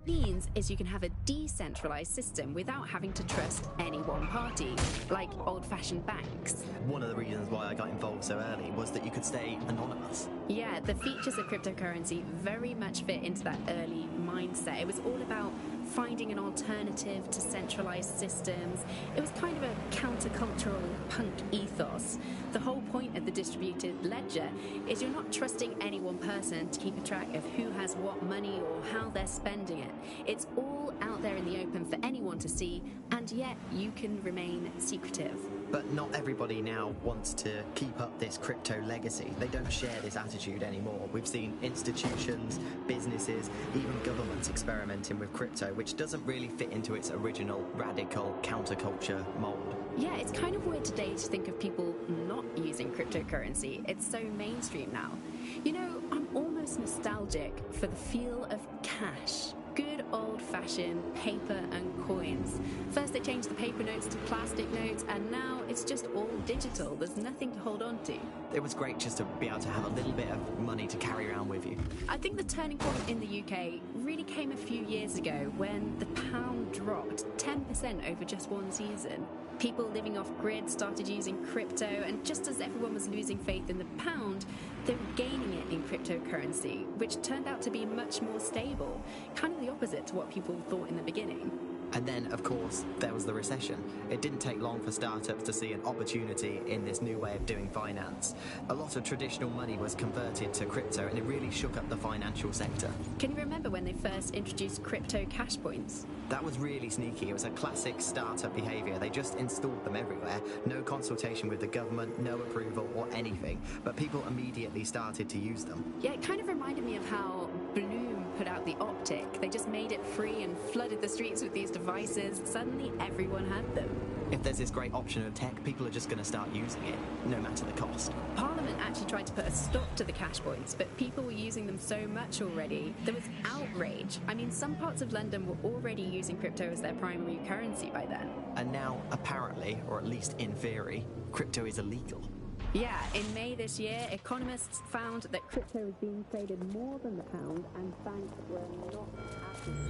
means is you can have a decentralized system without having to trust any one party, like old-fashioned banks.
One of the reasons why I got involved so early was that you could stay anonymous.
Yeah, the features of cryptocurrency very much fit into that early mindset. It was all about finding an alternative to centralized systems. It was kind of a countercultural punk ethos. The whole point of the distributed ledger is you're not trusting any one person to keep a track of who has what money or how they're spending it. It's all out there in the open for anyone to see, and yet you can remain secretive.
But not everybody now wants to keep up this crypto legacy. They don't share this attitude anymore. We've seen institutions, businesses, even governments experimenting with crypto, which doesn't really fit into its original radical counterculture mold.
Yeah, it's kind of weird today to think of people not using cryptocurrency. It's so mainstream now. You know, I'm almost nostalgic for the feel of cash. Good old-fashioned paper and coins. First they changed the paper notes to plastic notes, and now it's just all digital. There's nothing to hold on to.
It was great just to be able to have a little bit of money to carry around with you.
I think the turning point in the UK really came a few years ago when the pound dropped 10% over just one season. People living off grid started using crypto, and just as everyone was losing faith in the pound, they were gaining it in cryptocurrency, which turned out to be much more stable, kind of the opposite to what people thought in the beginning.
And then, of course, there was the recession. It didn't take long for startups to see an opportunity in this new way of doing finance. A lot of traditional money was converted to crypto, and it really shook up the financial sector.
Can you remember when they first introduced crypto cash points?
That was really sneaky. It was a classic startup behaviour. They just installed them everywhere. No consultation with the government, no approval or anything. But people immediately started to use them.
Yeah, it kind of reminded me of how Bloom put out the Optic. They just made it free and flooded the streets with these devices. Suddenly everyone had them.
If there's this great option of tech, people are just going to start using it, no matter the cost.
Parliament actually tried to put a stop to the cash points, but people were using them so much already. There was outrage. I mean, some parts of London were already using crypto as their primary currency by then.
And now, apparently, or at least in theory, crypto is illegal.
Yeah, in May this year, economists found that crypto was being traded more than the pound, and banks were not happy.